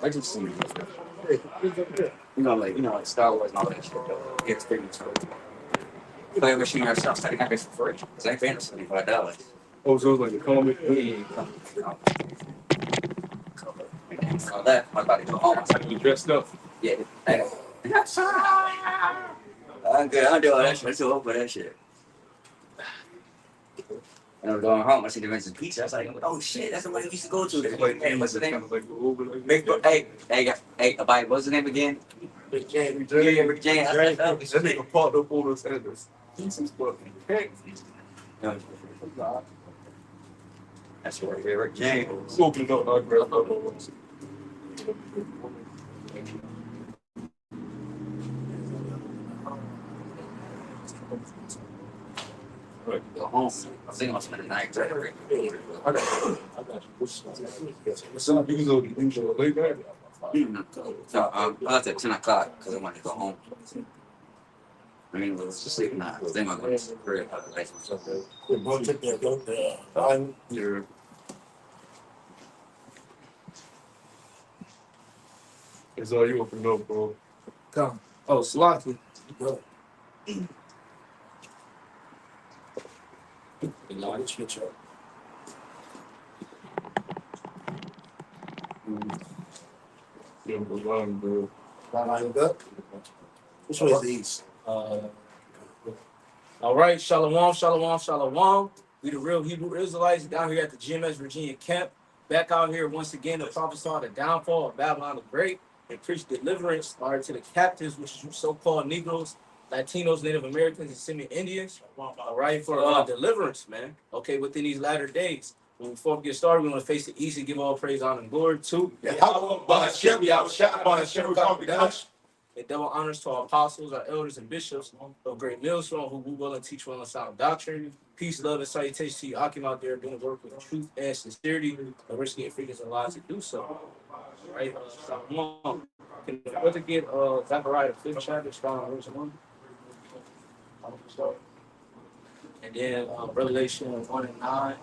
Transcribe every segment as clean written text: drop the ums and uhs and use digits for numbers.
I just see like Star Wars and all that shit. Though. Get experience for it. Play a machine ourselves, I think I for free. Cause I ain't paying $75. Oh, so it was like a comic. All that, my body go home. You dressed up. Yeah. I'm good. I'm doing all that shit. I'm too old for that shit. And I'm going home. I see the Vincent's Pizza. I was like, oh shit, that's the way we used to go to. Hey, what's the name? Hey, what's the name again? Rick James. Yeah, Rick James. That nigga popped up on us and this. That's where Rick James. Open it up, I grabbed up on us. Go home. I think I'll spend the night. I got you. Some usually late night. So I'll have to 10 o'clock because I want to go home. I mean, let's just sleep now. I think I'm going to career. We're going to take that. Yeah. It's all you open up, bro. Come. Oh, Slocky. Go. Switch up. Yeah, bro. Lined up. Which way is the east? All right, Shalom, Shalom, Shalom. We the real Hebrew Israelites down here at the GMS Virginia camp. Back out here once again to prophesy the downfall of Babylon the Great and preach deliverance to the captives, which is so-called Negroes, Latinos, Native Americans, and Semi-Indians. All right, for deliverance, man. Okay, within these latter days. Before we get started, we want to face the east and give all praise, honor, and glory to and double honors to our apostles, our elders, and bishops of Great Millstone who will and teach well and sound doctrine. Peace, love, and salutation to you, Akim out there doing work with truth and sincerity, and risking freedoms and lives to do so. All right, can we get Zechariah the 5th chapter, starting on verse 1? And then Revelation 1 and 9.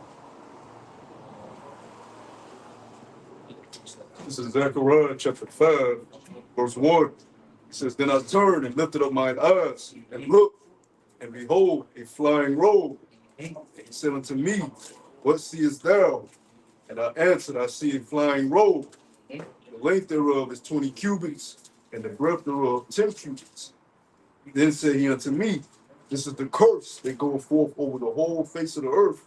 This is Zechariah chapter 5, verse 1. It says, Then I turned and lifted up mine eyes and looked, and behold, a flying robe. And he said unto me, What seest thou? And I answered, I see a flying robe. The length thereof is 20 cubits, and the breadth thereof 10 cubits. Then said he unto me, This is the curse that goeth forth over the whole face of the earth.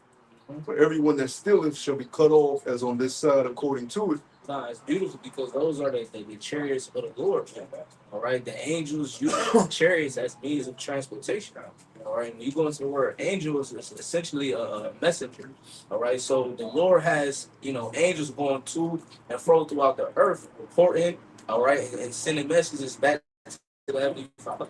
For everyone that stealeth shall be cut off as on this side according to it. Nah, it's beautiful because those are the chariots of the Lord. All right, the angels use chariots as means of transportation. All right, when you go into the word angels, it's essentially a messenger. All right, so the Lord has angels going to and fro throughout the earth, reporting. All right, and sending messages back to the Heavenly Father.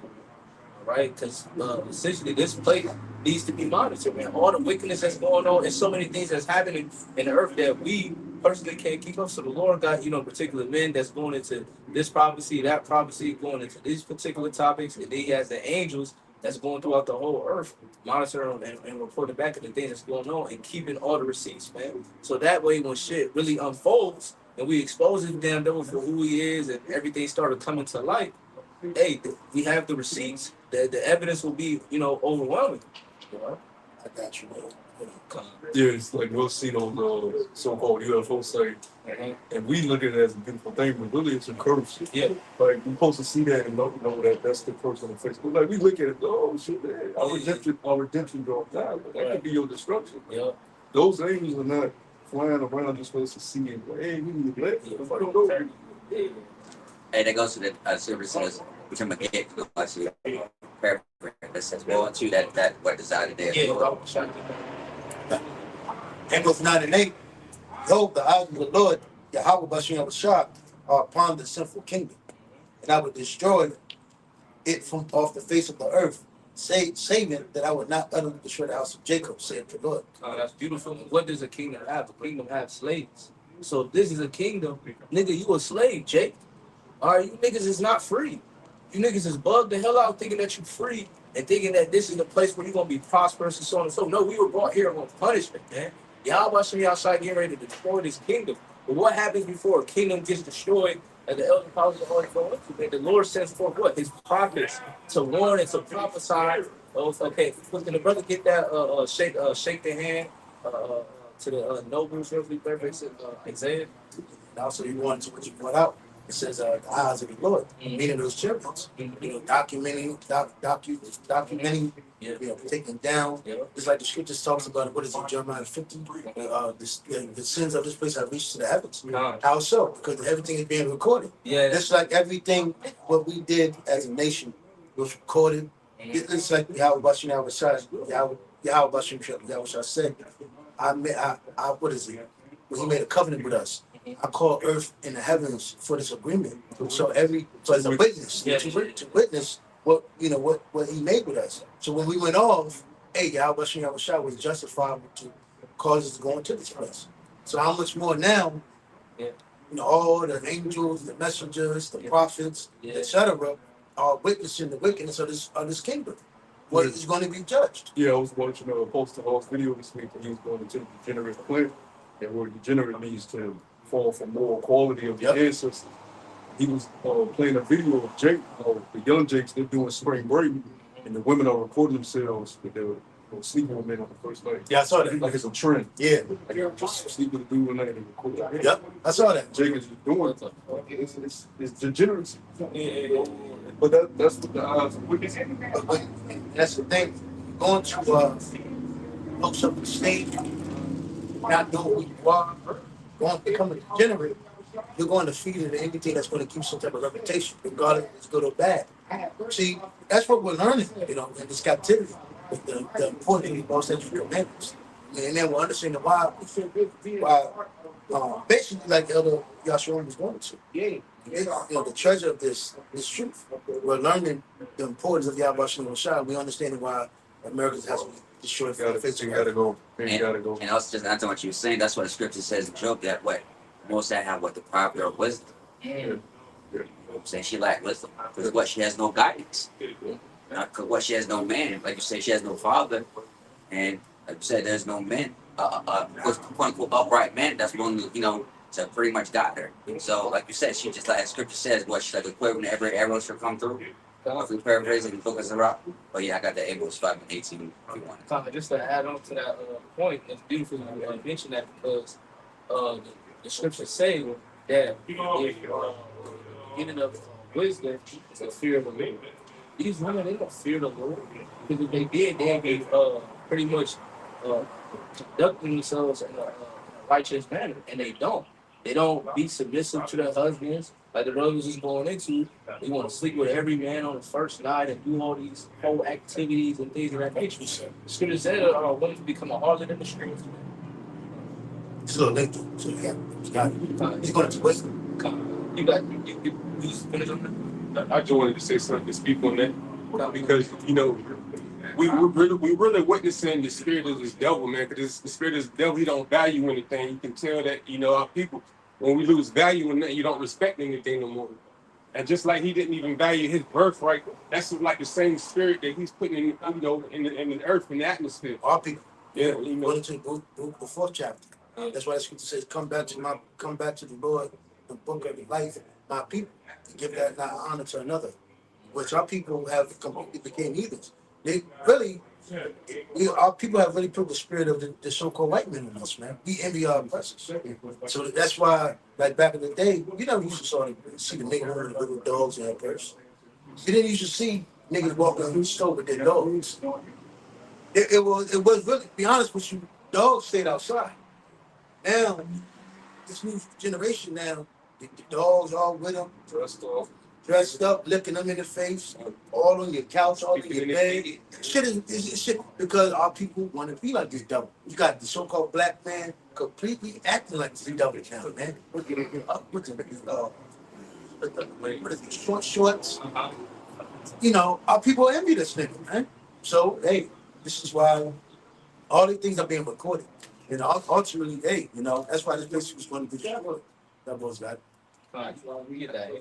Right, because essentially this place needs to be monitored, man. All the wickedness that's going on and so many things that's happening in the earth that we personally can't keep up. So the Lord got, particular men that's going into this prophecy, that prophecy, going into these particular topics, and then he has the angels that's going throughout the whole earth, monitoring and reporting back at the things that's going on and keeping all the receipts, man. So that way, when shit really unfolds and we expose the damn devil for who he is and everything started coming to light, hey, we have the receipts. The evidence will be, overwhelming. I got you, man. Yeah, it's like we'll see those so-called UFO sites, and we look at it as a beautiful thing, but really it's a curse. Yeah. Like, we're supposed to see that and know that that's the curse on the face. But like, we look at it, oh shit, man, our redemption don't die, but that could be your destruction. Yeah. Those angels are not flying around just for us to see it. Like, hey, we need to let if I don't know. Hey, that goes to the services, which I'm going to get to actually that says, well, to that what decided there. Yeah. Amos 9 and 8. Behold, the eyes of the Lord, Yahweh Bashem Shah, are upon the sinful kingdom, and I would destroy it from off the face of the earth, saving that I would not utterly destroy the house of Jacob, said the Lord. That's beautiful. What does a kingdom have? A kingdom have slaves. So if this is a kingdom, nigga, you a slave, Jake. All right, you niggas is not free. You niggas is bugged the hell out thinking that you free and thinking that this is the place where you're going to be prosperous and so on and so on. No, we were brought here on punishment, man. Y'all watching y'all side getting ready to destroy this kingdom. But what happens before a kingdom gets destroyed And the elder prophets are always going to. And the Lord sends forth what? His prophets to warn and to prophesy. Oh, okay, can the brother get that? Shake the hand to the nobles, earthly perfects, Isaiah. And also, you want to what you brought out. It says the eyes of the Lord, meaning those chariots. You know, documenting, Yeah. you know, taking down. Yeah. It's like the scriptures talks about what is it, Jeremiah 50? The sins of this place have reached to the heavens. God. How so? Because everything is being recorded. Yeah. Just like everything what we did as a nation was recorded. It's like Yahweh Bashim Yahweh Bashim Yahweh said, what is it? When he made a covenant with us. I call earth and the heavens for this agreement. So as a witness, to witness what what he made with us. So when we went off, hey, Yahweh was justified to cause us to go into this place. So how much more now? Yeah. You know, all the angels, the messengers, the prophets, etc., are witnessing the wickedness of this kingdom. What is going to be judged? Yeah, I was watching a post video this week, and he was going into the degenerate plant, and where degenerate means to fall from moral quality of your ancestors. He was playing a video of Jake, the young Jakes. They're doing spring break, and the women are recording themselves with their sleeping with men on the first night. Yeah, I saw that. Like it's a trend. Yeah. Like just sleep with a dude one night and record it. Yep, I saw that. Jake is doing it. It's degeneracy. But that's what the odds of witness. But that's the thing. Going to folks up the stage, not knowing who you are, going to become a degenerate, you're going to feed into anything that's going to keep some type of reputation, regardless if it's good or bad. See, that's what we're learning, you know, in this captivity, with the importance of most central commandments. And then we're understanding why basically like Elder Yahshua was going to. You know, the treasure of this truth. We're learning the importance of Yahweh Shai. We're understanding why America has to be destroyed for the face of gotta go. And, Gotta go. and also just not to what you were saying, that's what the scripture says in Job, that what most that have what the pride of wisdom. You know what I'm saying? She lacked wisdom. Because what she has no guidance. Because what she has no man. Like you say, she has no father. And like you said, there's no men. Quote unquote upright men that's willing to, to pretty much guide her. So like you said, she just like the scripture says, what she's like equivalent to every arrow she'll come through. If we paraphrase it in the book of Sirach. But yeah, I got the Amos 5 and 18 if you want. Just to add on to that point, it's beautiful you mention that because the scriptures say that if getting of wisdom is the fear of the Lord. These women, they don't fear the Lord. Because if they did, they'd be pretty much conducting themselves in a righteous manner. And they don't. They don't be submissive to their husbands. Like the brother was just going into, they want to sleep with every man on the first night and do all these whole activities and things of that nature. The scripture said, women become a harlot in the streets. It's a little late though. So yeah, he's going to wisdom. You just finish on that? I just wanted to say something to speak on that because we're really witnessing the spirit of this devil, man. Because the spirit of this devil, he don't value anything. You can tell that our people, when we lose value in that, you don't respect anything no more. And just like he didn't even value his birthright, that's like the same spirit that he's putting in the earth, in the atmosphere. Our people. Yeah, Going to the fourth chapter. That's why the scripture says, come back to the Lord, the book of life, my people, and give that not honor to another. Which our people have completely became heathens. They really, our people have really put the spirit of the so-called white men in us, man. We envy our oppressors. So that's why, like back in the day, you never used to see the nigger with the little dogs in their purse. You didn't used to see niggas walking through the store with their dogs. It was really, to be honest with you, dogs stayed outside. Now, this new generation now, the dogs all with them, dressed up, licking them in the face, all on your couch, all in your bed. Shit is shit because our people want to be like this devil. You got the so-called black man completely acting like this devil now, man. With the short shorts. Our people envy this nigga, man. So, hey, this is why all these things are being recorded. Ultimately, hey, that's why this place was going to be destroyed. That was that. We get that.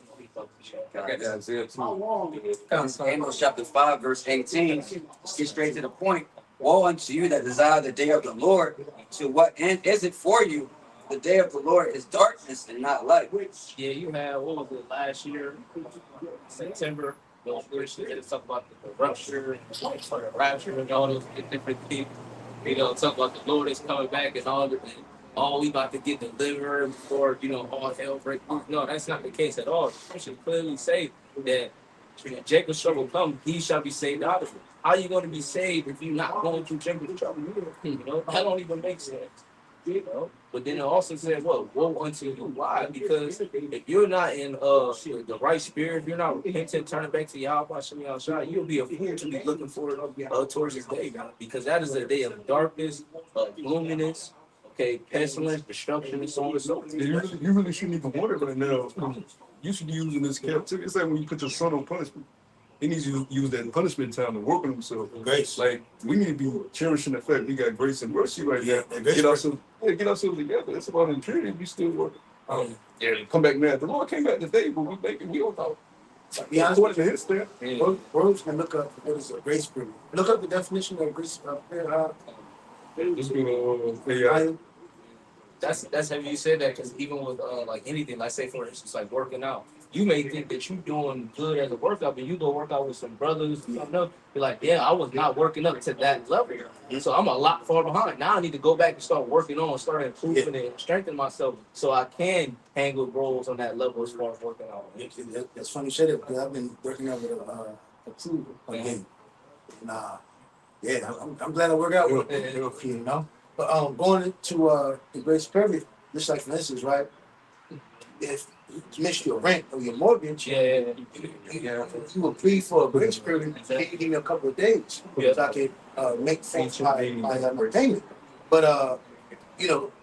I got Isaiah 2. Amos chapter 5, verse 18. Let's get straight to the point. Woe unto you that desire the day of the Lord. To what end is it for you? The day of the Lord is darkness and not light. Yeah, you had, what was it, last year, September, those Christians that talk about the rupture, or the rapture, and all those different things. You know, talk about the Lord is coming back and all that. Oh, we about to get delivered before, all hell breaks loose. No, that's not the case at all. The scriptures clearly say that when Jacob's trouble come, he shall be saved out of it. How are you going to be saved if you're not going through Jacob's trouble? That don't even make sense. But then it also said, "Well, woe unto you." Why? Because if you're not in the right spirit, if you're not repentant, turning back to Yahweh Shem Yahushua, you'll be a fool to be looking for towards this day, man. Because that is a day of darkness, of gloominess, okay, pestilence, destruction, and so on and so forth. You really shouldn't even want it right now. You should be using this captivity. It's like when you put your son on punishment. He needs to use that punishment time to work on himself. Grace. Like we need to be cherishing the fact we got grace and mercy right now. Get ourselves together. It's about impurity. We still work. Come back now. The Lord came back today, but we don't know. Be honest According to his stand. Words can look up what is a grace period. Look up the definition of grace period. That's how you said that, because even with like anything, like say for instance, like working out, you may think that you're doing good as a workout, but you go work out with some brothers, you're like, yeah, I was not working up to that level, so I'm a lot far behind. Now I need to go back and start working on, start improving and strengthening myself, so I can hang with bros on that level as far as working out. That's funny you said it, because I've been working out with a crew again. I'm glad I work out with it, But going into the grace period, just like for instance, right? If you miss your rent or your mortgage, you agree for a grace period, maybe give me a couple of days, because I can make things my payment. But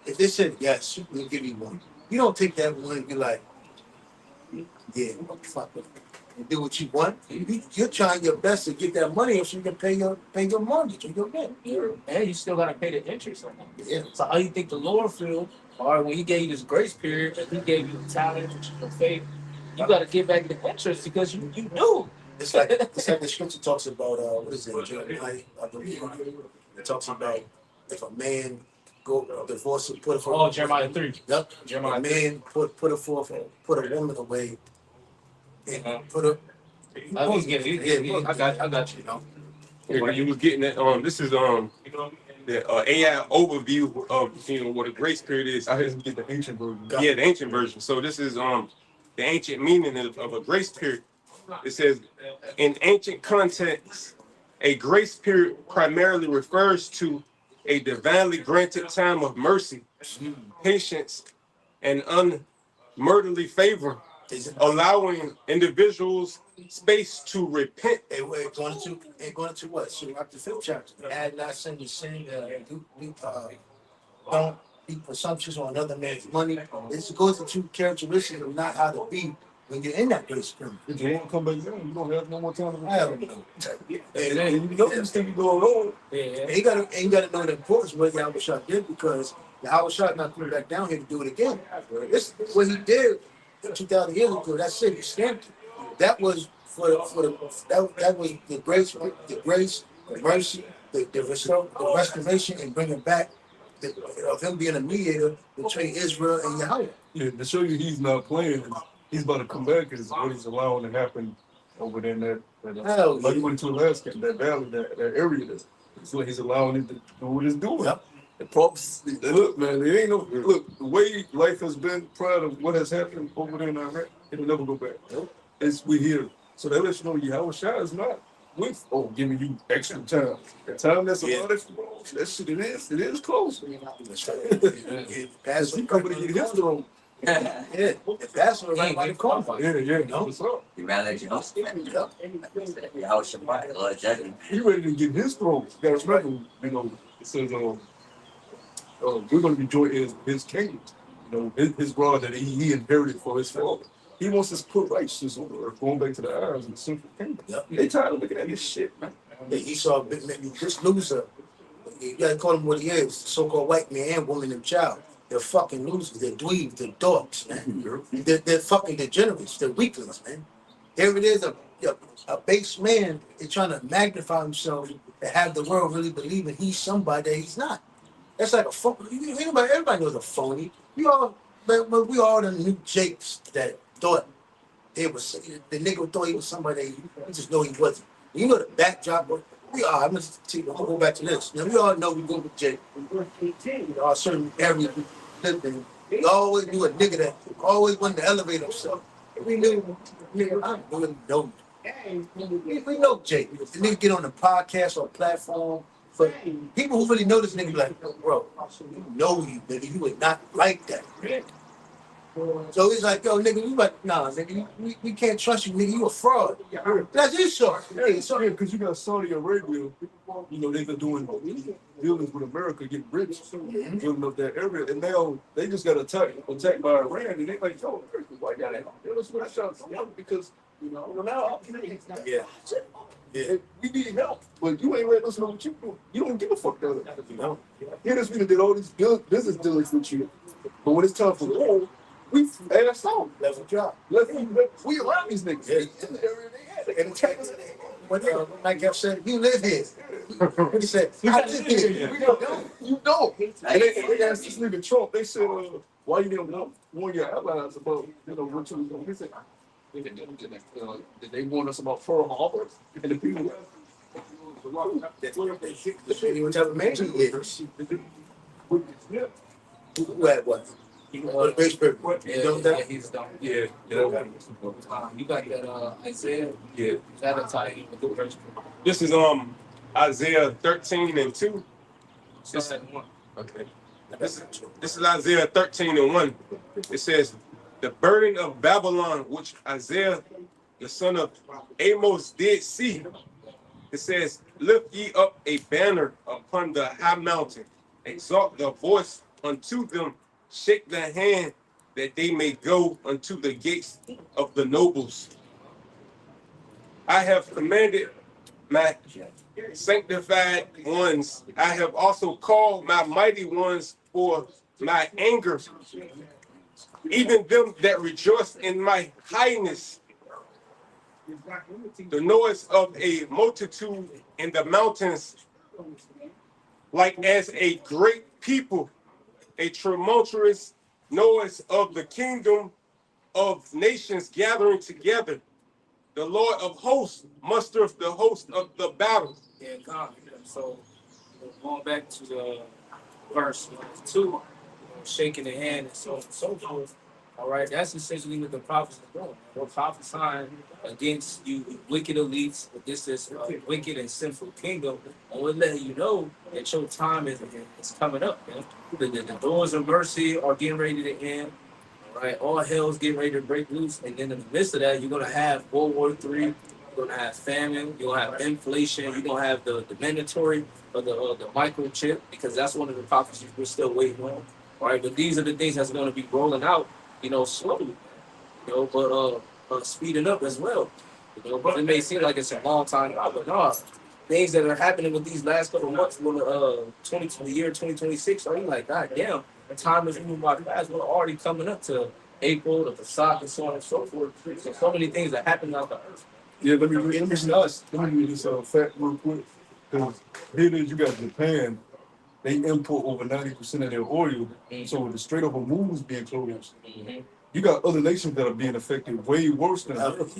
if they said yes, we'll give you one. You don't take that one and be like, yeah, fuck it. You do what you want. You're trying your best to get that money so you can pay your mortgage or your rent. And you still gotta pay the interest on it. Yeah. So how you think the Lord feel? Or when He gave you this grace period, and He gave you the talent, the faith, you gotta give back the interest because you do. It's like the scripture talks about what is it, Jeremiah, I believe. It talks about if a man go divorce and put Oh, Jeremiah 3. Yep. Jeremiah A man put a woman away and put her. I got you. When you was getting that, this is the AI overview of what a grace period is. I didn't get the ancient version. Yeah, the ancient version. So this is the ancient meaning of a grace period. It says, in ancient context, a grace period primarily refers to a divinely granted time of mercy, patience, and unmurderly favor, allowing individuals space to repent. Going to what? So after the 5th chapter, add not sin to sin, don't be presumptuous on another man's money. This goes into characteristics of not how to be when you're in that grace period. If you want to come back down, you don't have no more time to Hell repent. no. And you know this thing going on. And you gotta know the importance of what Yahweh did, because Yahweh not coming back down here to do it again. This what he did 2,000 years ago. That's it. He stamped it. That was that was the grace, the mercy, the restoration, and bringing back of him being a mediator between Israel and Yahweh. Yeah, to show you he's not playing, he's about to come back is what he's allowing to happen over there in that like he went to Alaska, that valley, that area there. So he's allowing it to do what it's doing. Yep. The props, look, man, there ain't no look. The way life has been prior to what has happened over there in Iraq, it'll never go back. We're here, so that lets you know Yahweh Shai is not with giving you extra time. The time that's allotted for that shit, it is close. That's He coming to get his throne. Yeah, that's what right by the corner. Yeah, what's up? You rather let you know. Yahweh Shabbat, Lord judgment. He ready to get his throne. You gotta remember, it says we're gonna be joint in his kingdom. His rod that he inherited for his father. He wants us to put righteousness on the earth, going back to the eyes of the sinful kingdom. Yep. They tired of looking at this shit, man. Yeah, Esau, this loser, you gotta call him what he is, so-called white man and woman and child. They're fucking losers, they're dweebs, they're dogs, man. They're fucking degenerates, they're weaklings, man. Here it is, a base man is trying to magnify himself to have the world really believing he's somebody that he's not. That's like a phony. Everybody knows a phony. but we all done knew Jakes that thought it was the nigga thought he was somebody he just know he wasn't. You know the backdrop. We are. I'm gonna go back to this. Now we all know we go with Jake. We are certain areas we lived in. We always knew a nigga that always wanted to elevate himself. We knew, nigga, I don't really know. We know Jake. The nigga get on the podcast or platform. For people who really know this nigga, be like, bro, you know you, nigga. You would not like that. So he's like, yo, nigga, you like, nah, nigga, we can't trust you, nigga. You a fraud. That's his short. Yeah, because you got Saudi Arabia, you know, they've been doing dealings with America, getting rich, building up that area, and now they just got attacked by Iran, and they like, yo, why y'all deal with that because now Yeah. Yeah. we need help, but you ain't letting us know what you do. You don't give a fuck about it. No. Here, this nigga did all these business dealings with you, but when it's time for war, we ass out. Level job. We around these niggas. Yeah. In the area they had. And check what Mike F said, you live here. What he said, I live here. We don't. You don't. And they asked this nigga Trump, they said, why you didn't warn your allies about, what you was doing? He said, did they warn us about Pearl Harbor? And the people You would have a mansion here. Who had what? The base paper. Yeah, he's done. Yeah. You got that Isaiah. Yeah. That'll tie in with the verse. This is Isaiah 13 and 2. Start at 1. Okay. This is Isaiah 13 and 1. It says, the burden of Babylon, which Isaiah, the son of Amos, did see. It says, lift ye up a banner upon the high mountain, exalt the voice unto them, shake the hand that they may go unto the gates of the nobles. I have commanded my sanctified ones. I have also called my mighty ones for my anger, even them that rejoice in my highness. The noise of a multitude in the mountains, like as a great people, a tumultuous noise of the kingdom of nations gathering together. The Lord of hosts mustereth the host of the battle. Yeah, God. So going back to the verse 2, shaking the hand and so on and so forth. All right, that's essentially what the prophets are doing. They're prophesying against you wicked elites, against this wicked and sinful kingdom, and we're letting you know that your time is coming up. Man. The doors of mercy are getting ready to end. All right, all hell's getting ready to break loose, and then in the midst of that, you're gonna have World War III. You're gonna have famine. You're gonna have inflation. You're gonna have the mandatory or the microchip, because that's one of the prophecies we're still waiting on. All right, but these are the things that's going to be rolling out, slowly, but speeding up as well. But it may seem like it's a long time out, but no, things that are happening with these last couple of months, when the year 2026, are you like, God damn, the time is moving by fast. We're already coming up to April, the Pesach, and so on and so forth. So many things that happen out the earth. Yeah, let me read this fact real quick. Because here it is, you got Japan. They import over 90% of their oil. So with the Strait of Hormuz being closed, you got other nations that are being affected way worse than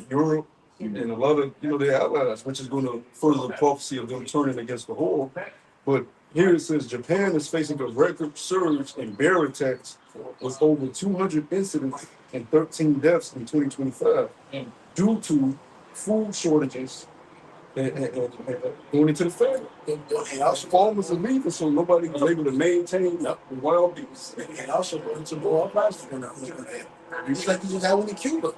Europe and a lot of their allies, which is going to further the prophecy of them turning against the whole. But here it says Japan is facing a record surge in bear attacks with over 200 incidents and 13 deaths in 2025 due to food shortages and going into the family. And also farmers are leaving, so nobody was able to maintain the wild beasts. And also going to more prices going up. Just like you just had one in Cuba.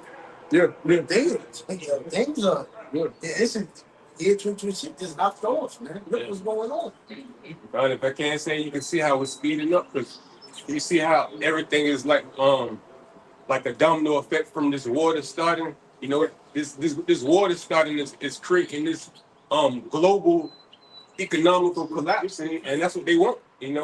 Yeah. Things are. Yeah, it's a year 2026 just knocked off, man. Look what's going on. But if I can't say, you can see how it's speeding up, because you see how everything is like a domino effect from this war that's starting. This war that's starting is creating this global economical collapse, and that's what they want. And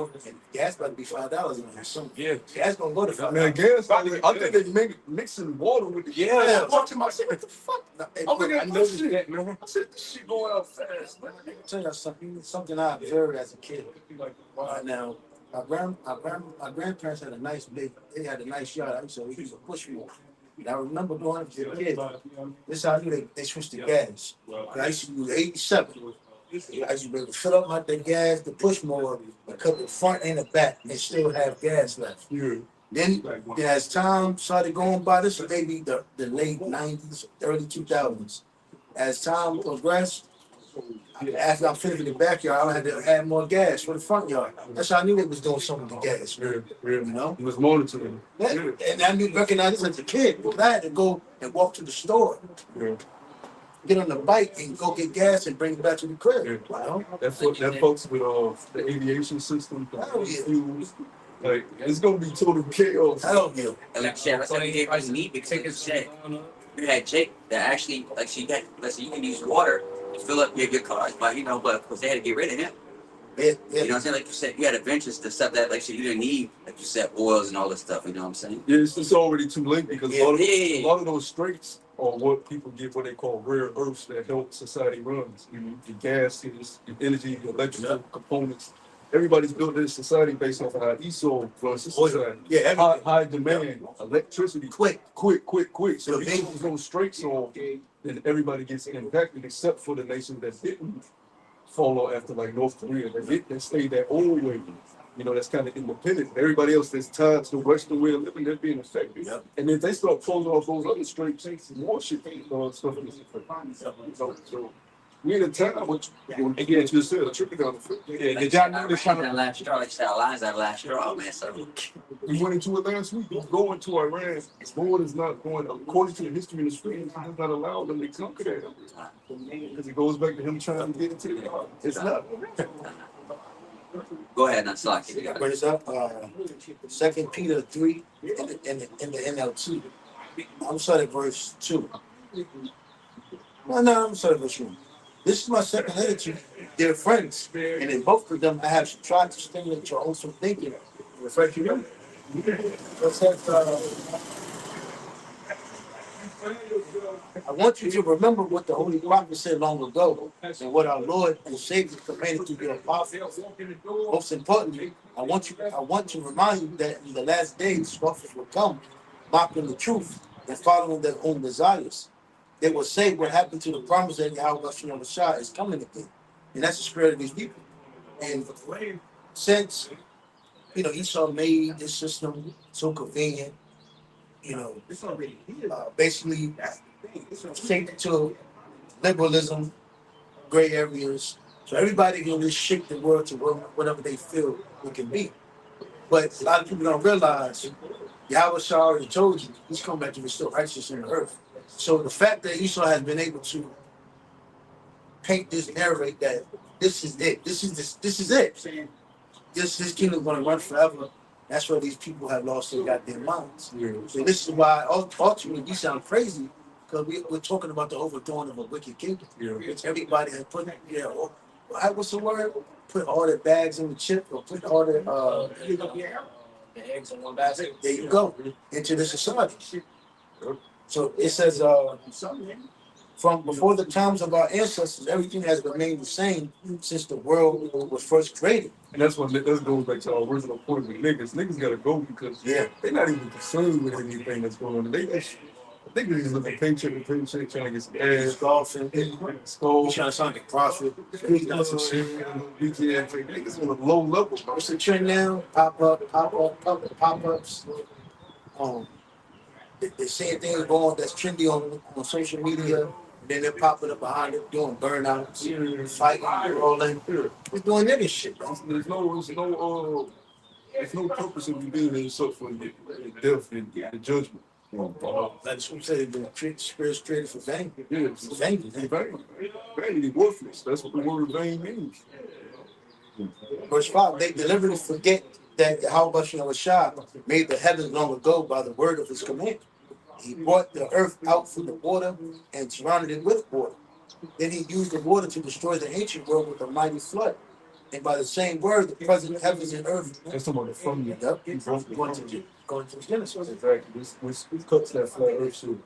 gas about to be $5 in there soon. Yeah. Gas gonna go to $5. Man, gas, I think they mixing water with the Yeah. I'm watching my shit. What the fuck? I'm looking at this shit. that, man. I said, this shit going out fast, man. I'll tell you something I observed as a kid. Right now, my grandparents had a nice big, they had a nice yard. I used to use a push mower. And I remember going up to the kid. This is how I knew they switched the gas. I used to use 87. I used to be able to fill up the gas, the push mower, and cut the front and the back and still have gas left. Yeah. Then as time started going by, this was maybe the late 90s, early 2000s. As time progressed, after I finished the backyard, I had to add more gas for the front yard. That's how I knew they was doing something with the gas. Yeah. You know? It was monitoring. Yeah. And I knew recognize this as a kid because I had to go and walk to the store, Yeah. get on the bike and go get gas and bring it back to the crib. Yeah. You know? That folks with the aviation system, Hell yeah. fuels, like it's gonna be total chaos. Hell yeah. And like shit, that's what you didn't need because like you said, you had Jake that actually like she got let's say you can use water to fill up your cars, but but of course they had to get rid of him. Yeah, You know yeah. what I'm saying? Like you said, you had adventures to stuff that like shit you didn't need, like you said, oils and all this stuff, you know what I'm saying? Yeah, it's already too late because Yeah. a lot of those straits are what people get what they call rare earths that help society runs. The gas, the energy, the electrical components. Everybody's built this society based off of how Esau runs this society. Yeah, High demand, electricity, quick. So if there's no straits on, then everybody gets impacted except for the nation that didn't follow after like North Korea. They stayed that old way. That's kind of independent. Everybody else that's tied to the Western way of living, they're being affected. Yep. And if they start closing off those other straits, more shit stuff is affected. So we in a time which again just said a trickle down effect. Yeah, did y'all notice how that last straw, like you said, our lines that last straw, man. So We went into it last week. We're going to Iran. Lord is not going according to the history of the street. He does not allow them to conquer that because it goes back to him trying to get into the yard. It's not. go ahead, not slack Bring it. this up. 2 Peter 3 in the NLT. I'm starting at verse 2. No, I'm sorry, verse 1. This is my second letter to you, dear friends, and in both of them I have tried to stimulate your wholesome thinking, refresh your memory. It says, I want you to remember what the Holy Prophet said long ago, and what our Lord and Savior commanded to your apostles. Most importantly, I want to remind you that in the last days, scoffers will come, mocking the truth and following their own desires. They will say what happened to the promise that Yahweh Shah is coming again. And that's the spirit of these people. And since, Esau made this system so convenient, basically take it to liberalism, gray areas. So everybody can just shape the world to whatever they feel it can be. But a lot of people don't realize Yahweh Shah already told you he's coming back to restore righteousness in the earth. So the fact that Esau has been able to paint this narrative that this is it, this is it. This kingdom is going to run forever. That's why these people have lost their goddamn minds. Yeah. So this is why ultimately we sound crazy because we're talking about the overthrowing of a wicked kingdom. Yeah. Which everybody has put, what's the word? Put all their bags in the chip or put all their the eggs in one basket. there you go, into the society. So it says, from before the times of our ancestors, everything has remained the same since the world was first created. And that's what that goes back to our original point with niggas. Niggas gotta go because they're not even concerned with anything that's going on. They just looking paycheck to paycheck, trying to get some ass, Golfing, skull, trying to sound like profit. niggas on a low level. What's the trend now? Pop-ups. They're saying things going that's trendy on social media. Then they're popping up behind it, doing burnouts, fighting, rolling. We're doing nigga shit, bro. There's no purpose of you being here except for the death and the judgment. That's what I'm saying. The spirit's created for vain. Yeah, it's Vain. vanity, worthless. That's what the word vain means. Verse 5, they deliberately forget that Yahweh Shah made the heavens long ago by the word of his command. He brought the earth out from the water and surrounded it with water. Then he used the water to destroy the ancient world with a mighty flood. And by the same word, the present heavens and earth. That's talking about the firmament. Yep, going to Genesis. Exactly. This cuts that flat earth too.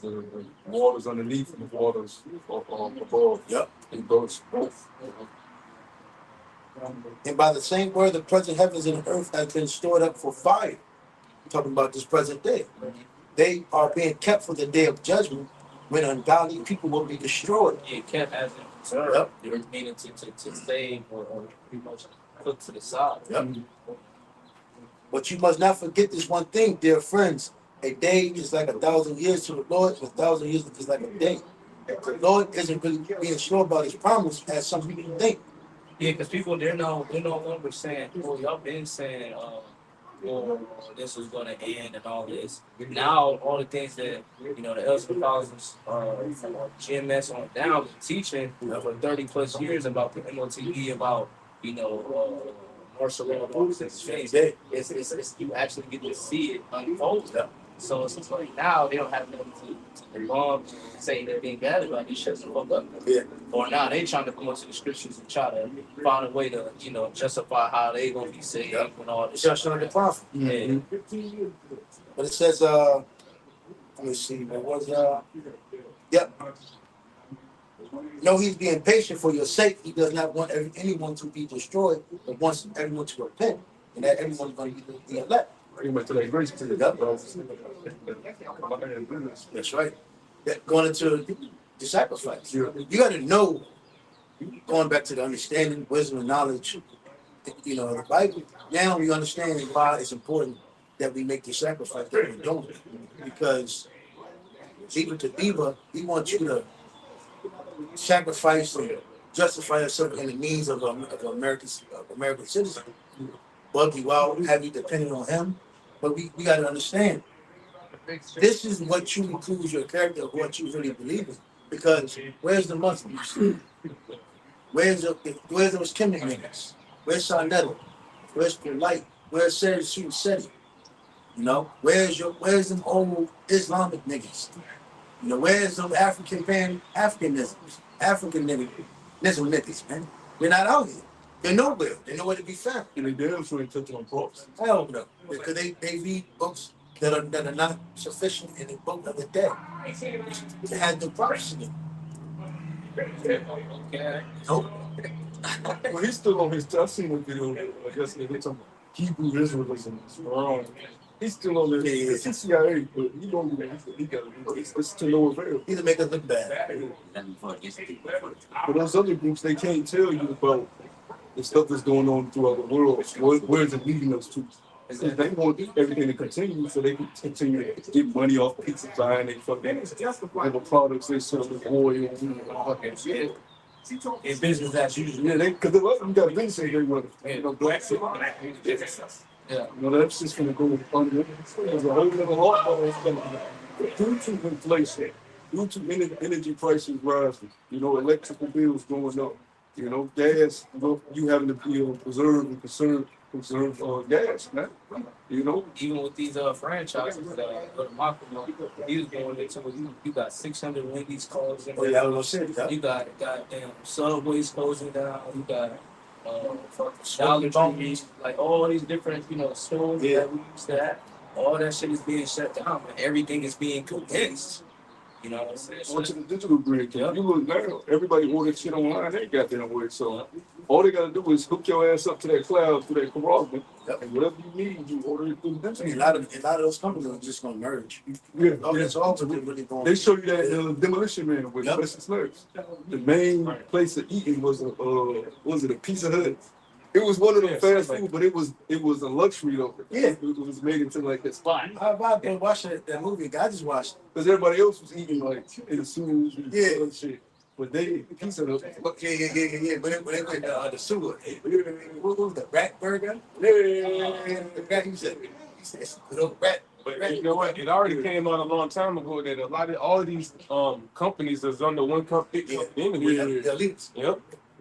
The waters underneath and the waters above. Yep. It goes both. And by the same word, the present heavens and earth has been stored up for fire. Talking about this present day. They are being kept for the day of judgment when ungodly people will be destroyed. Yeah, kept as in reserve. Yep. They were meaning to save or pretty much put to the side. Yep. But you must not forget this one thing, dear friends. A day is like 1,000 years to the Lord, and 1,000 years is like a day. The Lord isn't really being sure about his promise as some people think. Yeah, because people they're no longer saying, "Oh, y'all been saying, oh, this was going to end and all this." Now, all the things that the elders and fathers from GMS on down been teaching for 30 plus years about the MOTE, about martial law, all these things. It's you actually get to see it unfold. So it's like now they don't have nothing to belong say anything bad about these shit. So fuck up. Yeah. Or now they trying to come into the scriptures and try to find a way to justify how they gonna be saved and all this. Just under the prophet. Yeah. But it says, let me see, what was yep. No, he's being patient for your sake. He does not want anyone to be destroyed, but wants everyone to repent, and that everyone's going to be the elect. That's right. Going into the sacrifice. You got to know, going back to the understanding, wisdom, and knowledge, the Bible. Now we understand why it's important that we make the sacrifice that we're doing. Because even to Diva, he wants you to sacrifice and justify yourself in the needs of American citizen. But we all have you depending on him. But we got to understand, this is what you include your character of what you really believe in. Because where's the Muslims? Where's those Kemet niggas? Where's Sarnetta? Where's Polite? Where's Sarah Sue Seti? Where's them old Islamic niggas? Where's them Africanism niggas, man? They're not out here. They're nowhere. They're nowhere to be found. And they damn sure ain't touching on books. Hell no. Because they read books that are not sufficient in the book of the day. They had the props in them. Okay. Nope. Well, he's still on his. I seen a video. I guess they talking about Hebrew Israelism. He's still on this. Yeah. He's CIA, but he don't do that. He got it's to no avail. Either make us look bad. But those other groups, they can't tell you about the stuff that's going on throughout the world. Where is it leading us to? Because they want everything to continue, so they can continue to get money off pizza buying they fucking whatever products they sell with oil and fucking shit. In business as usual. Yeah, because the other them got business they want. Black business. Yeah. That's just gonna go under. There's a whole other law that's gonna due to inflation, due to energy prices rising, electrical bills going up, gas, you having to be preserve and conserve gas, man. Even with these franchises, these going into you got 600 Wendy's closing down. Oh, yeah, I was gonna say, You got goddamn Subways closing down. You got Dollar Tree, like all these different stores that we used to have. All that shit is being shut down, and everything is being condensed. You know what I'm saying? Onto the digital grid. You look now, everybody orders shit online, they got their way. So all they gotta do is hook your ass up to that cloud through that Corona, and whatever you need, you order it through the digital. A lot of those companies are just gonna merge. That's ultimately really going. They show you that Demolition Man with Wesley Snipes. The main place of eating was a Pizza Hut. It was one of them fast food, but it was a luxury though. Yeah. It was made into like that spot. I've been watching that movie. I just watched. Because everybody else was eating like in suits and Yeah. shit. But they Pizza Hut. Yeah. But it went the sewer. What was the rat burger? Yeah. The rat. He said rat. But you know what? It already came out a long time ago that a lot of all these companies is under one company. The elites.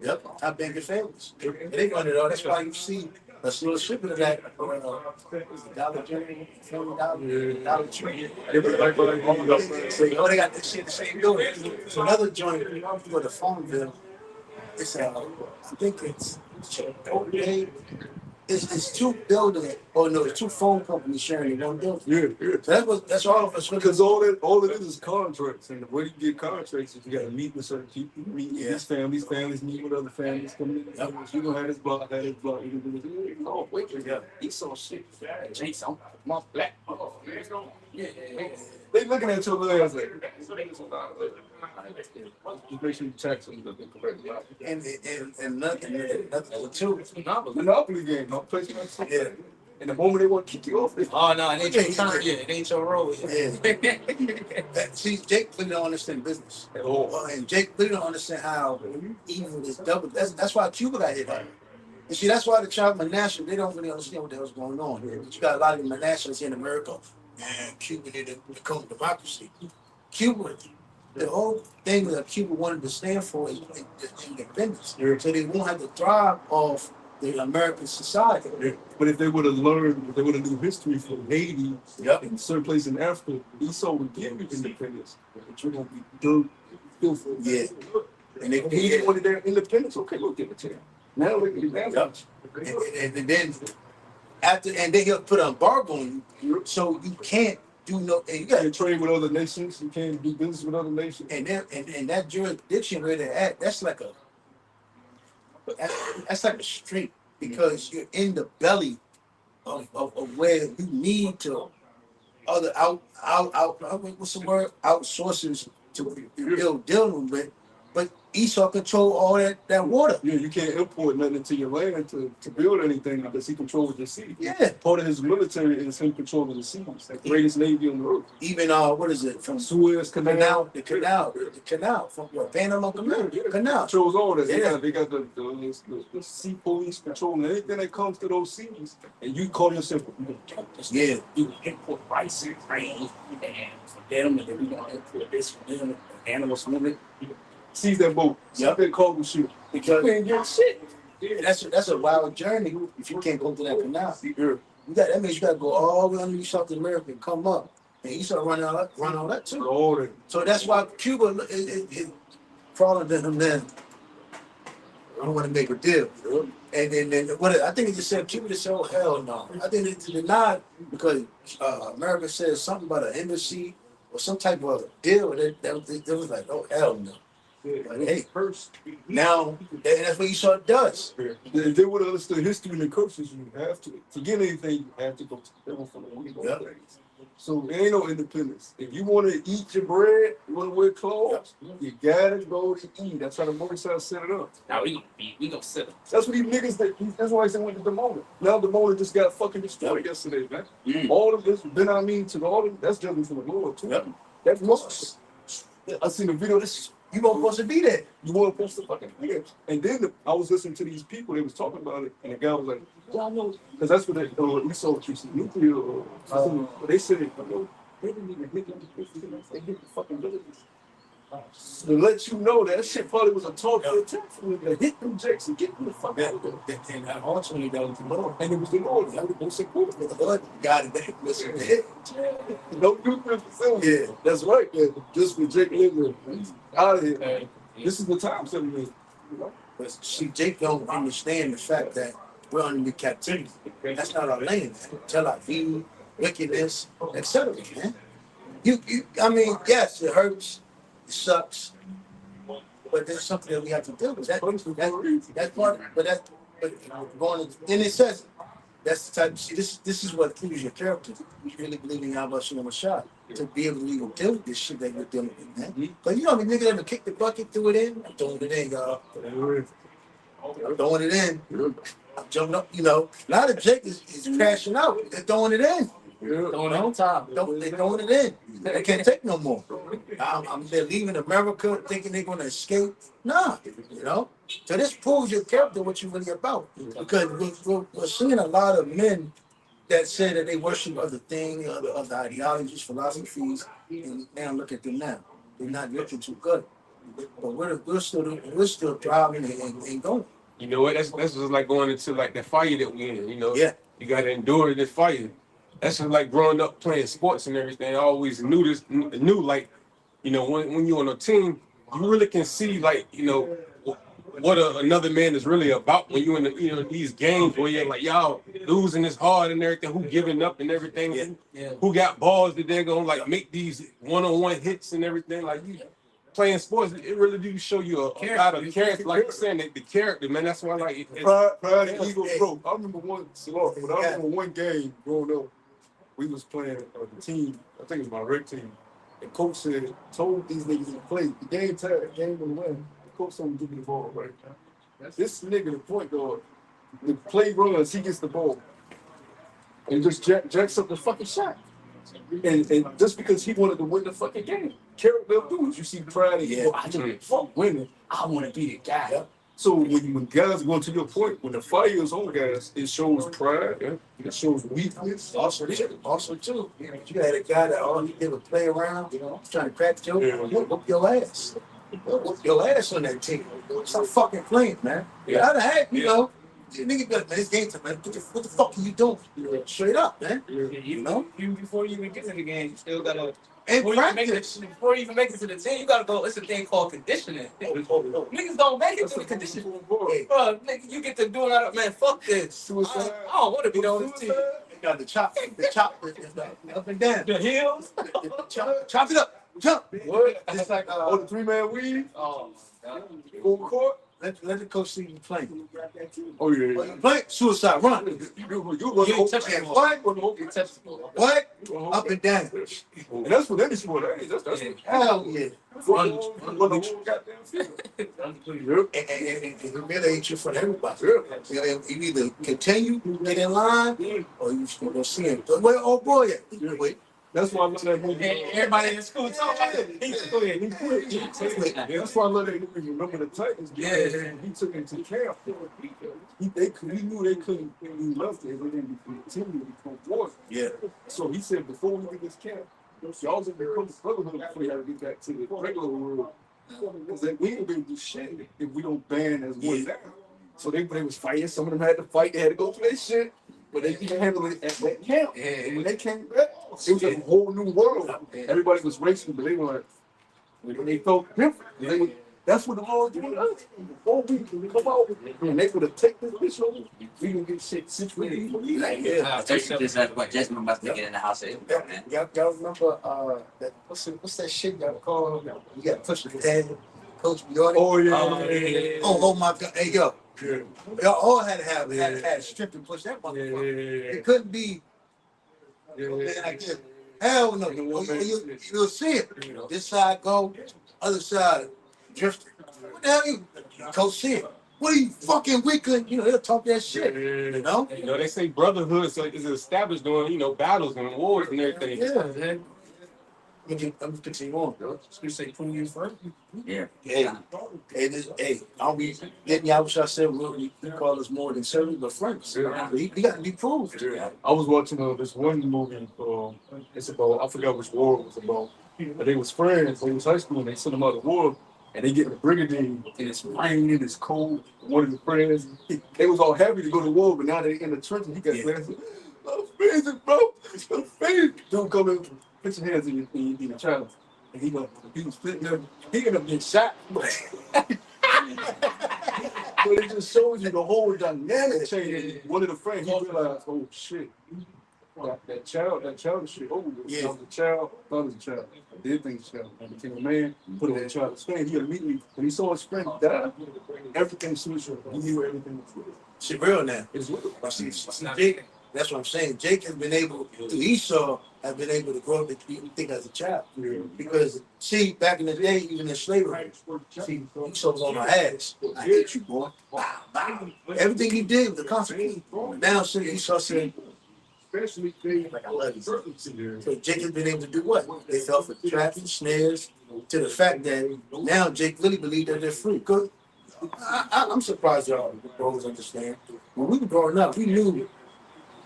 Yep. Top banking families. And they run it all. That's why you see a little shipment of that Dollar Tree, Dollar Tree. They got this shit the same building. So another joint for the phone bill. It's I think it's Chipotle. it's two buildings, or no, it's two phone companies sharing one building. Yeah. So that's all of us. Because all it is contracts, and the way you get contracts is you got to meet with certain people, meet with these families meet with other families, come in. You gonna have this block, have this block. You can do this. Oh, wait, yeah. He's so shit. Jason, my black. Yeah. They looking at your little ass like, just make sure you tax them correct. And nothing too. Monopoly game, no place like that. Yeah. And the moment they want to kick you off, they Oh no, it ain't your turn. Yeah, it ain't your role. Yeah. See, Jake really don't understand business. And Jake really don't understand how evil is double. That's why Cuba got hit hard. And see, that's why the tribe Manasseh, they don't really understand what the hell's going on here. But you got a lot of Manassehs in America, and Cuba didn't become democracy. Cuba, the whole thing that Cuba wanted to stand for is independence. So they won't have to thrive off the American society. But if they would have learned, if they would have knew history from Haiti, and certain places in Africa, Esau would give you independence. But you're gonna be done. Yeah. And they wanted their independence. Okay, we'll give it to them. Now they can and then after, and then he'll put an embargo on you, so you can't do no. And you got to trade with other nations. You can't do business with other nations. And then and that jurisdiction where they're at, that's like a street, because you're in the belly of where you need to other what's the word, outsources to build dealing with. But Esau control all that water. Yeah, you can't import nothing into your land to build anything because he controls the sea. Yeah. Part of his military is him controlling the seas. The greatest navy on the earth. Even what is it, from Suez Canal? The canal from Panama Canal. Controls all that. Yeah. They got the sea police controlling anything that comes to those seas. And you call yourself yeah. You import rice and grain and for them, and then we gonna import this for them, animals moving. Seize that boat. Yep. That cargo ship. Because you ain't getting shit. Yeah, that's a wild journey if you can't go through that canal. That means you gotta go all the way underneath South America and come up. And you start running all that too. So that's why Cuba is crawling to him then. I don't want to make a deal. And then what I think it just said, Cuba just said, oh hell no. I think it denied because America said something about an embassy or some type of deal. That was like, oh hell no. But hey, now that's what Esau does. If they would have understood history and the curses, you have to get anything, you have to go to the devil for the things. So there ain't no independence. If you want to eat your bread, you want to wear clothes, you gotta go to eat. That's how the Most High set it up. Now we gonna set it. That's what these niggas. That's why I said went to Demona. Now Demona just got fucking destroyed yesterday, man. All of this, then I mean to all of that's judgment from the Lord too. That's most. I seen the video. You weren't supposed to be there. You weren't supposed to fucking be there. And then I was listening to these people, they was talking about it, and the guy was like, yeah, I know. Because that's what we saw nuclear. They said, they didn't even hit them. They hit the fucking villages. To let you know that shit probably was a target attack for them to hit them jacks and get them the fuck out of there. And ultimately, that was the Lord. And it was the Lord. That was the Lord. The Lord got it. Listen, no nuclear facility. Yeah, that's right. Yeah. Just for Jake Liver. Out of here. This is the time, 7 years. But see, Jake don't understand the fact that we're under captivity. That's not our land. Tel Aviv, wickedness, etc. Man, I mean, yes, it hurts, it sucks, but there's something that we have to deal with. That's part. But going to, and it says that's the type. See, this is what proves your character. You really believe in Yahweh Shalom Shah to be able to even deal with this shit that you're dealing with, man. But you know, I mean, nigga ever kick the bucket, threw it in. I'm throwing it in, y'all. I'm throwing it in. I'm jumping up. You know, a lot of Jake is crashing out. They're throwing it in. Throwing it on top. They're throwing it in. They can't take no more. They're leaving America thinking they're going to escape. Nah, you know. So this proves your character, what you're really about. Because we're seeing a lot of men that say that they worship other things, other ideologies, philosophies, and now look at them now. They're not looking too good. But we're still thriving and going. You know what? That's just like going into like the fire that we in. You know. Yeah. You got to endure this fire. That's just like growing up playing sports and everything. I always knew like, you know, when you're on a team, you really can see like, you know, what another man is really about when you in the, these games where you're like, y'all losing is hard and everything, who giving up and everything, who got balls that they're gonna like make these one-on-one hits and everything. Like you playing sports, it really do show you a lot of character. Like you're saying, the character, man. That's why like Pride and ego, bro. I remember one game growing up. We was playing the team. I think it was my rec team. And coach told these niggas to play the game. The game was win. The coach told me to give me the ball right now. This nigga, the point guard, the play runs, he gets the ball and just jacks up the fucking shot. And just because he wanted to win the fucking game, character dudes, you see pride and ego. I just fuck winning. I want to be the guy. Yeah. So when guys going to your point, when the fire is on guys, it shows pride, it shows weakness. Also too, you had a guy that all he did was play around, trying to crack the joke, whoop your ass. Whoop your ass on that team. Stop fucking playing, man. How the heck, nigga better, man, this game time, man. What the fuck are you doing? Straight up, man. Before you even get to the game, you still gotta. And Before you even make it to the team, you gotta go. It's a thing called conditioning. Niggas don't make it to the conditioning. Nigga, you get to doing that, man. Fuck this. I don't want to be on this team. You got the chop, up and down. The heels. Chop it up. Jump. What? It's like the 3-man weave. Oh, Full court. let the coach see you playing. Oh yeah. When you play, suicide, run. You touch the ball. What? Up and down. And that's what any sport is. That's Hell yeah. Goddamn And humiliate you for everybody. You either continue, get in line, or you just gonna see him. Where old boy at? Wait. That's why I love that movie. Everybody in school talking. He quit. That's why I love that movie. Remember the Titans? He took him to camp. We knew they couldn't be left there. They didn't continue to become warriors. Yeah. So he said, before we get this camp, y'all was in the brotherhood before you had to get back to the regular world. Because we ain't gonna do shit if we don't ban as one now. So they was fighting. Some of them had to fight. They had to go through their shit. But they can handle it at that camp. And when they came back, it was a whole new world. Everybody was racing, but they were like, they felt different. That's what the Lord did us. Before we come out, and they could have taken this bitch over, we can get shit situated. Just like what Jasmine about to get in the house. Y'all remember that what's that shit y'all call? You gotta push the head, Coach Bjorn. Oh yeah. Oh my God. Hey yo. Y'all all had to have strip and push that motherfucker. It couldn't be like this. Hell no. You'll see it. This side go, other side drifting. What the hell you Coach see it? What are you fucking wicked? They'll talk that shit. They say brotherhood is established during, battles and wars and everything. Yeah, man. I'm gonna continue on, bro. You say 20 years first? Yeah. Hey, I'll be getting y'all what y'all said. We call us more than servants, but friends. We got to be proved. I was watching this one movie. It's about, I forgot which war it was about. But they was friends. They was high school and they sent them out to war. And they get in the brigade and it's raining, it's cold. One of the friends, they was all happy to go to war, but now they in the trenches. He got glasses. I'm freezing, bro. I'm freezing. Don't come in. Put your hands in your child. And he was sitting there. He ended up getting shot. But it just shows you the whole dynamic change. One of the friends, he realized, oh shit, that child shit over with. Yeah. I was a child, thought it was a child. I did think it was a child. I became a man, put it on a child's friend. He immediately, when he saw his friend die, everything switched. He knew everything was real. Shit real now. It's real. See, Jake, that's what I'm saying. Jake has been able, through Esau, has been able to grow up and think as a child. Yeah. Because, see, back in the day, even in slavery, see, Esau was on my ass. I hate you, boy. Bow, bow. Everything he did was a consequence. Now, see, Esau said, like, I love you. So Jake has been able to do what? They fell for traps and snares to the fact that now Jake really believed that they're free. Because I'm surprised y'all brothers understand. When we were growing up, we knew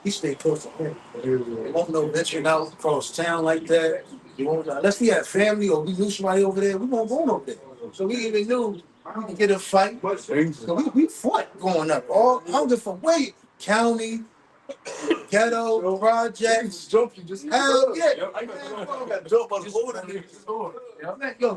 he stayed close to him. There won't no venturing out across town like that. Unless we had family or we knew somebody over there, we won't go over there. So we even knew we could get a fight. So we fought growing up. All different ways. County, ghetto, projects. Jump, you just hell yeah. I got jump on the board. Yo,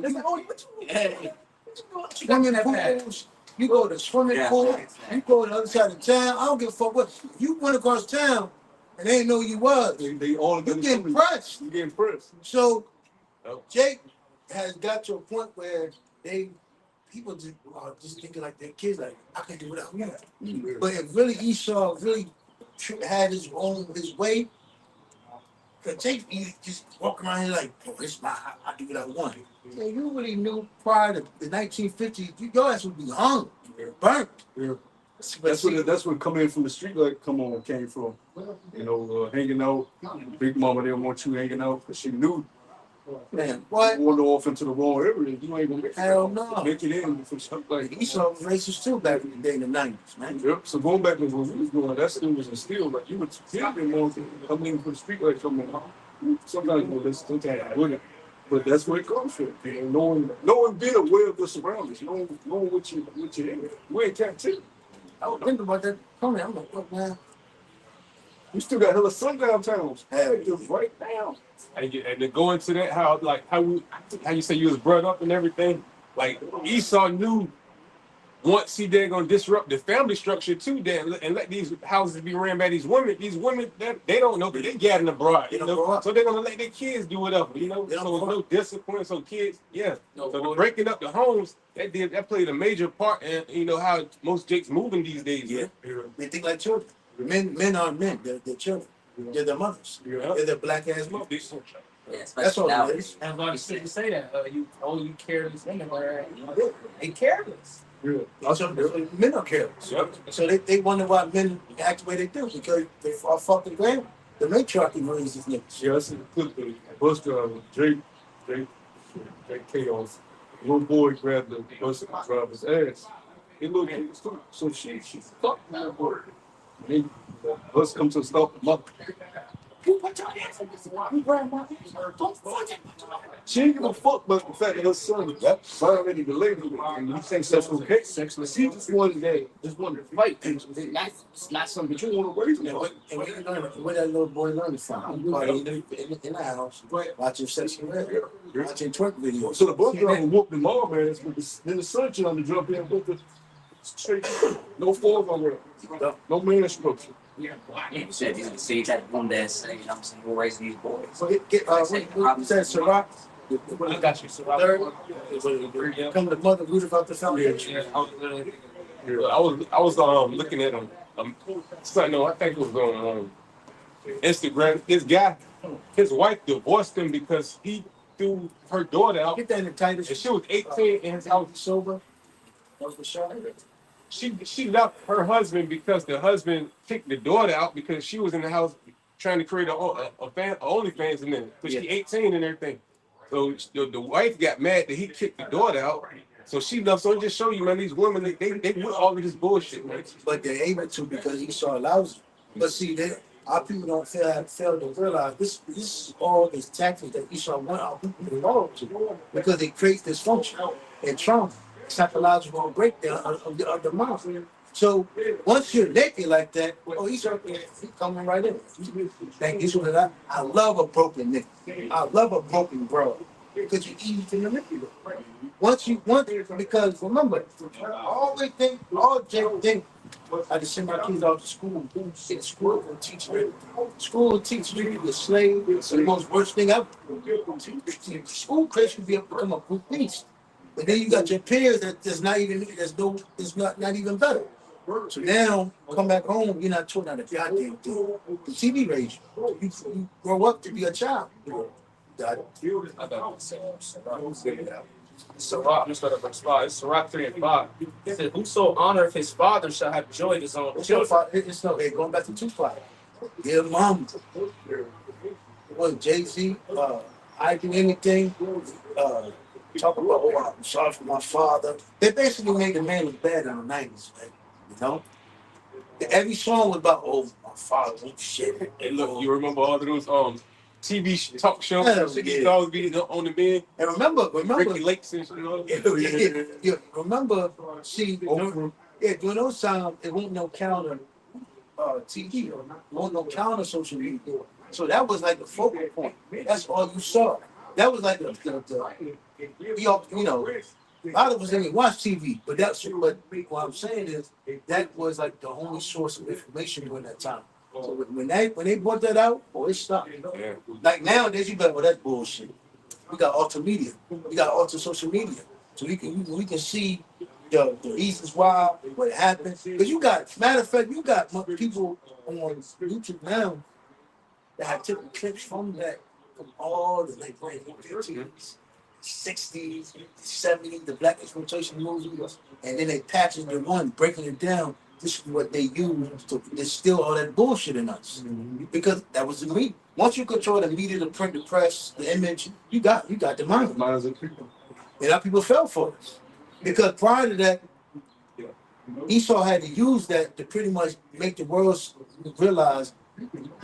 what you mean? Women, fools, You go to the swimming Yeah. pool, you go to the other side of town. I don't give a fuck what. If you went across town and they didn't know who you was, They all you getting getting pressed. You getting pressed. So Jake has got to a point where people just are just thinking like their kids, like I can do what I want. But if really Esau really had his way, because Jake he just walk around here like, oh, it's my I do what I want. Yeah, you really knew prior to the 1950s, your ass would be hung, burnt. Yeah. That's what coming in from the street like came from. You know, hanging out. Big mama didn't want you hanging out because she knew Man, what? you wander off into the wrong area. You ain't gonna Hell no. make it in from stuff like Esau was racist too back in the day in the 90s, man. Yep. So going back to what we was doing, that still was instilled. Like you would feel them more coming in from the street like coming out. Sometimes you know this, sometimes I wouldn't. But that's where it comes from. You know, knowing being aware of your surroundings, knowing what you're in. We ain't captivity. I was thinking about that. I'm like, look, man. You still got hella sundown towns. Hey, just right now. And to go into that, how you say you was brought up and everything, like Esau knew once he they're gonna disrupt the family structure too, then and let these houses be ran by these women they don't know, but they gathering abroad, you know, so they're gonna let their kids do whatever, you know. So with no discipline, so kids, yeah. So the breaking up the homes, that played a major part in how most Jakes moving these days. Yeah, they think like children. Men aren't men. They're children. They're their mothers. Yeah. They're their black ass mothers. Yeah, That's all now. it is. And a lot of cities say that. You careless women are they careless. Yeah. Also, men are careless. Yep. So they wonder why men act the way they do because they are fucking grand. The matriarchy raised these niggas. Yeah, I see the clip of the bus driver, Jake Chaos. Little boy grabbed the bus driver's ass. He little kid too. So she fucked that boy. And bus comes to stop the mother. You put your hands on this one. You grab my hands. Don't fuck it. She ain't give a fuck about the fact that her son violated the lady. And you think that's okay? She just wanted to fight. It's not something that you want to raise him. And where that little boy learned it from? In the house, watching sexual watching twerk videos. So the bus driver whooped the mom ass, but then the son trying to jump in with the straight. No falls on her. No man structure. Yeah, you said these are the same type of women that's who raising these boys. So what you said, Ciroc? I got you. So Come the mother root about the family. I was looking at something. I think it was on Instagram. This guy, his wife divorced him because he threw her daughter out. Get that in the Titus. And she was 18 in his house. Sober. That was the shot. She left her husband because the husband kicked the daughter out because she was in the house trying to create a OnlyFans and then because she 18 and everything. So the wife got mad that he kicked the daughter out. So she left. So it just show you, man, these women they with all of this bullshit, man. But they're able to because Esau allows it. But see, our people don't fail to realize this is all these tactics that Esau want our people involved to because it creates dysfunction and trauma. Psychological breakdown of the mind. So once you're naked like that, he's coming right in. Thank you. I love a broken nigga. I love a broken bro because you're easy to manipulate. Because remember, I always think, I just send my kids out to school. School will teach me. School will teach me to be a slave. It's the most worst thing ever. School creates you to become a brute beast. But then you got your peers that's not even better. So now come back home, you're not taught how to goddamn thing. The TV raised you. You grow up to be a child. Sirach, let's start at verse 5. It's Sirach 3 and 5. It said, whoso honoreth his father shall have joy of his own children. It's no, going back to Tupac. Dear mom. What, Jay-Z, I do anything, talk about, I'm sorry for my father. They basically made the man look bad in the 90s, man. You know? Every song was about, my father, shit. Hey, look, you remember all of those TV talk shows? Yeah. Always be on the bed. And remember, Ricky Lakes and shit. yeah, remember, see, during those times, it wasn't no counter TV, it wasn't no counter social media. So that was like the focal point. That's all you saw. That was like A lot of us didn't watch TV, but that's what I'm saying is that was like the only source of information during that time. So when they brought that out, oh, it stopped. Yeah. Like nowadays, you better, well, that's bullshit. We got alter media, we got alter social media, so we can see the reasons why, what happened. Because you got, matter of fact, you got people on YouTube now that have taken clips from that, from all the like 1950s, 60s, 70s, the black exploitation movies, and then they package the one, breaking it down. This is what they use to distill all that bullshit in us. Because that was the media. Once you control the media, the print, the press, the image, you got the mind. Minds of people. And a lot of people fell for it. Because prior to that, Esau had to use that to pretty much make the world realize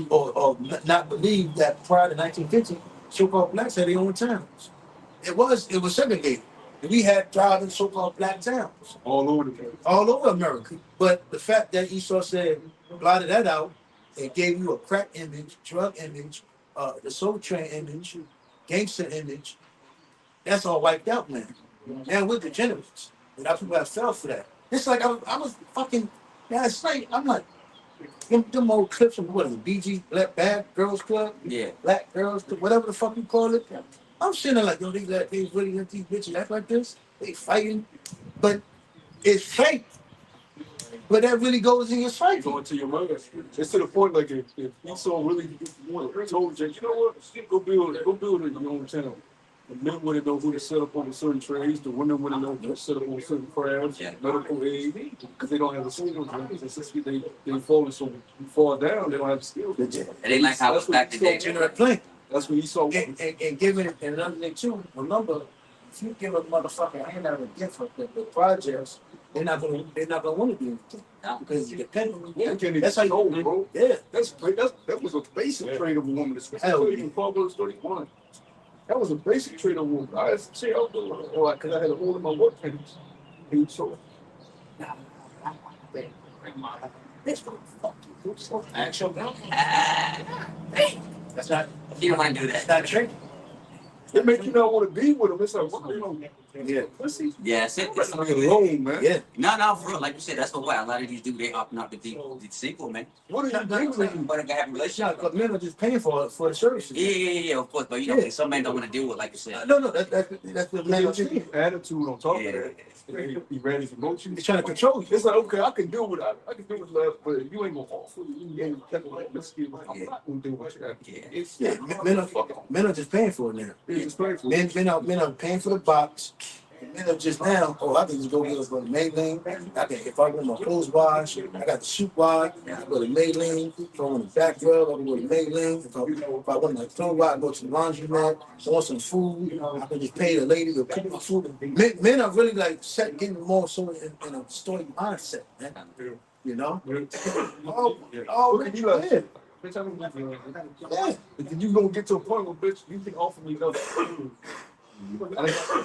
or not believe that prior to 1950, so-called blacks had their own towns. It was segregated. And we had thriving so-called black towns All over the place. all over America. But the fact that Esau said, blotted that out, and gave you a crack image, drug image, the soul train image, gangster image, that's all wiped out, man. Now we're degenerates. And our people have fell for that. It's like I was fucking last night. I'm like, them old clips from what is it, BG, Black Bad Girls Club? Yeah. Black Girls Club, whatever the fuck you call it. I'm sitting there like, yo, they really let these bitches act like this? They fighting. But it's fake. But that really goes in your psyche. Going to your mother. It's to the point like if Esau really told Jake, you know what, go build your own town. The men wouldn't know who to set up on certain trades. The women wouldn't know who to set up on certain crafts, medical aid, because they don't have the skills. And since they fall so far down, they don't have the skills. It ain't like how it was back today. That's what Esau and giving it, and another thing too, remember, if you give a motherfucker a handout of gift for the projects, they're not gonna want to do anything. Because you depend on them. That's how you know, bro. Yeah. That was a basic trait of a woman. Especially even Proverbs 31. That was a basic trait of a woman. I had some shit out there, because I had a hole in my work pants. And so Actual that's not You don't want to do that's that. not true. it makes you not want to be with them. It's like, what, Yeah. pussy. Yeah, it's it. That's not alone, man. Yeah. No, for real. Like you said, that's what a lot of these do. They opting up to be the sequel, man. What are you doing? But I have a It's not relationship. because men are just paying for the services. Yeah, of course. But you know, some men don't want to deal with, like you said. No, that's the man That's attitude on top of Yeah. that. He ready to go to. He's trying to control you. It's like, okay, I can deal with love, but you ain't gonna offer you ain't I'm not gonna deal with you. Yeah. Men are just paying for it now. It's just painful. Men are paying for the box. Men are just now, I can just go to Maybelline. If I want my clothes washed, I got the suit washed, I go to Maybelline. If I want a back rub, I can go to Maybelline. If I want my clothes washed, I go to the laundromat. If I want some food, I can just pay the lady to cook my food. Men are really like getting more so in a story mindset, man. You know? Look at you like, Yeah. bitch, I'm gonna Yeah. you gonna get to a point where, bitch, you can offer me nothing.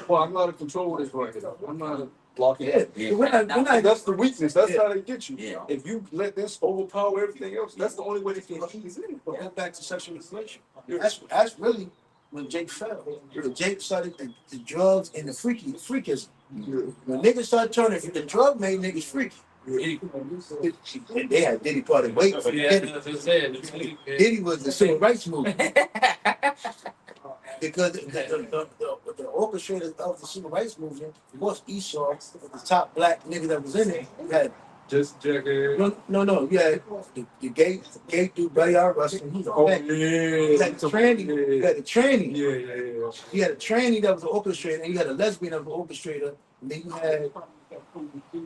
Well, I'm not in control of this right now. I'm not blocking it. Yeah. That's the weakness. That's how they get you. Yeah. If you let this overpower everything else, that's the only way they can ease in. But go back to sexual manipulation. That's really when Jake fell. Jake started the drugs and the freakism. When niggas started turning, the drug made niggas freaky. They had Diddy party waiting for Diddy. Diddy was the civil rights movement. Because the orchestrator of the civil rights movement was Esau, the top black nigga that was in it. You had Just jackass. no. You had the gay dude, Bayard Russell. He was a fat. You had the tranny. You had the tranny. Yeah. You had a tranny that was an orchestrator, and you had a lesbian that was an orchestrator, and then you had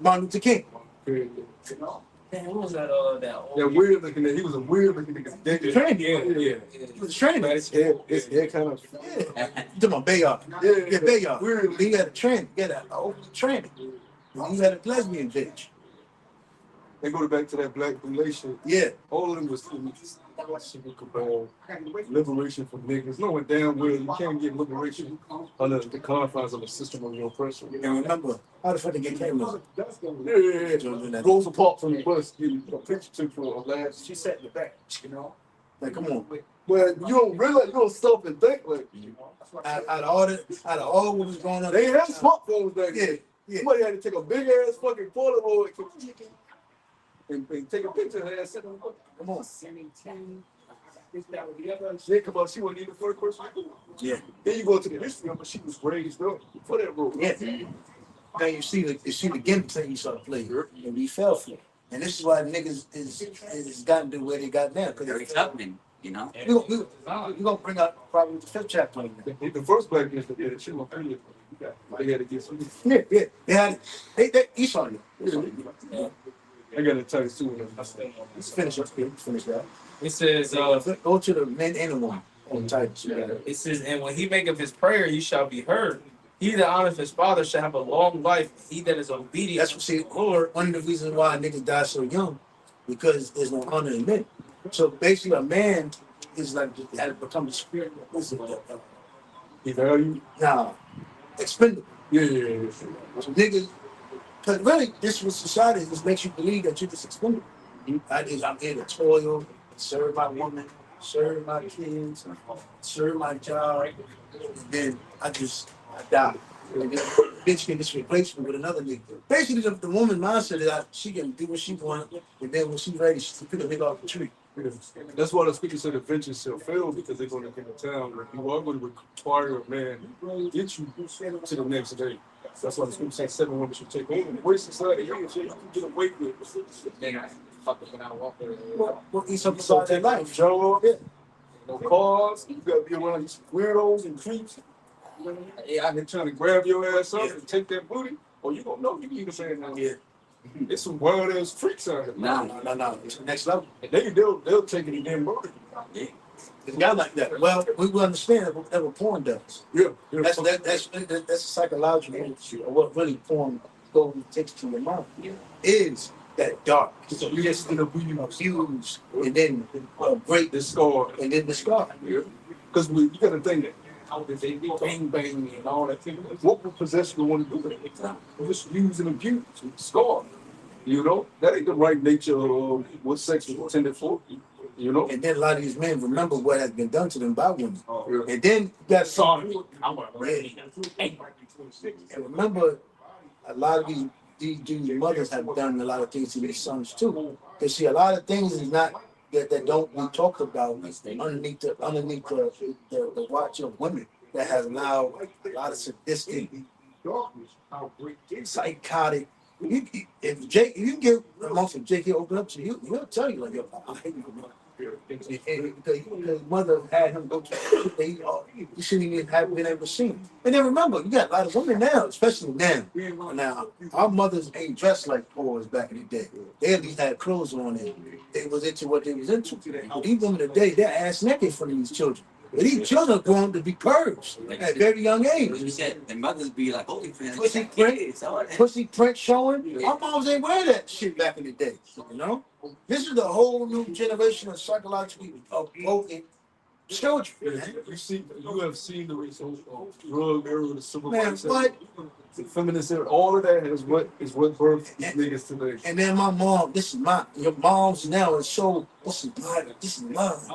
Martin Luther King. Damn, what was that? Yeah, weird looking nigga. He was a weird looking nigga. Tranny. Yeah. He was a tranny. It's hair kind of. Yeah. You talking about Bayard? Yeah, Bayard. Weird. Then you had a tranny. You had an old tranny. And you had a lesbian bitch. They go back to that black relation. Yeah. All of them was cabal, liberation for niggas. Knowing damn well you can't get liberation under the confines of a system of your oppression. And remember, how the fuck they get cameras? Yeah. Goes apart from the bus, getting a picture took for a last. She sat in the back, you know. Like, come on. But you don't realize, you don't stop and think like Out of all what was going on, they ain't have smartphones back then. yeah, yeah. Somebody had to take a big ass fucking Polaroid and take a picture of her ass sitting on the phone. Come on. Yeah, come on, she wasn't even the first person to do it. Yeah. Then you go to the history of it, she was raised up for that role. Yeah. Now you see the gimmick thing you started playing, and we fell for it. And this is why niggas is gotten to where they got now. Very Tubman, you know. We gonna bring up probably the 5th chapter on that. The first black man that did it, she was pretty. They had to get some. Yeah, yeah. They had they Esau. I got to tell you too. Let's finish up here. Finish that. It says, Go to the men and the women on Titus. it says, and when he maketh his prayer, he shall be heard. He that honoreth his father shall have a long life. He that is obedient That's what see, Lord, one of the reasons why niggas die so young, because there's no honor in men. So basically, a man is like had become a spirit. Nah, expendable. Yeah. So niggas, because really, this was society. This makes you believe that you're just expendable. I'm here to toil, serve my woman, serve my kids, serve my job, and then I die. And then bitch can just replace me with another nigga. Basically, the woman mindset is that she can do what she wants, and then when she's ready, she can pick a nigga off the tree. That's why the scripture said the vengeance shall fail, because they're going to come to town where you are going to require a man to get you to the next day. That's why the scripture says 7 women should take over. The way society is, you can get away with it. Well, eat something about their life. Job, no cars, you got to be around these weirdos and creeps. Yeah, they're trying to grab your ass up and take that booty, or you don't know you can even say it now. Yeah. It's some wild ass freaks out here. No. It's the next level. And they'll take it and then murder you. It's got like that. Well, we will understand that what porn does. Yeah. That's a psychological issue of what really porn takes to your mind. Is that dark? So you just end up being abused and then break The scar. and then the scar. Yeah. Because you got to think that how did they bang bang and all that thing. What would possess you want to do with it? Just use and abuse, scar. You know, that ain't the right nature of what sex was intended for. You know, And then a lot of these men remember what has been done to them by women. yeah. And then you got sorry. And remember, a lot of these mothers have done a lot of things to these sons too. Because see, a lot of things is not that don't be talked about underneath the watch of women that has allowed a lot of sadistic, psychotic. If you get amongst Jake, he'll open up to you. He'll tell you like, yo, I hate you. Because mother had him go to you shouldn't even have been able to see him. And then remember, you got a lot of women now, especially now. Now, our mothers ain't dressed like boys back in the day. They at least had clothes on and they was into what they was into. But these women today, they're ass naked in front of these children. But these children are going to be purged at a very young age. As we said, the mothers be like, holy friends, Pussy print, pussy print showing. Our moms ain't wear that shit back in the day, you know? This is the whole new generation of psychologically broken children. Man. You have seen the result of drug era, the civil Man, rights, what? the feminist era, all of that is what birthed these niggas today. And then my mom, your mom's now is so, this is mine.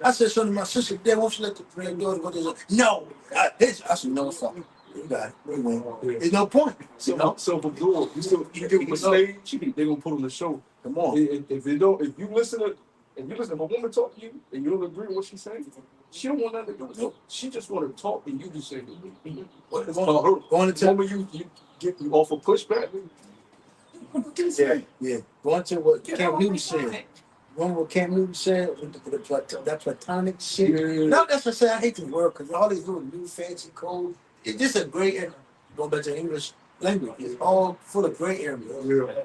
I said something to my sister, Dad, won't you let the granddaughter go to this? No. I said, no, fuck it. You got it. We win. There's no point. So I'm self-absorbed. You give them a stage, they're gonna put on the show. Come on. If you listen to a woman talk to you and you don't agree with what she's saying, she don't want nothing to do with it. She just want to talk and you just say, what is on her? Going to tell me you offer pushback. Yeah. Going to what Cam Newton said. Remember what Cam Newton said? That platonic shit. Yeah. No, that's what I say. I hate the word because all these little new fancy code. It's just a gray area. Going back to English language, it's all full of gray area. Yeah.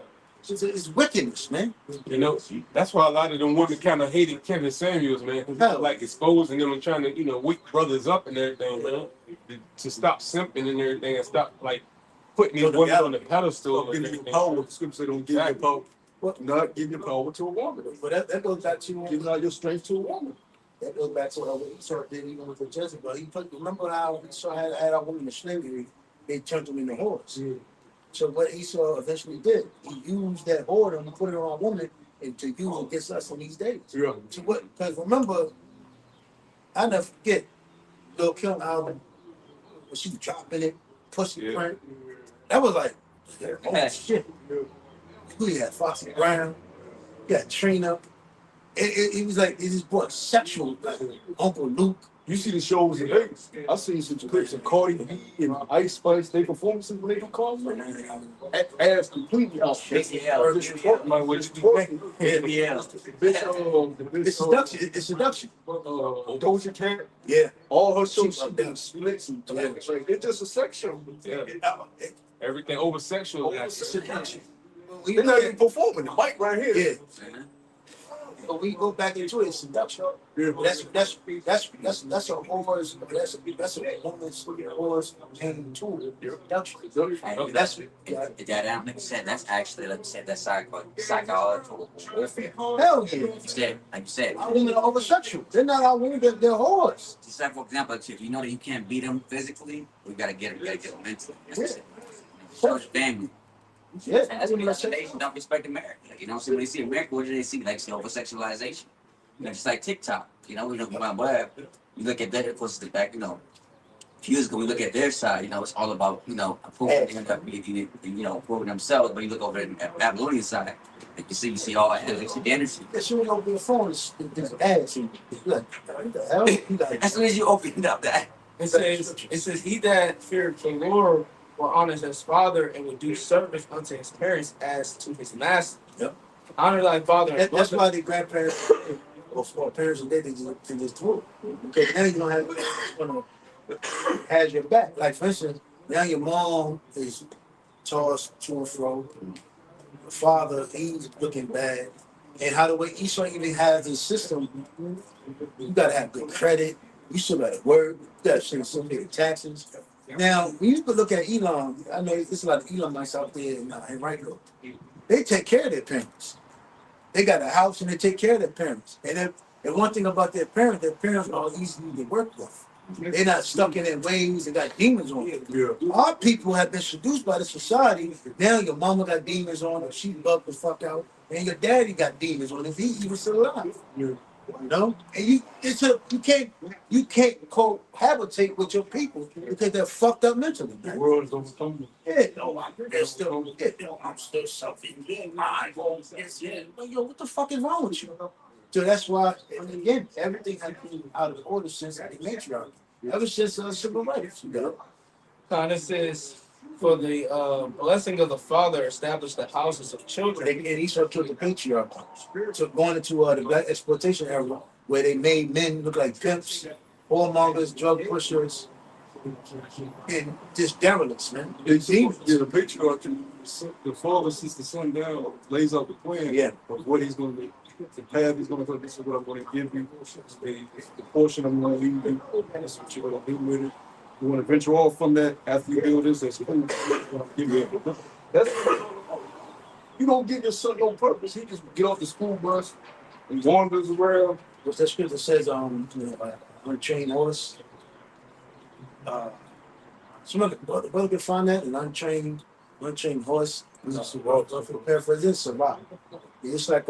It's wickedness, man. You know, that's why a lot of them women kind of hated Kevin Samuels, man. Cause he was like exposing them and trying to, wake brothers up and everything, man. To stop simping and everything and stop like putting these women on the pedestal. Don't give you power. The scripture say don't give your power. Not give your power to a woman. But that goes back to giving out your strength to a woman. That goes back to what Esau did even with the Jezebel. Remember how Esau had our women in slavery? They turned them into whores. Yeah. So what Esau eventually did, he used that whore and put it on a woman and to use against us in these days. Yeah. To what? Because remember, I never forget Lil Kim album when she was dropping it, pushing Yeah. print. That was like, oh Yeah. shit. We had Foxy Brown, you had Trina. It was like it just brought sexual, like Uncle Luke. You see the shows in Vegas. I seen some clips of Cardi B and Ice Spice, they performances when they do concerts. Ass completely off. BBL. Like what you twerking. BBL. It's seduction. It's seduction. Doja Cat, Yeah. all her shows She- she done splits and things. Like, it's just a sex show. Yeah. It- Everything over sexual. it's seduction. When They're you not look even at- performing. The mic right here. Yeah. But we go back into it, it's seduction. Yeah. That's a horse. That's a woman's horse and tool. Seduction. That's That like you said, that's actually like you said, that's psychological warfare. hell yeah. Like you said, Our women are over sexual. They're not our women. They're whores. just like for example, if you know that you can't beat them physically, we gotta get them. You gotta get them mentally. That's what I said. Show your family. Yeah. And that's what they don't respect America. You know what I'm saying? When they see America, what do they see? Like, see over sexualization. You know, just like TikTok. You know, we don't go web. You look at that, of course, the back, you know, a few years ago, we look at their side, you know, it's all about, you know, improving themselves. But you look over at Babylonian side, like you see all that, you see the energy. As soon as you open your phone, it's ass. And you're like, what the hell? You like, As soon as you open up that, It says, he that feared the Lord will honor his father and will do service unto his parents as to his master. Yep. Honor thy father and that's mother. why the grandparents or parents and they just do it. Because now you don't have anyone who has your back. Like for instance, now your mom is tossed to and fro. The father, he's looking bad. And how the way Esau even has his system, you gotta have good credit. You still gotta work. You gotta send so many taxes. Now, when you look at Elon, I know there's a lot of Elamites out there in right now. They take care of their parents. They got a house and they take care of their parents. And one thing about their parents are easy to work with. They're not stuck in their ways and got demons on them. Yeah. Our people have been seduced by the society. Now your mama got demons on her, she bugged the fuck out, and your daddy got demons on him. He was still alive. Yeah. You know? And you can't cohabitate with your people because they're fucked up mentally. The Man. world is overcoming. Yeah, no, I'm still something. Yeah. Yo, what the fuck is wrong with you? So that's why, and again, everything has been out of order since the matriarchy. Ever since civil rights, you know. And it says, for the blessing of the father establish the houses of children. And Esau took the patriarchy. So going into the black exploitation era, where they made men look like pimps, whoremongers, drug pushers, and just derelicts, man. Yeah, the patriarchy, the father sits the son down, lays out the plan Yeah. of what he's going to do. The path he's going to go, this is what I'm going to give you. The portion I'm going to leave you. That's what you're going to do with it. You want to venture off from that after you build this, that's cool. Give you that's, you don't give your son no purpose. He just get off the school bus and wanders around. What's that scripture says, untrained horse? Somebody can find that, an untrained horse. Paraphrase this, survive. It's like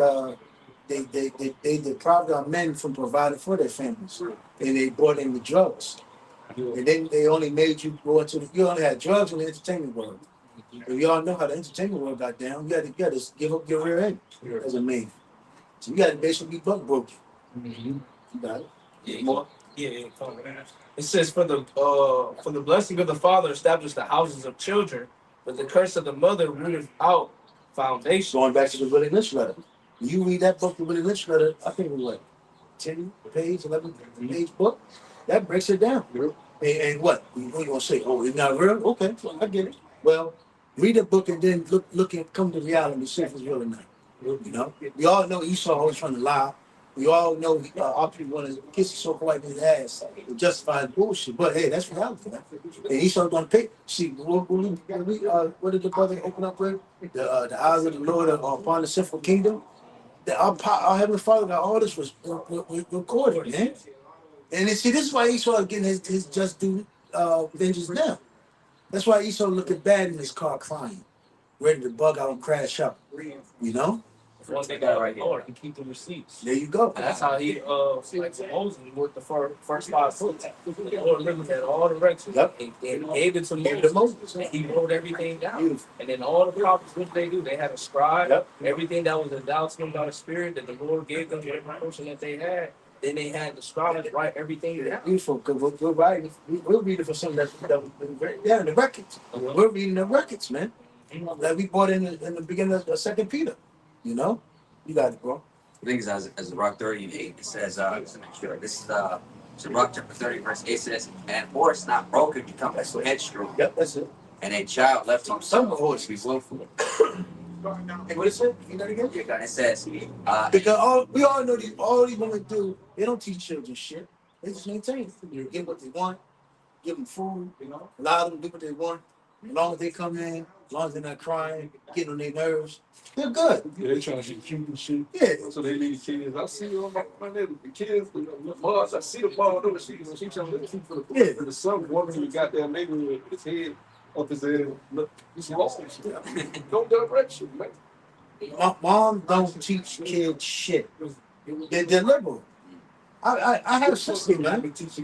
they deprived our men from providing for their families, and they brought in the drugs, and then they only made you go into you only had drugs in the entertainment world. And we all know how the entertainment world got down. You got to give up your rear end as a man. So you got to basically be buck broke. You got it. yeah, More. Yeah. It says, for the blessing of the father establish the houses of children, but the curse of the mother rooteth out foundation. Going back to the Willie Lynch letter. When you read that book, the Willie Lynch letter, I think it was like 10 page, 11 page book. That breaks it down. And what? What you gonna say? Oh, it's not real? Okay, well, I get it. Well, read the book and then look and come to reality and see if it's real or not. You know? We all know Esau always trying to lie. We all know our people want to kiss his so white in his ass to justify his bullshit. But hey, that's reality. Man. And Esau gonna pay. See, what did the brother open up with? The eyes of the Lord are upon the sinful kingdom. Our Heavenly Father got all this was recorded, man. And see, this is why Esau is getting his just due vengeance now. That's why Esau looking bad in his car crying, ready to bug out and crash out. You know? one thing got right Lord and keep the receipts. There you go. And that's how he like Moses worked the first 5 books. The Lord looked at all the records and gave it to Moses. And he wrote everything down. Beautiful. And then all the prophets, what they do, they had a scribe. Everything that was endowed to them by the Spirit that the Lord gave them, every portion that they had. Then they had the scribes write everything down. Beautiful, because we're writing, we're reading for something that in the records. We're reading the records, man. That we bought in the beginning of 2 Peter. You know? You got it, bro. I think it's as Rock 38, it says, just to make sure, this is so Rock chapter 30, verse 8 says, and horse not broken becomes headstrong. Yep, that's it. And a child left to himself horse be willful. Hey, what is it? You know it again? Yeah, it says, Because we all know all these women do, they don't teach children shit. They just maintain. You give what they want, give them food, allow them to do what they want. As long as they come in, as long as they're not crying, getting on their nerves, they're good. Yeah, they trying to be cute and shit. Yeah. So they need kids. I see all my niggas, the kids, the moms. I see the mom doing she trying to look cute for the Yeah. For the son walking in the goddamn neighborhood with his head up his head. Look, he's lost. Don't direction, man. Mom don't teach kids shit. They're liberal. I have a sister, man. Women teach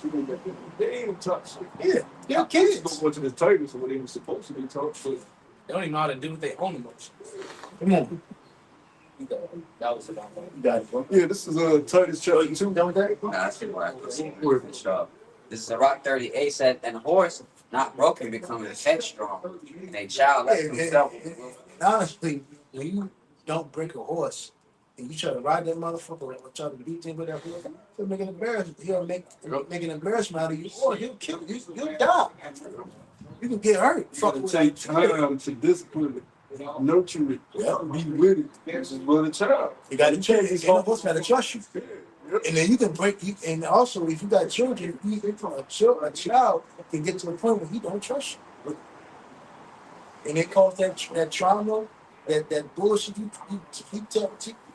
you, they ain't touch. Yeah, they're kids. Don't go to the table, so they were supposed to be taught. But They don't even know how to do with their own emotions. Come on. That was about that. You got it, bro. yeah, this is Titus chapter 2. Done with that? nah, that's what I was finish up. This is Rock 38 said, and a horse not broken becomes headstrong. And a child left to himself. Honestly, when you don't break a horse and you try to ride that motherfucker or try to beat him with that horse, he'll make an embarrassment. He'll make an embarrassment out of you, or he'll kill you. You'll die. You can get hurt. It's gonna take time to discipline it, nurture it, be with it. This is with a child. You got to trust. And the horse got to trust you. And then you can break. And also, if you got children, a child can get to a point where he don't trust you. And it cause that trauma, that bullshit you keep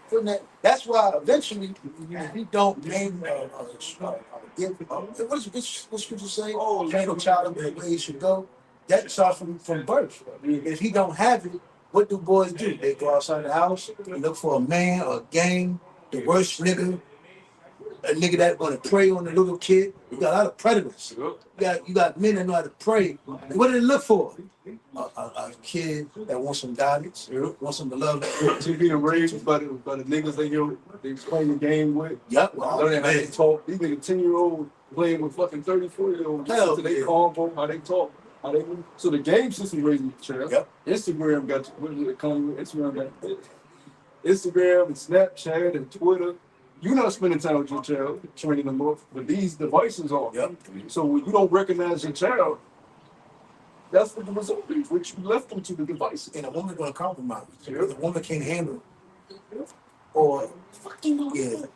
putting that. That's why eventually, if you don't train what scripture say? Train a child in the way he should go. That starts from birth. If he don't have it, what do boys do? They go outside the house, they look for a man or a gang, the worst nigga, a nigga that's gonna prey on the little kid. You got a lot of predators. You got men that know how to prey. What do they look for? A kid that wants some guidance, wants some love. To be raised by the niggas they playing the game with. Yep. Learning how they talk. These niggas 10-year-old playing with fucking 34-year-olds. Hell, So they combo, how they talk. So the game system raising the child. Yep. Instagram got what did it come with? Instagram got Instagram and Snapchat and Twitter. You're not spending time with your child, training them up, but these devices are. Yep. So when you don't recognize your child, that's what the result is, which you left them to the devices. And a woman gonna compromise. The woman can't handle it. Or fucking yeah.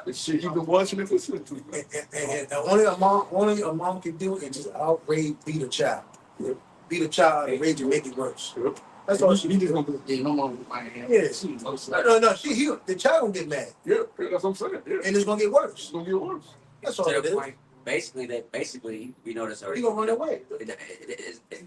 The shit you've been watching it for listening to. And only a mom can do it is just outrage, beat a child. Beat a child, outrage and make it worse. That's all she just do. gonna be no mom with my hand. Yeah. No. The child gonna get mad. Yeah, that's what I'm saying. Yeah. And it's gonna get worse. It's gonna get worse. That's all To it the is. point, basically, we know this already. He gonna run away.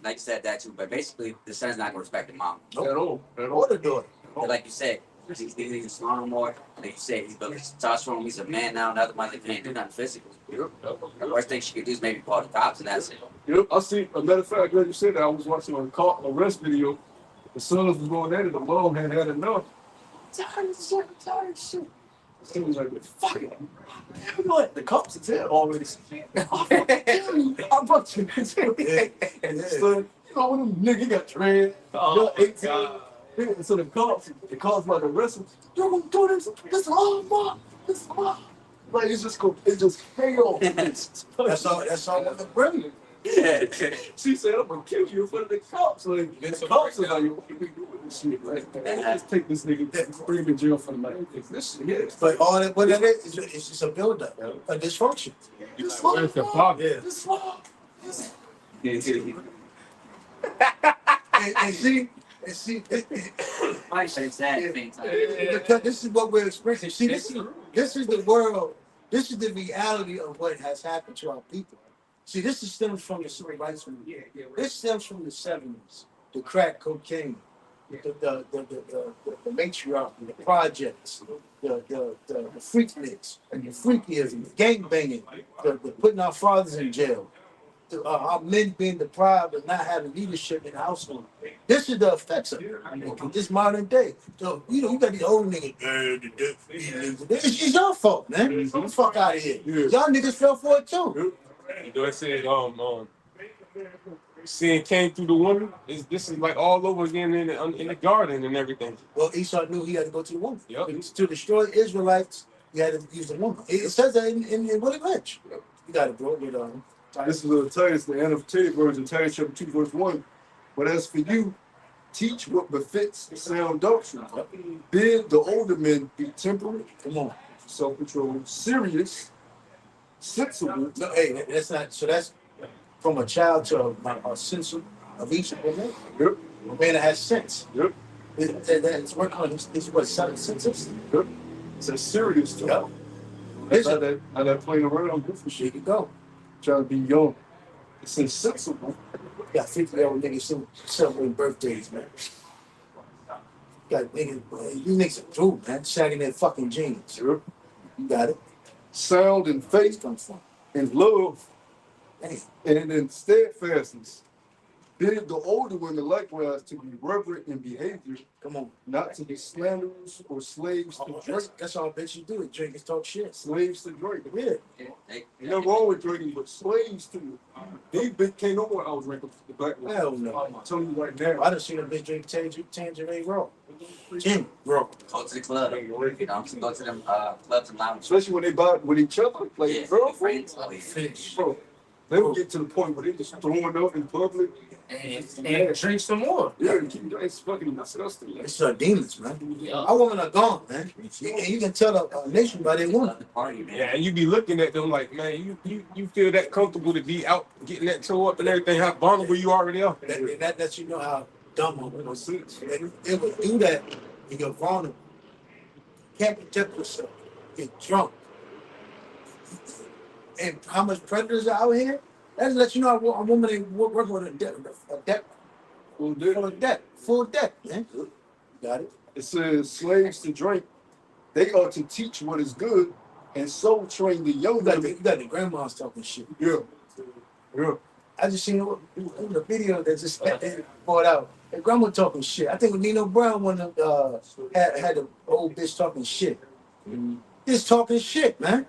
Like you said that too, but basically, the son's not gonna respect the mom. At all. Or the daughter. But like you said, he's smart no more. Like you said, he's building testosterone. He's a man now. Another mother can't do nothing physical. The worst thing she could do is maybe call the cops, and that's it. Yep, I see. A matter of fact, like you said, I was watching a car arrest video. The sons was going at it. The mom had enough. Tired shit. She was like, fuck it. You know what? The cops are there already. I'm about you. And the son, you know, when them nigga got trained, you're 18. And so the cops about to arrest him. You're gonna do this? This law, mom. This law. Like it's just hell. That's all women bring. Yeah. She said, I'm gonna kill you in front of the cops. Like, the cops are like, what we doing this shit? Like, let's take this nigga, bring him in jail for the night. This shit, yeah. But all that what that is it's just a buildup, a dysfunction. This law, where's the problem? Yeah. This law. And see, I should say at the same time. because this is what we're experiencing. See, this is the world. This is the reality of what has happened to our people. See, this stems from the civil rights movement. This stems from the 70s. the crack cocaine, the matriarch, the projects, the freakniks, and the freakyism, the gang banging, the putting our fathers in jail, our men being deprived of not having leadership in the household. This is the effects of it. This modern day. So, you got these old niggas. It's your fault, man. Get the fuck out of here. Y'all niggas fell for it too. You know, it said, sin came through the woman. This is like all over again in the garden and everything. Well, Esau knew he had to go to the woman. Yep. To destroy Israelites, he had to use the woman. It says that in Willie Lynch. You got it, bro. This is Titus, the annotated version, Titus chapter 2, verse 1. But as for you, teach what befits sound doctrine. Bid the older men be temperate, Come on. self-controlled, serious, sensible. No, hey, that's not. So that's from a child to a sense of each of them. Yep, A man that has sense. yep, It's working on his what, seven senses? yep. It's a serious Yep. stuff. That's not that playing around goofy There shit. you go. Trying to be young. It's insensible. You got 50-year-old niggas celebrating birthdays, man. You got niggas, you niggas are true, man. Sagging their fucking jeans. Yep. You got it. Sound in faith, Comes from. in love, Hey, and in steadfastness. Bid the older women likewise to be reverent in behavior, come on. not to be slanderers or slaves to drink. That's all bitches do. Drink and talk shit. Slaves to drink. Yeah. They, Ain't nothing wrong with drinking, but slaves to it. These bitch can't know what I was drinking the black one. Hell no. I'm telling you right now. I done seen a bitch drink tangerine raw. Gin raw. go to the club. You know, go to them clubs and lounges. Especially when they buy it with each other, like Yeah, girlfriends. friends. Oh, yeah. Fish. Bro, they will get to the point where they just throwing up in public. And drink some more. Yeah, it's fucking disgusting. It's demons, man. Yeah. Our women are gone, man. And you can tell the nation by their woman. Love the party, man. Yeah, and you be looking at them like, man, you feel that comfortable to be out getting that toe up and everything, how vulnerable you already are. That lets you know how dumb a woman is. They would do that when you're vulnerable. Can't protect yourself. Get drunk. And how much predators are out here? That lets you know a woman ain't working with a debt. Full debt, man. You got it? It says slaves to drink. They are to teach what is good, and so train the young You got women. the grandmas talking shit. Yeah, yeah. I just seen the video that just brought out. And grandma talking shit. I think Nino Brown one had the old bitch talking shit. Just talking shit, man.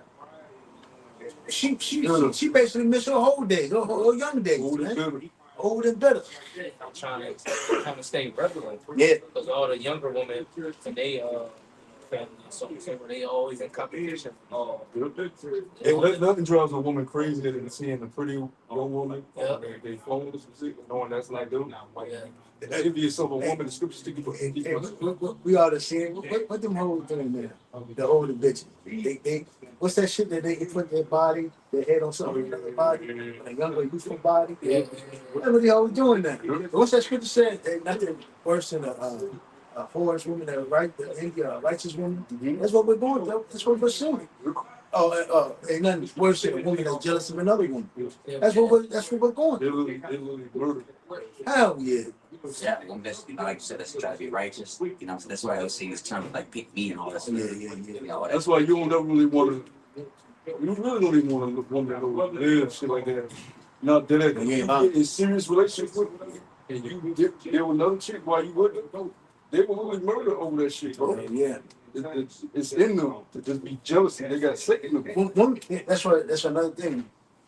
She basically missed her whole days, her young days, Old and man. bitter. Old and better. I'm trying to stay relevant. Yeah. Because all the younger women and they family and so they always in competition. Nothing drives a woman crazier than seeing a pretty young woman Yeah. on their phones and shit, knowing that's like them. Yeah. If you saw a woman, the scripture stick you Hey, we ought to see what them hoes doing there. The older bitches. They what's that shit that they put their body, their head on something their body, a younger youthful body. Yeah. Whatever they always doing that. What's that scripture said? Ain't nothing worse than a whorish woman that a righteous woman. That's what we're doing. That's what we're seeing. Ain't nothing worse than a woman that's jealous of another woman. That's what we're going. They literally murder. Hell yeah. Yeah, like you said, let's try to be righteous. You know, so that's why I was seeing this term like pick me and all that stuff. Yeah. You know, That's why you don't ever really want to. You really don't even want to look woman that live shit like that. Not that you get in serious relationships with them, and you get there with another chick while you with them. They will really murder over that shit, bro. Yeah. It's in them to just be jealous and they got sick in them. Woman, that's another thing.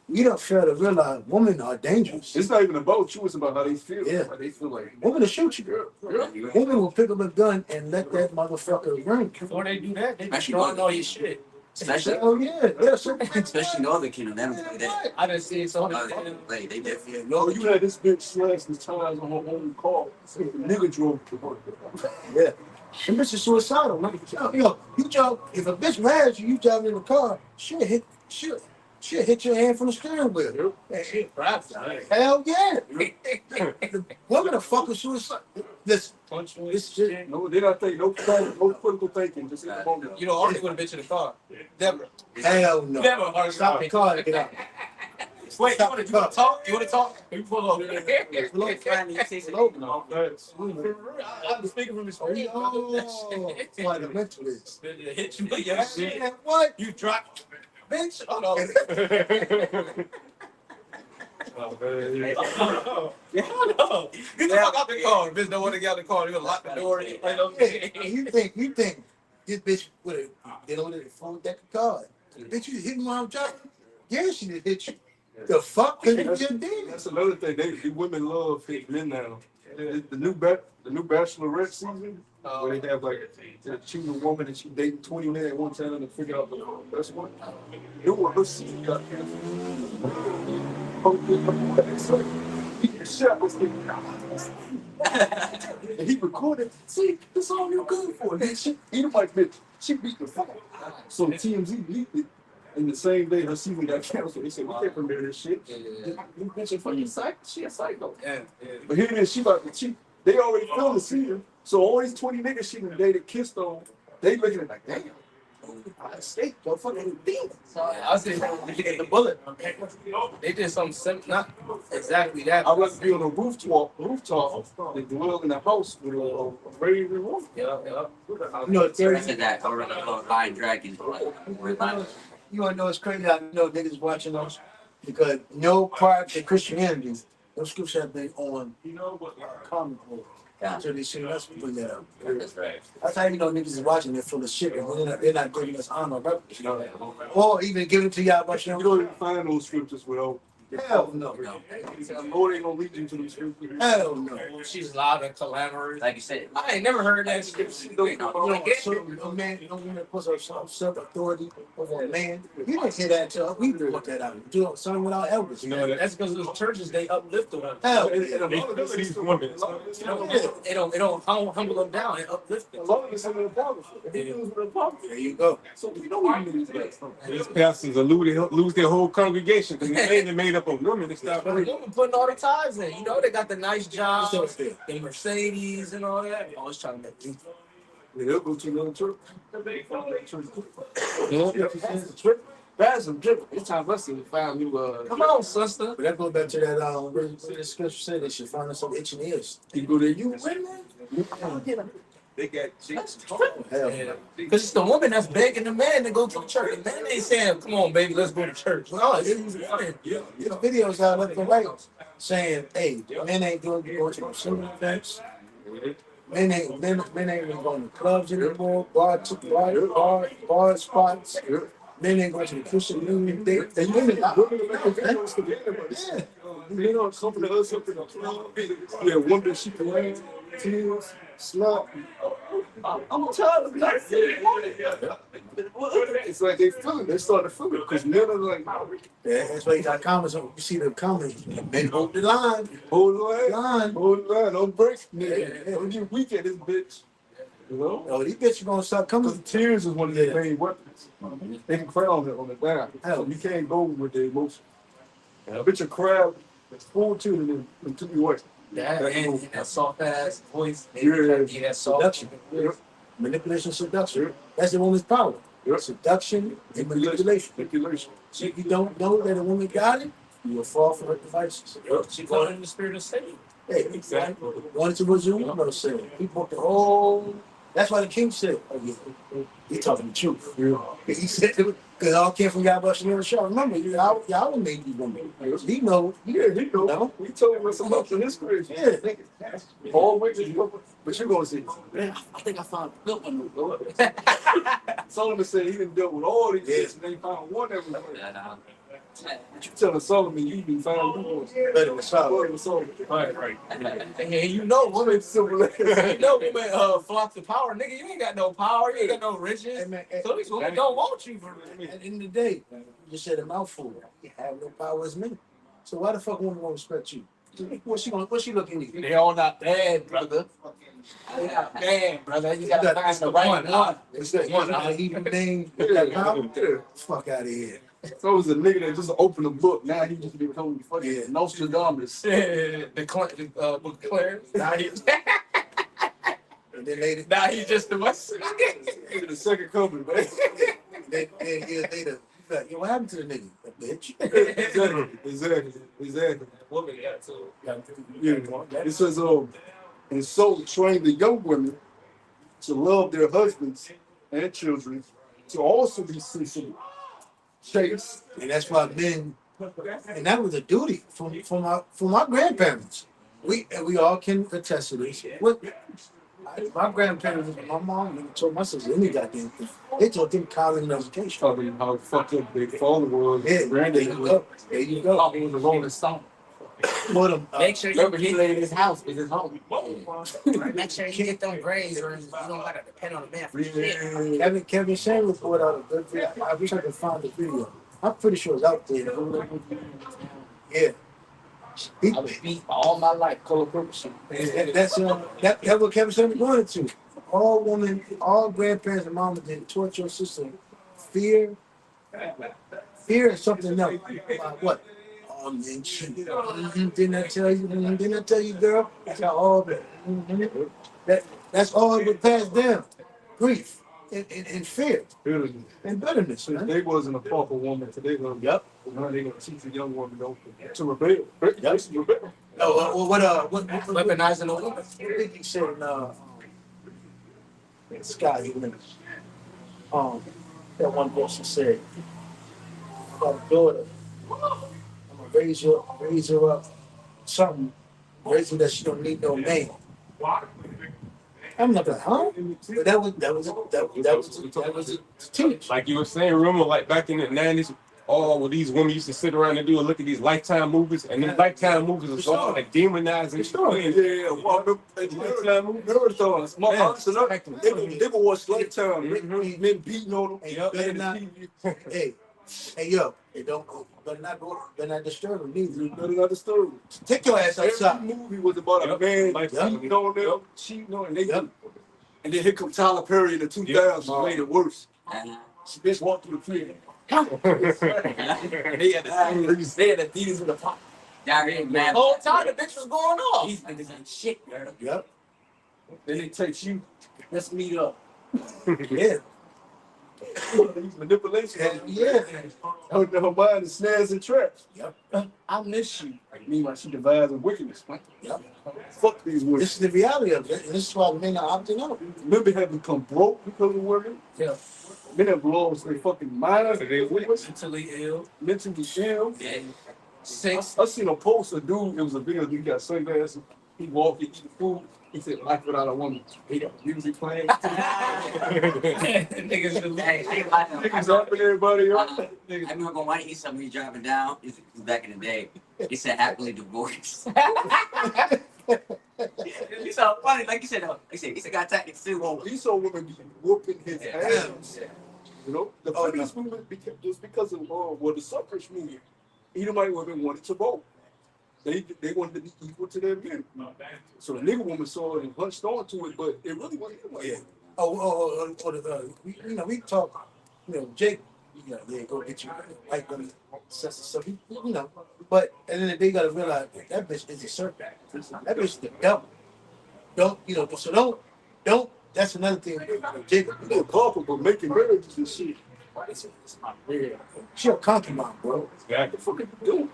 We don't fail to realize women are dangerous. It's not even about you, it's about how they feel. Yeah. How they feel like. Women will shoot you. Women will pick up a gun and let that motherfucker ring. Before they do that, they Actually, destroying all your shit. especially Oh yeah, so especially Northern Kingdom, they don't play that. I done seen so many. They definitely. No, you had this bitch slash the tires on her own car. The nigga drove to work. yeah. Them bitches suicidal, man. Yo, you drive, if a bitch marries you, you driving in the car, she'll hit your hand from the steering wheel. Hell yeah. The women are fucking suicidal. Listen, this shit. No, they not think no critical thinking. Just in the moment. You know, argue with a bitch in the car. Never. Hell no. Never argue. Stop the car to get out. Wait, you want to talk? You want to talk? You pull over. I'm speaking from experience. Oh, like a mentalist. Hit you with your shit. Man, what? You drop. Bitch. Oh, no. No. Get the fuck out the car. Bitch don't want to get out the car. You gonna lock the door. You think this bitch would have been on the phone deck of cards? Bitch, you hit me while I'm driving? Yeah, she did hit you. The fuck? Cause you just did. That's another thing. These women love hitting men now. The new Bachelorette season, where they have like they choose a woman and she dating 20 men at one time to figure out the best one. It was her season got and he recorded. See, this all you good for. And she, bitch, she beat the fuck. So TMZ leaked it. And the same day her season got canceled, they said, we can't premiere this shit. You bitch a fucking psycho. She a psycho. Yeah. But here it is, she about to cheat. They already filmed the season. So all these 20 niggas she done dated, kissed on, they looking at like, damn. I stay, don't fucking think. I was saying, did you get the bullet? They did something simple, not exactly that. I'd rather be on a rooftop than dwell in a house with a raised roof. Yeah. You know, I said that already about Lion Dragon. you wanna know it's crazy? I know niggas watching us because no part of Christianity, those scriptures have been on comic book. Yeah. So they should us put that up. That's right. That's how you know niggas is watching. They're full of shit, and they're not giving us honor, right? Or even giving to y'all, but You don't even find those scriptures without. hell no. Lord ain't gonna lead you to them scriptures. Hell no. She's loud and clamorous. Like you said, I ain't never heard that scripture. You know, a man, no woman puts up some self-authority over a man. You didn't hear that until we brought that out. Do something without elders. You know that. That's because those churches, they uplift the women. Hell, And a lot of these women, They don't humble them down. They uplift a them. lot of this in the apocrypha. there you go. So we don't even need that. These pastors will lose their whole congregation because they're made up of women. They stop. The women putting all the ties in. You know, they got the nice jobs, the Mercedes and all that. I was trying to make you. They'll go to another church. That's some drip. It's time for us to find new. Come on, sister. But that goes back to that where the scripture said they should find us some itching ears. You go there, you women? They got chicks. Hell, Because it's the woman that's begging the man to go to the church. The man ain't saying, come on, baby, let's go to church. No, it's the woman. there's videos out left and right saying, hey, men ain't going to the swimming events. Men ain't even going to clubs anymore, bar spots. Men ain't going to the Christian union. They women are yeah. You know, something to us, something to club. Yeah, woman, she can wear tears, slut. I'm tired of that. It's like they feel it. They start to feel it because men are like, yeah, that's why you got comments. You see the comments. Men hold the line. hold the line, don't break. Nigga. Don't get weak at this bitch. You know? Oh, these bitches gonna start coming. Because tears is one of their main weapons. They can cry on the down. So you can't go with the emotion. A bitch of crab that's full to them to be what? That soft ass voice. Yeah. That soft. Manipulation, seduction. That's the woman's power. Seduction and manipulation. So if you don't know that a woman got it, you will fall for her devices. She caught in the spirit of Satan. Hey, exactly. Wanted to resume no sin. He broke the whole. That's why the king said, oh, yeah, he talking the truth. Yeah. He said, because all came from Yahweh Shem Shah. Remember, Yahweh made you woman. He know. Yeah, he know. No? We told us about the history. Yeah. All witches, but you're going to see. Man, I think I found a good one. Solomon said he didn't deal with all these shits and they found one that was right. But you telling Solomon you didn't find new ones. Better than Solomon. Right. And you know, women, flock to power. Nigga, you ain't got no power. You ain't got no riches. Hey, man, So these women don't want you. At the end of the day, you just said a mouthful. You have no power as men. So why the fuck woman won't respect you? What's she looking at? They all not bad, brother. They not bad, brother. You gotta find the right one. It's that one. He named that power. Fuck out of here. So it was a nigga that just opened a book. Now he just be told fucking Nostradamus. The book Claire. Now And then now he just the West. The second company, man. Then years later, Like, yo, what happened to the nigga? That bitch. Exactly. Woman got to. Yeah. It says, and so train the young women to love their husbands and children, to also be sensible, chaste. And that's why men, and that was a duty from my grandparents. We all can attest to this. My grandparents, my mom, and told my sister any goddamn thing. They taught them college and education. Tell them how fucked up their father was. Yeah, there you go. There you go. Oh, he was a rolling stone. What them, Make sure Remember, he laid in his house with his home. Make sure you get them grades, or you don't gotta depend on the man for shit. Kevin Sanders put out a good video. I wish I could find the video. I'm pretty sure it's out there. Yeah. I was beat all my life, color purpose. That's what Kevin Sanders wanted to. All women, all grandparents and mamas did taught your sister fear. Fear is something else. What? Oh, man, shit. Didn't I tell you? Didn't I tell you, girl? That's how all that's all it would pass down. Grief and fear and bitterness. So if they wasn't a proper woman, today gonna Yep. now they gonna teach a young woman to rebel. Yes, to rebel. What Weaponizing a woman. What did he say in Scott? That one person said about a daughter. I'm gonna raise her up, something, raise her that she don't need no man. I'm like, huh? But that was a teach. Like you were saying, remember, like back in the 90s, all these women used to sit around and look at these Lifetime movies, and then Lifetime movies was all like demonizing. Yeah, well, Lifetime marathons. My aunts and uncles, they would watch Lifetime. Men beating on them. Hey, yo, better not disturb them neither. You better not disturb them. Take your ass outside. Every movie was about a man cheating on them, cheating on them. And then here come Tyler Perry in the 2000s, made it worse. She just walked through the field. And they had the thieves in the pot. Man, The whole time the bitch was going off. these niggas ain't shit, girl. Yep. Then they take you. Let's meet up. Yeah. These manipulation. Yeah. Her mind is snares and traps. Yep. I miss you. Meanwhile, she devising wickedness. Yep. Fuck these women. This is the reality of it. This is why men are opting out. Women have become broke because of women. Yeah. Men have lost their fucking minds. Mentally ill. Mentally ill. Yeah. Sex. I seen a post, a dude, it was a video, he got sunglasses, he walked, he eat the food, he said, life without a woman. He got music playing. Niggas just Hey, I ain't lying. Niggas helping everybody up. I remember going to eat something, he driving down. This was back in the day. He said happily divorced. It's so funny, like you said. He said got tactics too. He saw women be whooping his ass. You know, the feminist movement became just because of the suffrage movement. Edomite women wanted to vote. They wanted to be equal to their men. So the nigga woman saw it and hunched onto it, but it really wasn't like that. We talk, Jake, yeah, go get you white women, stuff, but at the end of the day, you gotta realize that bitch is a serpent. That bitch is the devil. Don't, that's another thing. Jake, They're culpable making marriages and shit. she a concubine, bro. What the fuck are you doing?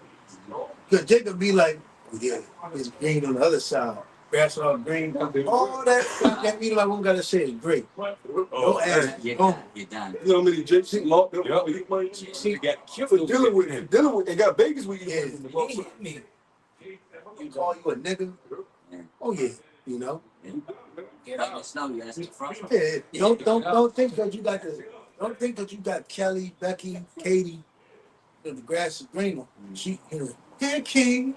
Cause Jacob be like, yeah, it's green on the other side. Grass all green. All that mean like we gotta say is great. Don't ask. You're done. You're done. You know how many Jakes locked up? She got killed For dealing with it, they got babies with you. He hit me. You call you a nigga? Oh yeah, Get out in the snow, you ask the front. Yeah, don't think that you got don't think that you got Kelly, Becky, Katie. The grass is greener. She, hey King.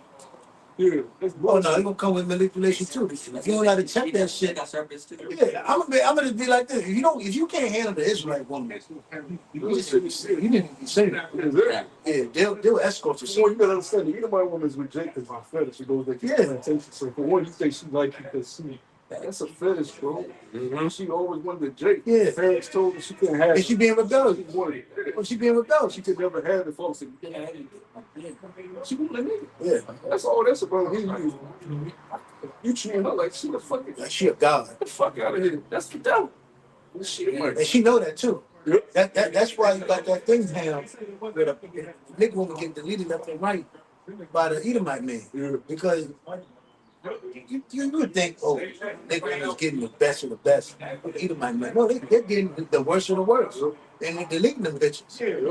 Yeah, Oh no, it's gonna come with manipulation too. If you don't know how to check that shit, Got serpents too. yeah, I'm gonna be like this. If you can't handle the Israelite woman, you didn't even say that. Yeah, they'll escort you. So you gotta understand, the Edomite woman is with Jake because it's a fetish. It goes like attention. So for one, you think she like you because that's a fetish, bro. She always wanted Jake. Yeah. Parents told her she couldn't have And it. she being rebellious. She wanted it. Well, she being rebellious. She could never have it. Folks said, you can't have it. She won't let me. Yeah, That's all that's about. You treating her like she the fucking like she a god, get the fuck out of here. That's the devil. She and she know that too. That's why you got that thing down where the nigga woman get deleted left and right by the Edomite man. Because you would think, oh, nigga is getting the best of the best. The Edomite man. No, they're getting the worst of the worst. And they're deleting them bitches.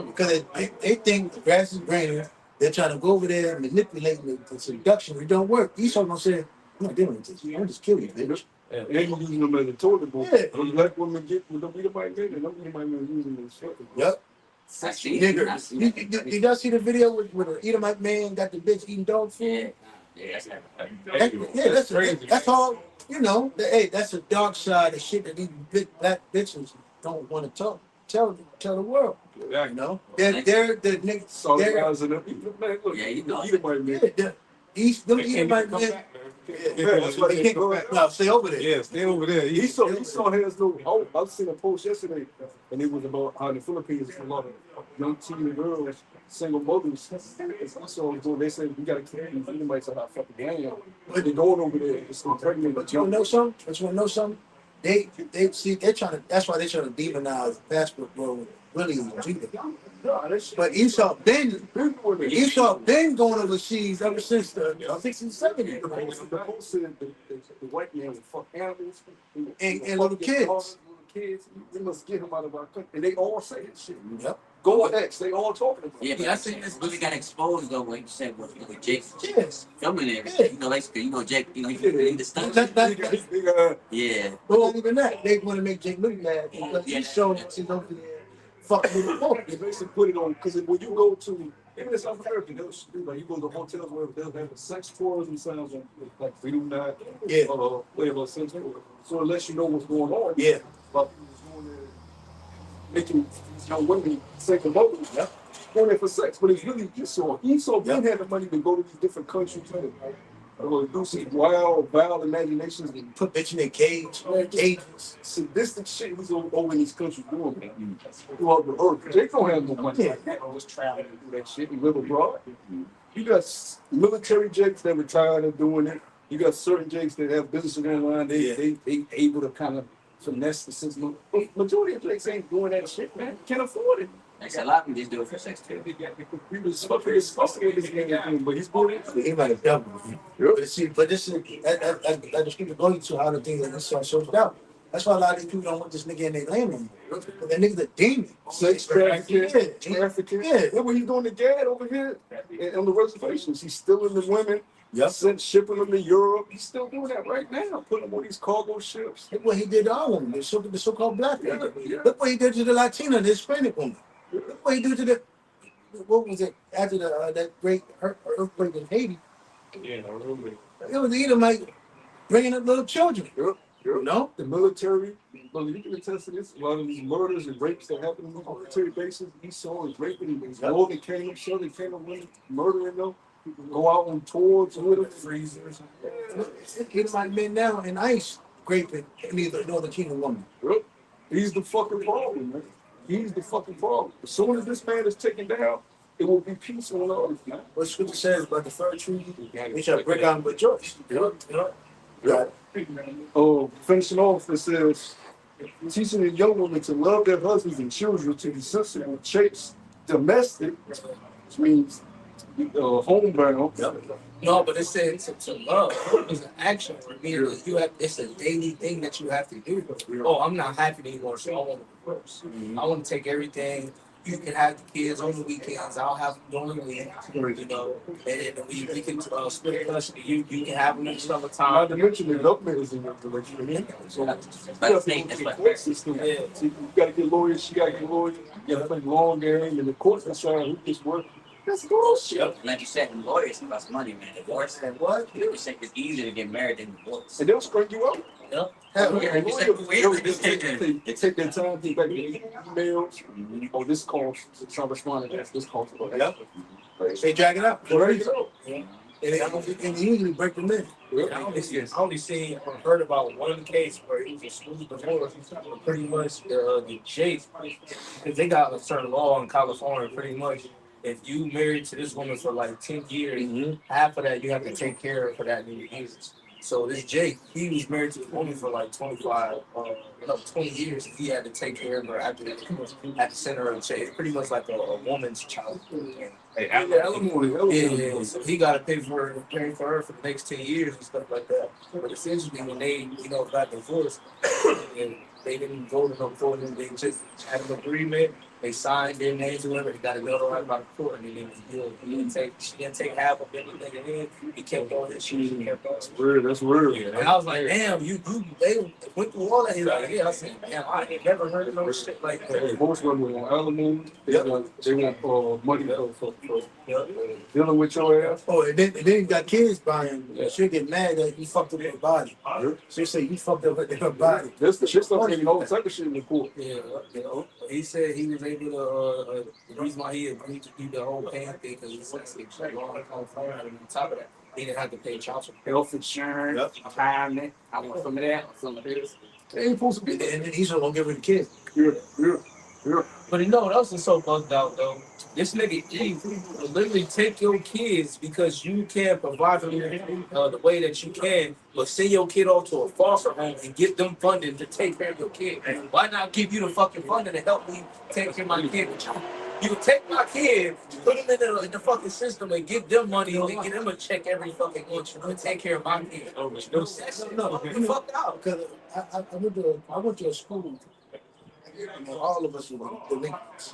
Because they think the grass is greener. They're trying to go over there and manipulate the seduction. It don't work. Esau gonna say, I'm not dealing with this. I'm gonna just kill you, bitch. And using them as a toilet bowl. Yeah. Those black women get with them Edomite men, and them Edomite men using them as fucking. Yep. I see it. I Nigga, see it. did y'all see the video with the Edomite man got the bitch eating dog Yeah. food? Yeah. That's all. You know, hey, that's a dark side of shit that these big black bitches don't want to tell the world. You know, they're the niggas. So the guys in them, man, look, Yeah, you know. Edomite men. Them Edomite men. Yeah, that's why they go out. No, stay over there. Yeah, stay over there. Esau has no hope. I seen a post yesterday, and it was about how in the Philippines, a lot of young teen girls, single mothers. Esau was doing. They said we got to keep these Edomites out our fucking land. But they're going over there. It's pregnant. But you wanna know something? They see they're trying to. That's why they're trying to demonize basketball. Really, Jesus. But Esau been going overseas ever since the 60s and 70s. The post said the white man would fuck animals And little kids. We must get him out of our country. And they all say that shit. Yep. Go X, they all talking about it. Yeah, but I think this really got exposed though when you said with Jake Yes. filming everything. You know, Jake, he the stunt. Yeah. But not even that. They want to make Jake look bad because he's showing he's over there fucking with the boy. They basically put it on because when you go to even in South America, they'll do like you go to hotels where they'll have a sex tourism sounds like Freedom Night, whatever sex tour. So it lets you know what's going on. Yeah. But going there making these young women single mothers. Yep. Going there for sex, but it's really Esau been had the money to go to these different countries and do some wild imaginations and Put bitch in their cages. sadistic shit was over in these countries doing throughout the earth. They don't have no money. Yeah. They always traveling to do that shit and live abroad. You got military jakes that retired and doing it. You got certain jakes that have businesses online. They able to kind of finesse the system. But majority of jakes ain't doing that shit, man. Can't afford it. Like a lot of them just do it for sex too. He was fucking disgusting with this game, but he's doing it. He might have doubled. But see, but this is I just keep going to how the thing that Esau shows out. That's why a lot of these people don't want this nigga in their land anymore. Because that nigga's a demon. Sex trafficking. Yeah. Look what he's doing to Gad over here on the reservations. He's stealing the women. Yep. Shipping them to Europe. He's still doing that right now. Putting them on these cargo ships. Look what he did to all of them, the so-called black people. Look what he did to the Latina, the Hispanic woman. Look what he did to what was it, after that great earthquake in Haiti? Yeah, really. It was the Edomite bringing up little children. Yep. You know? The military, well, you can attest to this. A lot of these murders and rapes that happen on military bases, Esau is raping these Northern Kingdom, Southern Kingdom women, murdering them. Go out on tours with them. Freezers. Edomite men now in ICE raping neither Northern Kingdom woman. Yep. He's the fucking problem, man. He's the fucking problem. As soon as this man is taken down, it will be peace on the earth, man. What scripture says about the fir tree, we shall break out and rejoice. Right. Oh, finishing off, it says, teaching the young women to love their husbands and children, to be sensible, chaste, domestic, which means homebound. Yep. No, but it said to love. Love is an action for me. You have it's a daily thing that you have to do. Oh, I'm not happy anymore, so I want to divorce. I want to take everything. You can have the kids on the weekends. I'll have them during the week. You know, and we can split custody. You can have them in the summertime. Not to mention the government is in your direction. So the court system. Yeah. So you gotta get lawyers, she gotta get lawyers, you gotta play long game, and the courts decide who gets work. That's bullshit. Like you said, lawyers cost money, man. Divorce. And what? You say it's easier to get married than divorce. And they'll string you up. Yep. Hell, Yeah, you said They take their time to get back the emails. Oh, this cost. So I'm responding to this cost. Yep. They drag it out. There you go. And they usually break them in. I only seen or heard about one case where it was a smooth divorce. Pretty much the Jakes, because they got a certain law in California. Pretty much, if you married to this woman for like 10 years, half of that you have to take care of for that many years. So this Jake, he was married to a woman for like 20 years. He had to take care of her after that. Had to send her a check. It's pretty much like a woman's child. Hey, alimony. Yeah, so he got to pay for her for the next 10 years and stuff like that. But essentially, when they, got divorced, and they didn't go to no court, and they just had an agreement. They signed their names or whatever. They got it notarized by the court, and then it was good. She didn't take half of anything, and then he kept all his shit. He kept all his shit. That's real. And I was like, damn, they went through all that. He's like, yeah. I said, damn, I ain't never heard of no shit like that. Most women want alimony. They want money for dealing with your ass. Oh, and then he got kids by him. Yeah. She'll get mad that you fucked up her body. She'll say you fucked up her body. That's the shit stuff in all type of shit in the court. Yeah, he said he was able to. The reason why he agreed to do the whole paying thing because he said it's like long on top of that, he didn't have to pay child support, health insurance, retirement. I want some of that, some of this. They ain't supposed to be there, and then he's gonna give her the kids. Yeah. But you know what else is so bugged out though? This nigga E will literally take your kids because you can't provide for them the way that you can, but send your kid off to a foster home and give them funding to take care of your kid. Why not give you the fucking funding to help me take care of my kid? You take my kid, put him in the fucking system and give them money and then give them a check every fucking month and take care of my kid. No, You fucked out. Because I went to a school. All of us were delinquents.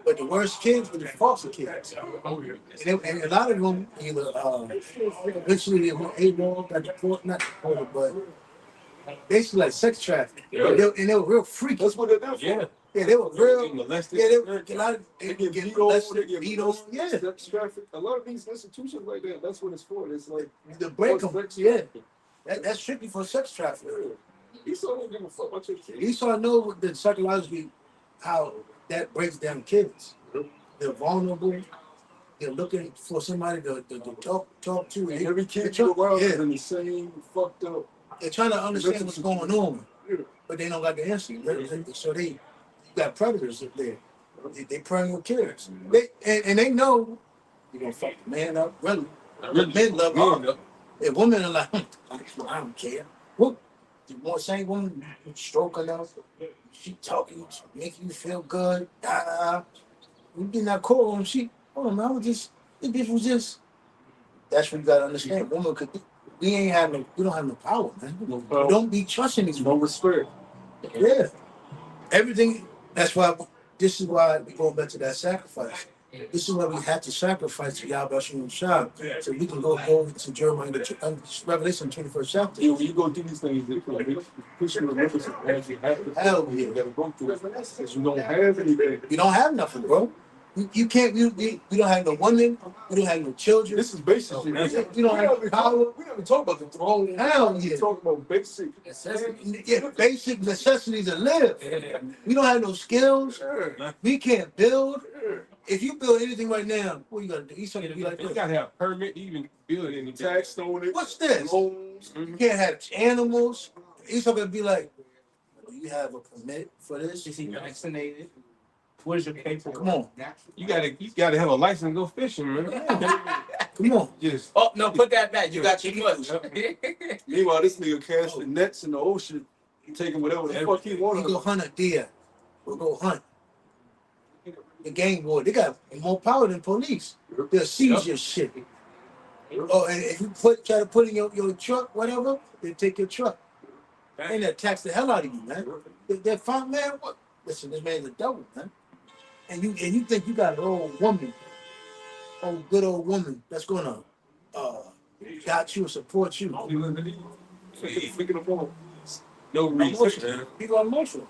But the worst kids were the foster kids. And a lot of them either eventually they went AWOL, got deported, not deported, but basically like sex trafficking. Yeah. And they were real freaky. That's what they're there for. Yeah. Yeah, they were real. Molested. Yeah, they were a lot of They get beat on. Yeah. Sex traffic. A lot of these institutions like that. That's what it's for. It's like the break them. Yeah, that's strictly for sex trafficking. Esau don't give a fuck about your kids. Esau know that psychologically how that breaks down kids. They're vulnerable. They're looking for somebody to talk to. And every kid in the world is in the same fucked up. They're trying to understand what's going on, but they don't got the answer. So you got predators up there. They preying with kids. They know you're gonna fuck the man up. Really, men love her. And women are like, I don't care. What? The same woman stroking up, she talking, she making you feel good. You get that call and hold on, man, this bitch was just. That's what you gotta understand. Woman we don't have no power, man. Don't be trusting these women. No respect. Yeah. Everything, this is why we go back to that sacrifice. This is why we had to sacrifice to Yahweh Shah, so we can go over to Jeremiah, Revelation 21st chapter. Yeah, when you go through these things, they push you to remember some things you have to. Hell yeah. You gotta go through it. Because you don't have anything. You don't have nothing, bro. You can't. We don't have no women. We don't have no children. This is basic shit. We don't have power. We never talk about the throne. Hell yeah. We talk about basic. Yeah, basic necessities to live. We don't have no skills. We can't build. If you build anything right now, what you gotta do? He's gonna be like this. You gotta have a permit to even build anything. Tax on it. What's this? Loans. You can't have animals. He's gonna be like, do you have a permit for this? Is he vaccinated? What is your paper? Come on. You gotta have a license to go fishing, man. Come on. Just Oh no, put that back. You got too much. Meanwhile, this nigga casting nets in the ocean, taking whatever the fuck he We wanted. go hunt a deer. We'll go hunt. The gang boy, they got more power than police. They'll seize your shit. Oh, and if you try to put in your truck, whatever, they take your truck. And they'll tax the hell out of you, man. They're fine, man. What? Listen, this man's a devil, man. And you think you got an old woman, good old woman that's gonna got you and support you. Thinking of no research, man. People are emotional.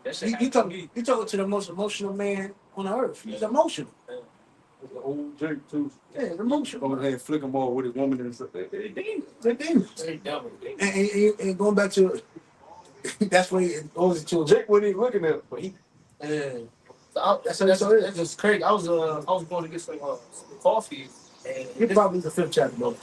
You talking to the most emotional man on the earth. He's emotional. the old Jake too. Yeah, emotional. Over there, flick them all with his woman and stuff. They demons. They're demons. And going back to that's where it goes into Jake wasn't even looking at it, but he. That's just crazy. I was going to get some coffee, It probably the fifth chapter, though.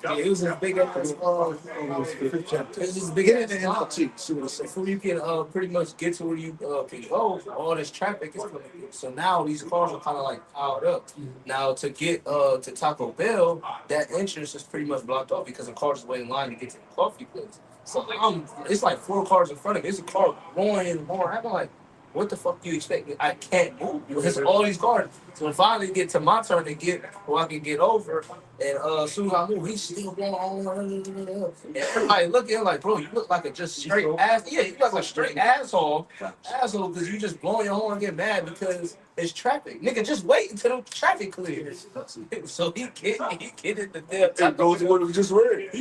Yeah, it was a big ass. Fifth chapter. It's just big Get in ass the NLT. See what it says. before you can pretty much get to where you can go, all this traffic is coming through. So now these cars are kind of like piled up. Now to get to Taco Bell, that entrance is pretty much blocked off because the cars wait in line to get to the coffee place. So it's like 4 cars in front of me. It's a car going and going. I'm like, what the fuck do you expect? I can't move because all these cars. So when finally get to my turn to get where I can get over, and as soon as I move, he's still going on. And everybody look at him like, bro, you look like a just straight ass. Yeah, you look like a straight asshole because you just blowing your horn and get mad because it's traffic. Nigga, just wait until the traffic clears. So he get in the damn. It goes to what we just read.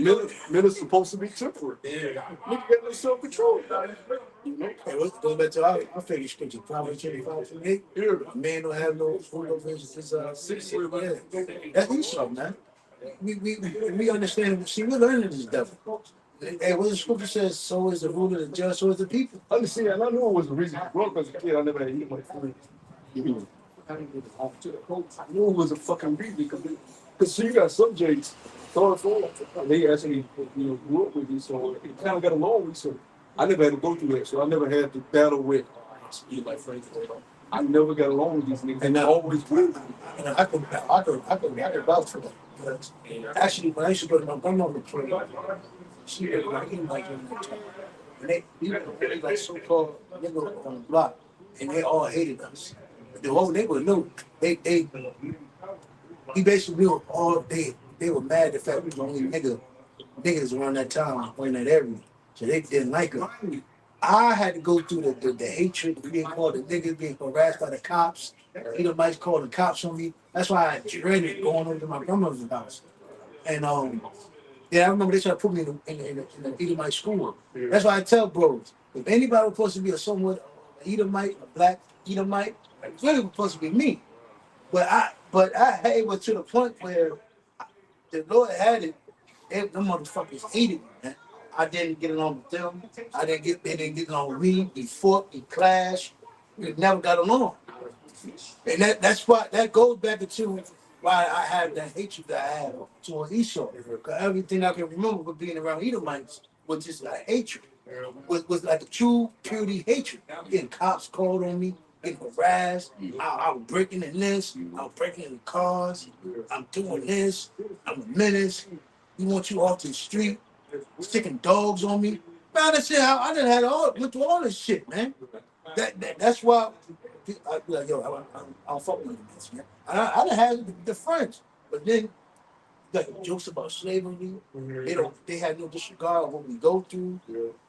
Men are supposed to be temperate. Yeah. Nigga got no self-control. You know, hey, what's going back to our favorite scripture, Proverbs 25:8. Here, A man don't have no food over his six. Yeah. That's Esau, man. We understand. See, we're learning this devil. Hey, what the scripture says, so is the ruler, the judge, so is the people. understand, and I knew it was the reason. Growing up as a kid, I never had eaten my food. I knew it was a fucking reason because so you got some J's, they actually grew up with you, so it kind of got along with you. So I never had to go through that, so I never had to battle with eat my friends. I never got along with these niggas, and I always with them. And I could vouch for that. Because actually, when I used to go to my grandmother's place, she was like, and they like so-called niggas on the block, and they all hated us. The whole neighborhood knew. He basically knew all day. They were mad at the fact we were only niggas around that time, in that area. So they didn't like us. I had to go through the hatred, being called the niggas, being harassed by the cops. Edomites called the cops on me. That's why I dreaded going over to my grandmother's house. And yeah, I remember they tried to put me in the Edomite school. That's why I tell bros, if anybody was supposed to be a somewhat Edomite, a black Edomite, it's really supposed to be me. But I it was to the point where the Lord had it. Them motherfuckers hated me, man. I didn't get along with them. They didn't get along with me. We fought, we clashed. We never got along. And that's why that goes back to why I have that hatred that I have towards Esau. Because everything I can remember with being around Edomites was just like hatred. Was like a true purity hatred. Getting cops called on me, getting harassed. I was breaking in this, I was breaking in the cars, I'm doing this, I'm a menace. We want you off the street, sticking dogs on me. Man, I said I done had went through all this shit, man. That's why I be like, yo, I don't fuck with this, man. I done had the friends, but then like jokes about slavery. They had no disregard of what we go through.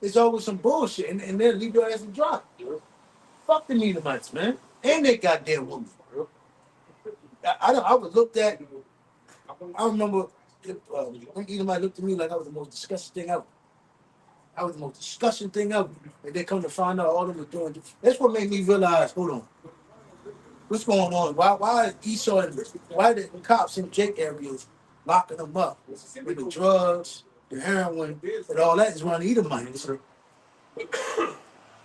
It's always some bullshit, and then leave your ass and drop. Fuck the Edomites, man. And they goddamn woman. I was looked at. I remember when Edomite looked at me like I was the most disgusting thing ever. I was the most disgusting thing ever. And they come to find out all of them were doing. That's what made me realize, hold on. What's going on? Why is Esau and why the cops in Jake areas locking them up with the drugs, the heroin, and all that is running Edomites?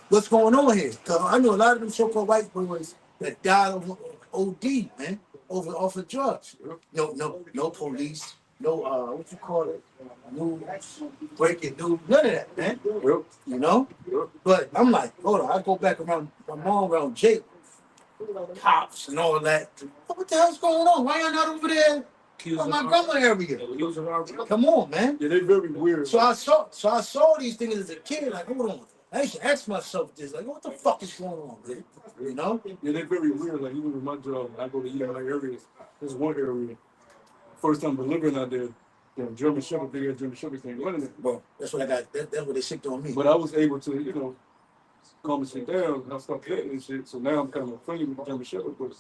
What's going on here? Because I know a lot of them so-called white boys that died of OD, man, off of drugs. No police, no what you call it, no breaking news, none of that, man. You know? But I'm like, hold on, I go back around my mom around Jake, cops and all that. What the hell's going on? Why y'all not over there? My grandma area. Come on, man. Yeah, they very weird. So I saw these things as a kid, like, hold on. I used to ask myself this, like, what the fuck is going on, man? You know? Yeah, they're very weird. Like even with my job, I go to my areas. There's one area. First time delivering out there, German Shepherd, big ass German Shepherd thing running it. Well, that's what I got. That's what they sicked on me. But I was able to, calm the shit down, and I stopped hitting and shit. So now I'm kind of friendly with the German Shepherd. But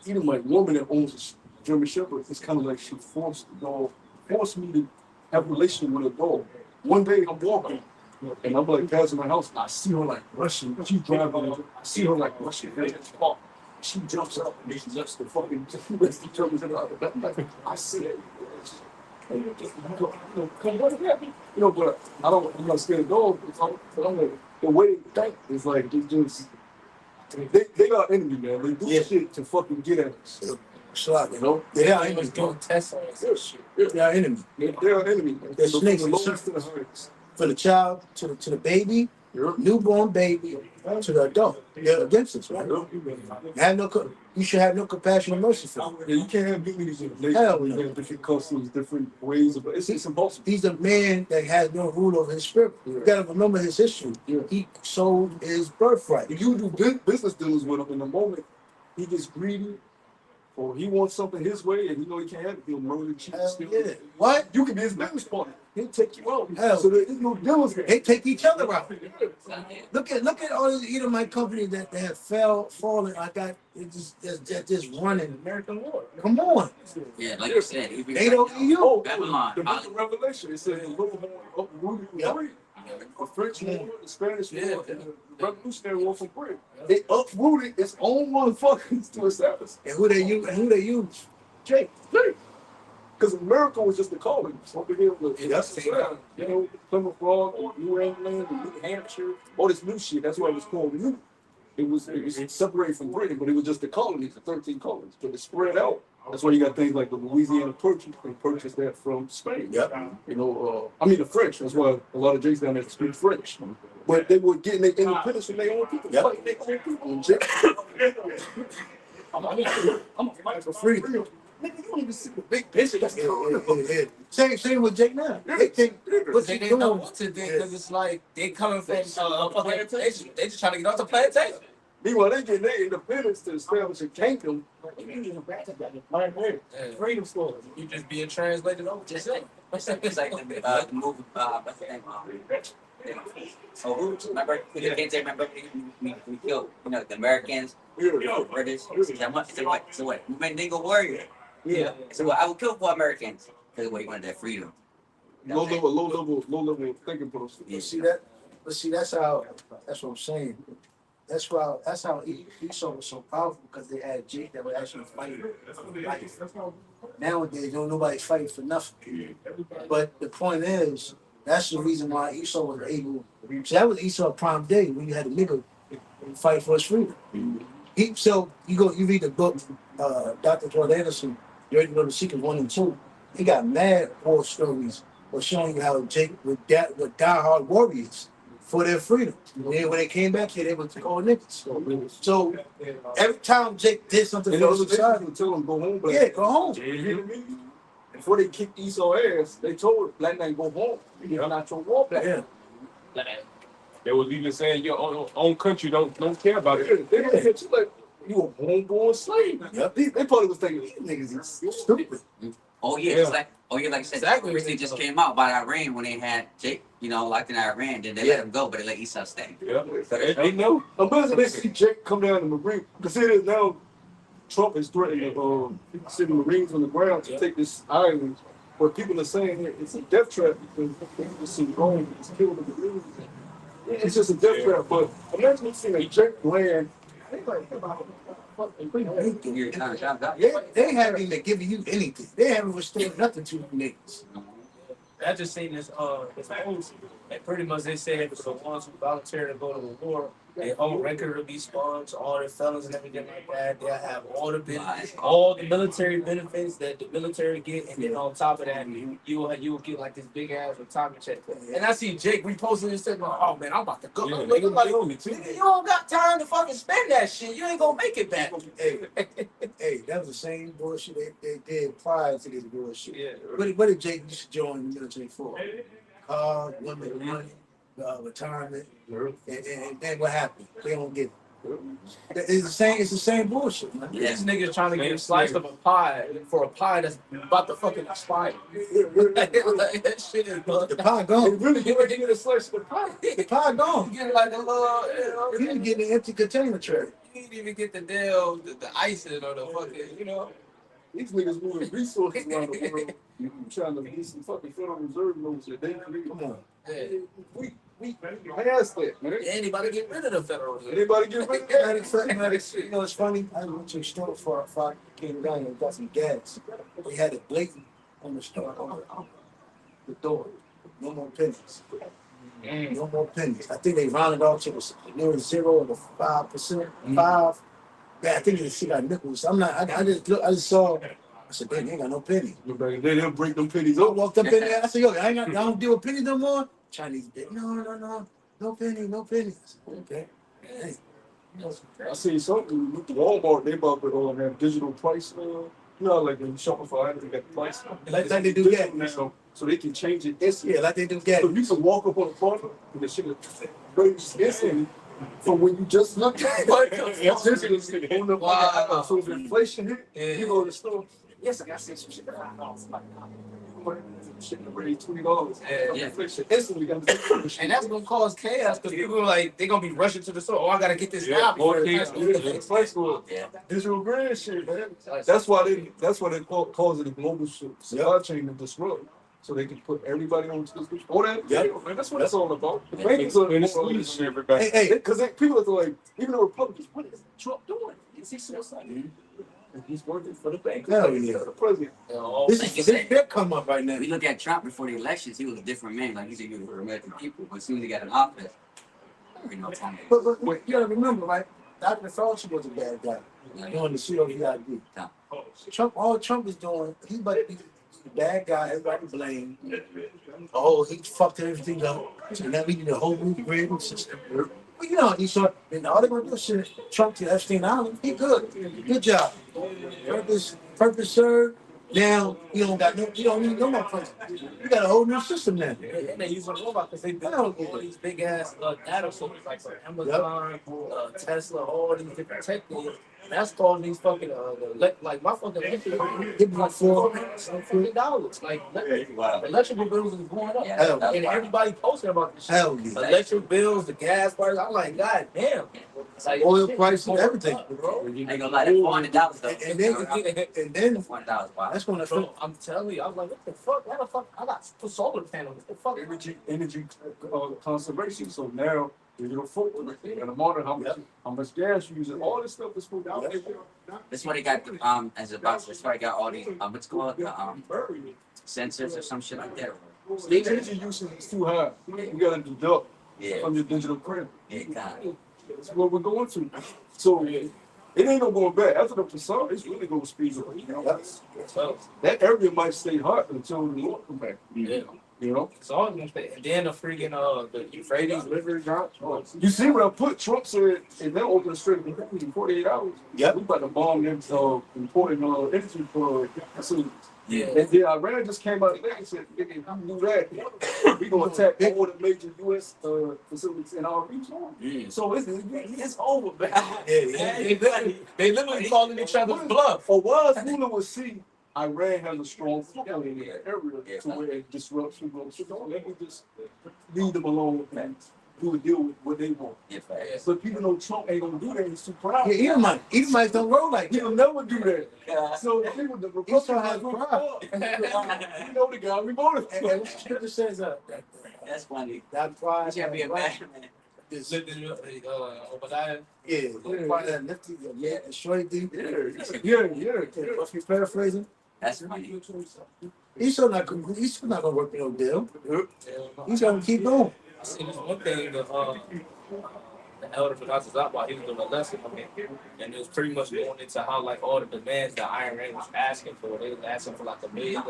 even my woman that owns a German Shepherd, it's kind of like she forced me to have a relationship with a dog. One day I'm walking. And I'm like passing my house. I see her like rushing. She's driving. I see her like rushing. She jumps up and she lets the fucking determines it out. I see it. Come what happened? But I'm not scared of dogs. I'm like, the way they think is like it's just they got enemy, man. They do shit to fucking get at us. Slap, You know, they are They was enemy. doing tests on this shit. They are enemy. they're an enemy. They're So snakes. from the lowest to the highest. For the child, to the baby, Yeah. newborn baby, to the adult. They're against us, right? You should have no compassion and mercy for them. Yeah, you can't have dignity in the Hell nation. no. Have different customs, different ways of. It's impossible. He's a man that has no rule over his spirit. You gotta remember his history. Yeah. He sold his birthright. If you do business dealings with him, in the moment he gets greedy or he wants something his way and you know he can't have it, he'll murder, cheat, Hell steal. yeah. What? You can be his business partner. He'll take you out. Hell. So there is no dealings. They take each other out. Look at all these Edomite companies that have fallen. I got just running. American war. Come on. Yeah, like you said, even They don't right EU. now, Oh, Babylon, the book of Revelation, it says the Lord uprooted Yep. three. The French war, the Spanish war, Yeah. and the Revolutionary War from Britain. They uprooted its own motherfuckers to establish. And who they use? Jake. Because America was just a colony. Over here, you know, Plymouth Rock, New England, New Hampshire, all this new shit. That's why it was called new. It was separated from Britain, but it was just the colonies, the 13 colonies. But it spread out. That's why you got things like the Louisiana Purchase. They purchased that from Spain. Yep. You know, I mean the French. That's why a lot of Jakes down there speak French. But they were getting their independence from their own people. Yep. Fighting their own people. And Jake, I'm a fight for freedom. Nigga, you don't even see the big picture. That's Same with Jake now. They think what They they didn't know doing. what to do because it's like they coming from plantation. They just trying to get off the plantation. Meanwhile, they getting their independence to establish a kingdom. Freedom stories. You just being translated over. just like it's like the movie. What's the name? Oh, who? Remember? You can't say remember we killed, you know, the Americans, the British. So what? We made Dingo Warrior. Yeah. So what? I would kill for Americans because we wanted that freedom. Low level thinking process. Yeah. See that? But see, that's what I'm saying. That's how Esau was so powerful because they had Jake that would actually fight for life. Nowadays, nobody's fighting for nothing. But the point is, that's the reason why Esau was able. So that was Esau prime day when you had a nigga fight for his freedom. So you read the book, Dr. George Anderson. You already know the Secret 1 and 2. He got mad war stories of showing you how Jake would die hard warriors for their freedom. And then when they came back here, they were called niggas. So every time Jake did something And for those the society, would tell them go home. Black. yeah, go home. You hear me? Before they kicked Esau ass, they told black man go home. You're not your war black. Yeah. They was even saying your own country don't care about it. They look at you like you a homeborn slave. Yep. They probably was thinking these niggas is stupid. Oh yeah, Yeah. it's like like I said, Exactly. recently just came out about Iran when they had Jake, you know, locked in Iran. Then they let him go, but they let Esau stay. Yeah, they know. Imagine they see Jake come down in the Marine. Because it is now Trump is threatening to send Marines on the ground to take this island. Where people are saying it's a death trap because people see Rome is killed the Marines. It's just a death trap. But imagine you seeing a Jake land. They haven't even given you anything. They haven't restored nothing to you niggas. I just seen this post, and pretty much they said for the ones who volunteer to go to the war, their whole record will be sponged, all their felons and everything like that. They'll have all the military benefits that the military get, and then on top of that, you will get like this big ass retirement check. And I see Jake reposting this thing, like, oh man, I'm about to go. Yeah, I'm they like, own it too. nigga, you don't got time to fucking spend that shit. You ain't gonna make it back. Hey, that was the same bullshit they did prior to this bullshit. Yeah. What did Jake used to join the military for? Women, money, retirement, and then what happened? They don't get it. It's the same bullshit, man. Yeah. These niggas trying to get a slice of a pie for a pie that's about to fucking expire. That shit is The pie They gone. really get a slice of the pie. The pie gone. You get like a little, You didn't get an empty container tray. you didn't even get the icing or the fucking, These niggas moving resources around the world. You trying to get some fucking Federal Reserve notes that they create. Come on. We past that, man. Anybody get rid of the federal reserve? Anybody get rid of that? You know, it's funny. I went to a store for I came down and got some gas. They had it blatant on the store, on the door. No more pennies. No more pennies. I think they rounded off to the nearest 0 or the 5%. 5. I think she got nickels. I'm not. I just saw. I said, "Damn, they ain't got no pennies." Back then, they'll break them pennies I up. walked up in there. I said, "Yo, I don't deal with pennies no more." Chinese bitch. No, no penny, no pennies. I said, okay. Hey. I seen something with Walmart. They about to have digital price. Like in Shopify, they got the price. Like they do digital gas. now, so they can change it instantly. Yeah, like they do gas. So you can walk up on the corner and the shit will raise instantly from when you just looked at it. It's instantly on the Wow. So if inflation hit, Yeah. you go to the store. Yes, I got some shit. Shit to raise $20. Yeah. Inflation instantly got the And that's gonna cause chaos because people like they gonna be rushing to the store. Oh, I gotta get this now more before chaos. it's Price war. Yeah. Digital grand shit, man. That's why they causing the global supply chain to disrupt. So they can put everybody on this. All that, man. That's what it's all about. The bankers are in this everybody. Hey, Because people are like, even the Republicans, what is Trump doing? Is he suicidal? And he's working for the bankers. Hell yeah. For the president. This their come up right now. We look at Trump before the elections, he was a different man. Like he said, he was for American people. But as soon as he got in office, you know, But you gotta remember, right? Dr. Fauci was a bad guy. Doing the shit on VID. All Trump is doing, he's about to be the bad guy, everybody blame. Oh, he fucked everything up. So now we need a whole new grid system. Well, you know, he saw, and all they're gonna do is send Trump to Epstein Island. He good. Good job. Purpose served. Now you don't need no more president. You got a whole new system now. And they use a robot because they built all these big ass data centers like for Amazon, Tesla, all these different tech things. And that's causing these fucking like my fucking electric hit me like $450. Like electrical bills is going up. Hell, And everybody posting about this shit. Hell yeah. Electric bills, the gas prices. I'm like, God damn. It's like, Oil shit, prices, going everything. up, bro. I ain't gonna lie, that $400 though. And then $400, wow. that's gonna Bro, I'm telling you, I'm like, what the fuck? Why the fuck? I got solar panels. What the fuck? Energy conservation. So now you're footprint. You gotta monitor how much gas you using. All this stuff is put out there. That's why they got as a box. That's why they got all these what's it called sensors or some shit like that. The energy usage is too high. You gotta deduct from your digital print. Yeah, God. That's what we're going to. So it ain't no going back. After the facade, it's really going to speed up. That area might stay hot until the Lord come back. Yeah. You know? So all and then the freaking the Euphrates River dropped. You see what I put? Trump said, and they'll open the Strait of Hormuz in 48 hours. Yep. We about to bomb them important energy for facilities. Yeah. And then Iran just came out today and said, nigga, if you do that, we gonna attack all the major U.S. Facilities in our region. So it's over, man. They literally calling each other's bluff. A wise ruler would see Iran has a strong foothold in that area to where it disrupts people. So don't let me just leave them alone and do a deal with what they want. Yeah, fast. But people know Trump ain't gonna do that. He's too proud. yeah, Edomites don't roll like He'll that. never do that. So the people, the Republicans, has you know the guy we voted And for. the scripture says That's funny. that pride. You gotta be a bad man. This, Obadiah. yeah, destroy thee. Yeah. Must be paraphrasing. That's funny. He's still not gonna work no deal. He's gonna keep going. I seen this one thing the elder forgot to talk about. He was doing a lesson on it, and it was pretty much going into how like all the demands that Iran was asking for. They was asking for like $1 million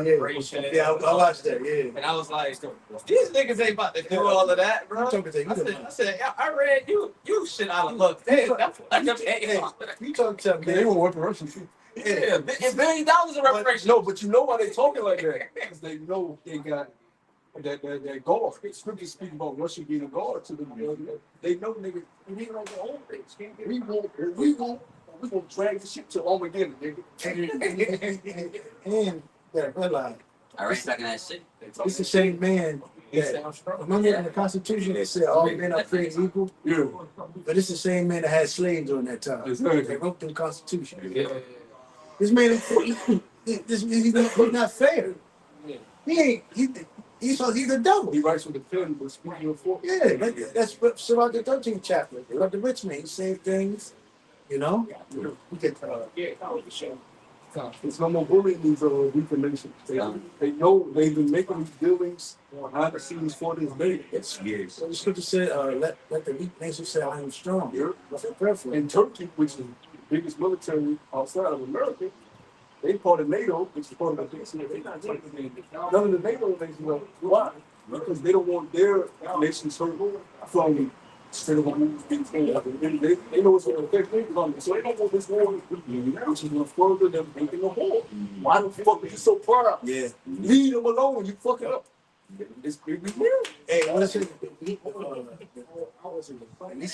reparation. Yeah, I watched that. Yeah. And I was like, these niggas ain't about to do all of that, bro. I said, Iran, you shit out of luck. Damn, that's like You talking to me? They won't work for Russian too. yeah, $1 billion in reparations. No, but you know why they talking like that? Because they know they got that guard. Scripture speaking about Russia being a guard to them. They know nigga, we ain't on their own things. We won't drag the shit to Armageddon, nigga. And yeah, realize I read stuck in that shit. it's the same man. Remember in the Constitution they said all men are created equal? Yeah. But it's the same man that had slaves during that time. Exactly. They wrote the Constitution. Yeah. This man, he's not fair. He's the devil. He writes with the pen, but speaking of force. Yeah, that's what Surah the 13th chapter. They love the rich man. He saved things, you know. We could There's no more bullying these weaker nations. They know they've been making these dealings behind the scenes for this day. It's years. So the scripture said, let the weak nation say I am strong. Yeah. That's a prayer for And Turkey, which is the biggest military outside of America, they part of NATO, which is part of the nation. They're not taking none of the NATO nations. Why? Because they don't want their nations hurt from instead of being they know it's going to affect their economy. So they don't want this war, which is going to further them making a war. Why the fuck are you so proud? Yeah. Leave them alone. You fuck it up. It's big weird. Hey, what is it? Release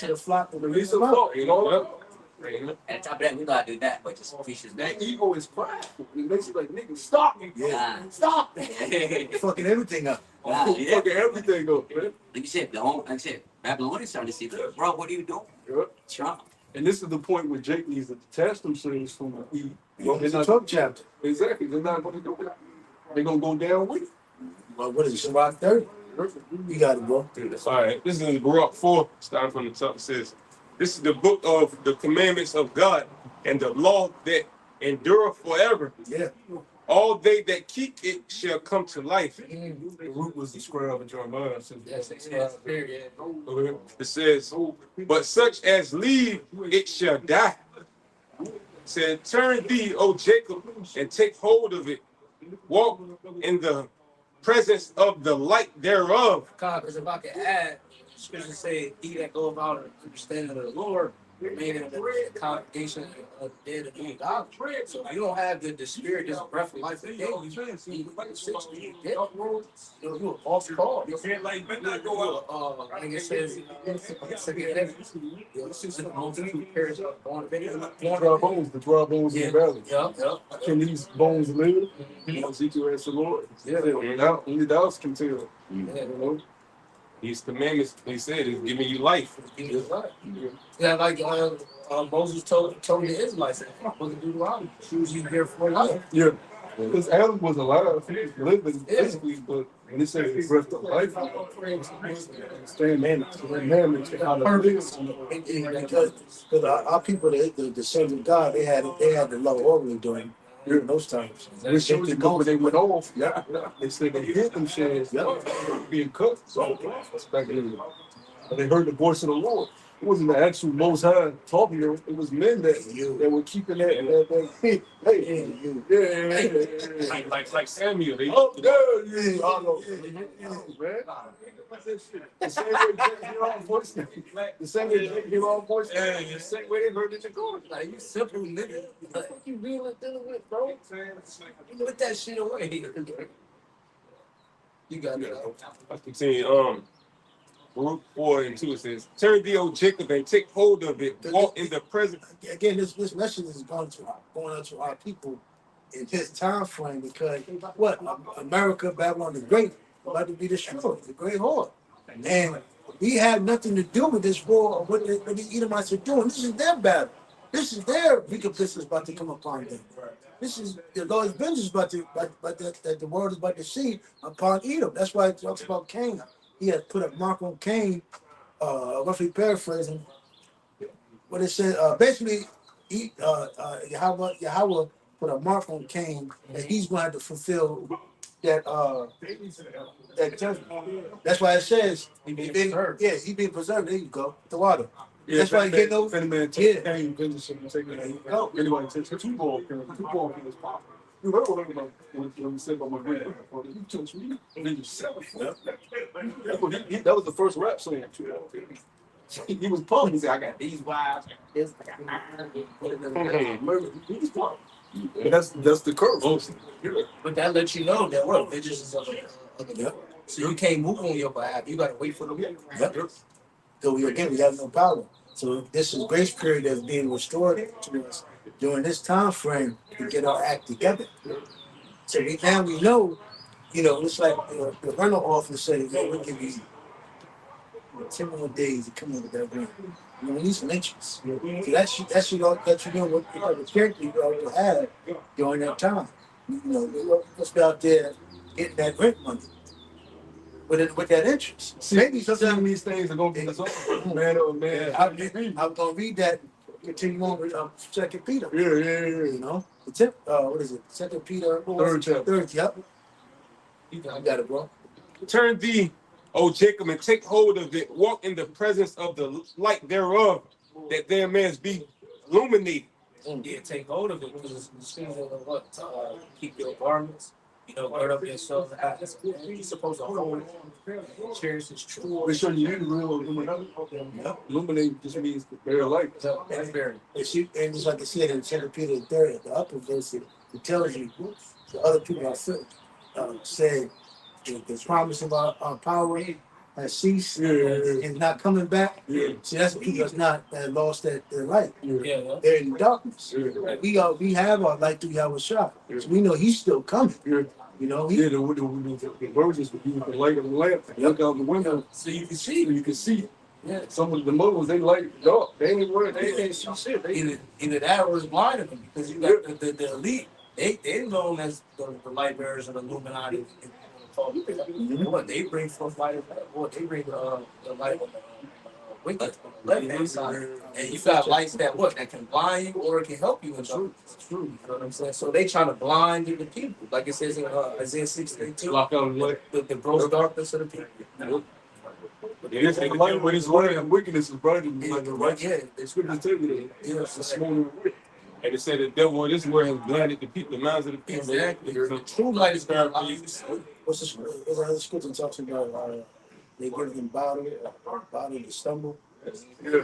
of the flock. Release the flock, you know. And on top of that, we know how to do that, but just preach his name. That ego is prideful. It makes you like, nigga, stop. Yeah. Stop. Fucking everything up. Fucking everything up, man. Like you said, Babylonians starting to see, bro, what are you doing? Yeah. Trump. And this is the point where Jake needs to detach themselves from the E. It's a Trump chapter. Exactly. They're not going to do it. They're going to go down with it. Well, what is it? Shabbat 30? You got it, bro. All right, this is Baruch 4, starting from the top. It says, this is the book of the commandments of God and the law that endureth forever. Yeah. All they that keep it shall come to life. The root was described in Jeremiah. It says, but such as leave it shall die. It said, turn thee, O Jacob, and take hold of it. Walk in the presence of the light thereof. Because if I could add, scripture say, he that go about an understanding of the Lord, remain in the congregation of the dead and being God. So if you don't have the spirit, this breath of life within you, you're a false call. Like it says, The dry bones in the valley. Can these bones live? Ezekiel asked the Lord. Yeah, only thou can tell. You know? These commandments, they said, is giving you life. Yeah, like Moses told the Israelites, I'm supposed to do Deuteronomy. Choose you here for life. Yeah. Because Adam was alive, he was living physically, but when it says the breath of life, stand man, Because our people, the sons of God, they had the law orally during those times. They showed you when they went off. Yeah. They said they hid them sheds being cut. So back then. And they heard the voice of the Lord. It wasn't the actual Most High talking to them. It was men that were keeping that Like Samuel. They, oh, yeah, I know. Man. The same way Jake hear our voice. The same way Jake hear our voice. The same way they heard it to go. Like, you simple nigga. What you really dealing with, bro? You put that shit away. You got it. I continue. Baruch 4 and 2, it says, turn thee, O Jacob, and take hold of it. Walk in the presence. Again, this message is going out to our people in his time frame because what? America, Babylon the Great, about to be destroyed, the great horde. And we have nothing to do with this war or what the Edomites are doing. This is their battle. This is their recompense is about to come upon them. This is the Lord's vengeance that the world is about to see upon Edom. That's why it talks about Cain. He has put a mark on Cain, roughly paraphrasing. What it said, basically, Yahweh put a mark on Cain, and he's going to have to fulfill that judgment. That's why it says he being preserved. Yeah, he being preserved. There you go, the water. Yeah, that's why he getting over. Anybody takes two ball in his pocket. You heard what I'm saying about my great grandfather. You touch me, and then you sell it. That was the first rap song. He was pumped. He said, I got these wives, this, I got mine. He was pumped. That's the curse. But that lets you know that what vengeance is of the So you can't move on your behalf. You gotta wait for them. So we have no power. So this is grace period that's being restored to us during this time frame to get our act together. So now we know, it's like the rental office said, we'll give you 10 more days to come in with that rent. We need some interest. So that should let you know what the character you ought to have during that time. Let's be out there getting that rent money with that interest. Maybe some of these things are going to be man or man. I'm going to read that continue on with Second Peter. Yeah. You know, the tip. What is it? Second Peter. Third chapter. Third. Yep. You got it, bro. Turn thee, O Jacob, and take hold of it. Walk in the presence of the light thereof, that their mans be illuminated. Yeah, take hold of it because it's the season of what? Keep your garments, gird up yourself. You're supposed to hold and cherish his truth. They show you the real illuminate. Illuminate just means the bare light. That's very. And just like I said in Second Peter 3, the upper verse, it tells you the other people are said the promise of our power has ceased and not coming back. See, that's the people that's not lost their light. They're in darkness. We have our light through Yahweh Shah. So we know he's still coming. You know, the virgins would use the light of the lamp and look out the window So you can see. see. Yeah. Some of the Muslims, they light dark. They ain't worried. They can't see shit. Either that or it's blinding them because you got the elite. They're known as the light bearers of the Illuminati. What they bring forth light, what they bring the light on the wicked on the left hand side, and you got lights that can blind you or it can help you in truth. You know what I'm saying? So they trying to blind the people, like it says in Isaiah 6:2. Lock out the gross darkness of the people. But it is the light when it's light and wickedness is brighter than like the right. Yeah, It's good to tell you that. yeah, It's a smaller wick. And it said the devil in this world has blinded the people, the minds of the people. exactly. The true light is going to allow you to see. what's the scripture talks about? They give them bottle to stumble. Yeah.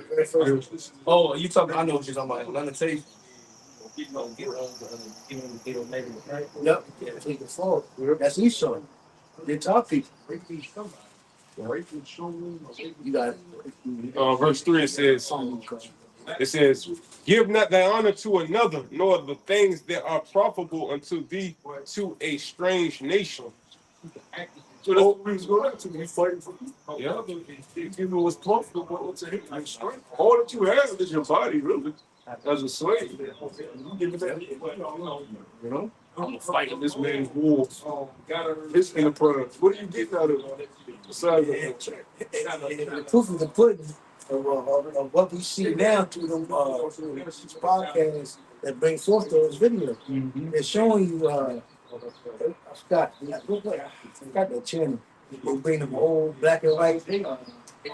Oh, you talking? I know what you're talking about. Lamentation. Yep. Take the fall. That's Esau. They talk people. You got it. Verse 3 it says, give not thy honor to another, nor the things that are profitable unto thee to a strange nation. So that's what we was going to be fighting for. Yeah. If it was profitable to him, like strength. All that you have is your body, really, as a slave. You give it that, you know? I'm fighting this man's war. His enterprise. What are you getting out of it? Besides The proof of the pudding of what we see now through them podcasts that bring forth those videos. They're showing you. I forgot the channel. They bring them old black and white.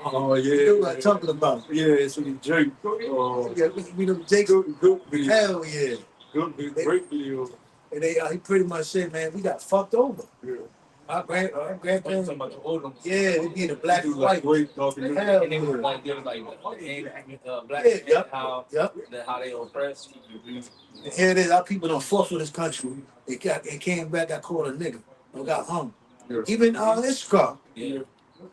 oh, yeah. You know what I'm talking about? Yeah, it's when you drink. Yeah, we them Jacob. Good video. Hell yeah. Good video. Great video. And he pretty much said, man, we got fucked over. Yeah. My grandparents, About the old ones. yeah, they be in the black and white. Great talking. Hell And they were yeah. like, they were like, black Yeah, men, yep. how they oppress. And here it is, our people don't fought for this country. They came back, got called a nigga, and got hung. Yeah. Even this car, Yeah.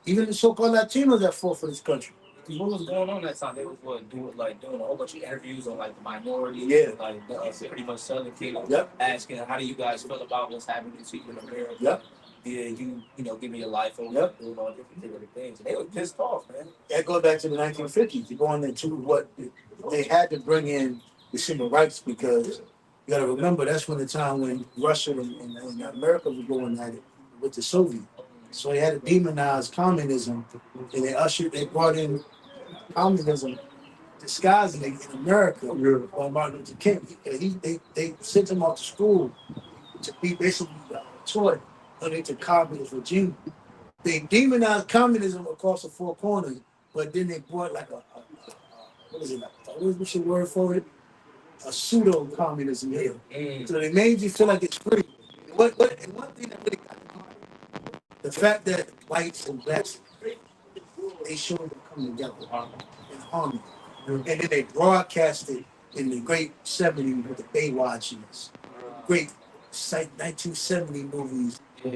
even the so-called Latinos that fought for this country. Because what was going on that time? They was doing a whole bunch of interviews on like the minorities, Yeah. like pretty much Southern Kingdom, Yep. asking how do you guys feel about what's happening to you in America? Yep. Yeah, you give me your life over Yep. doing all different things. And they were pissed off, man. That goes back to the 1950s. You're going into what they had to bring in the civil rights because you got to remember that's when the time when Russia and America were going at it with the Soviet. So they had to demonize communism, and they brought in communism disguising it in America on Martin Luther King. They sent him off to school to be basically taught underneath the communist regime. They demonized communism across the four corners, but then they brought like what is it? What's the word for it? A pseudo communism here. So they made you feel like it's free. One thing that really got me, the fact that whites and blacks they showed them come together in harmony, and then they broadcast it in the great '70s with the Baywatches, great 1970 movies. And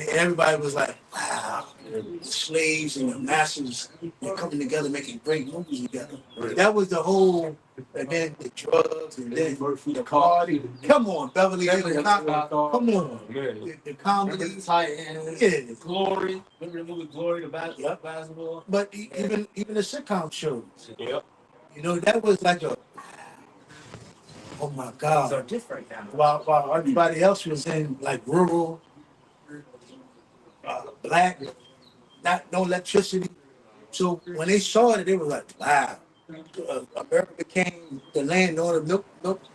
everybody was like, wow, the slaves and the masters, they're coming together making great movies together. That was the whole, and then the drugs, and then the party. Come on, Beverly Hills Cop. Come on. The comedy. The Titans, Yeah. Glory. Remember the movie Glory, the basketball? But even the sitcom shows, Yep. you know, that was like a, oh my Things God. are different now. While everybody else was in like rural, black, no electricity. So when they saw it, they were like, wow. America became the land known of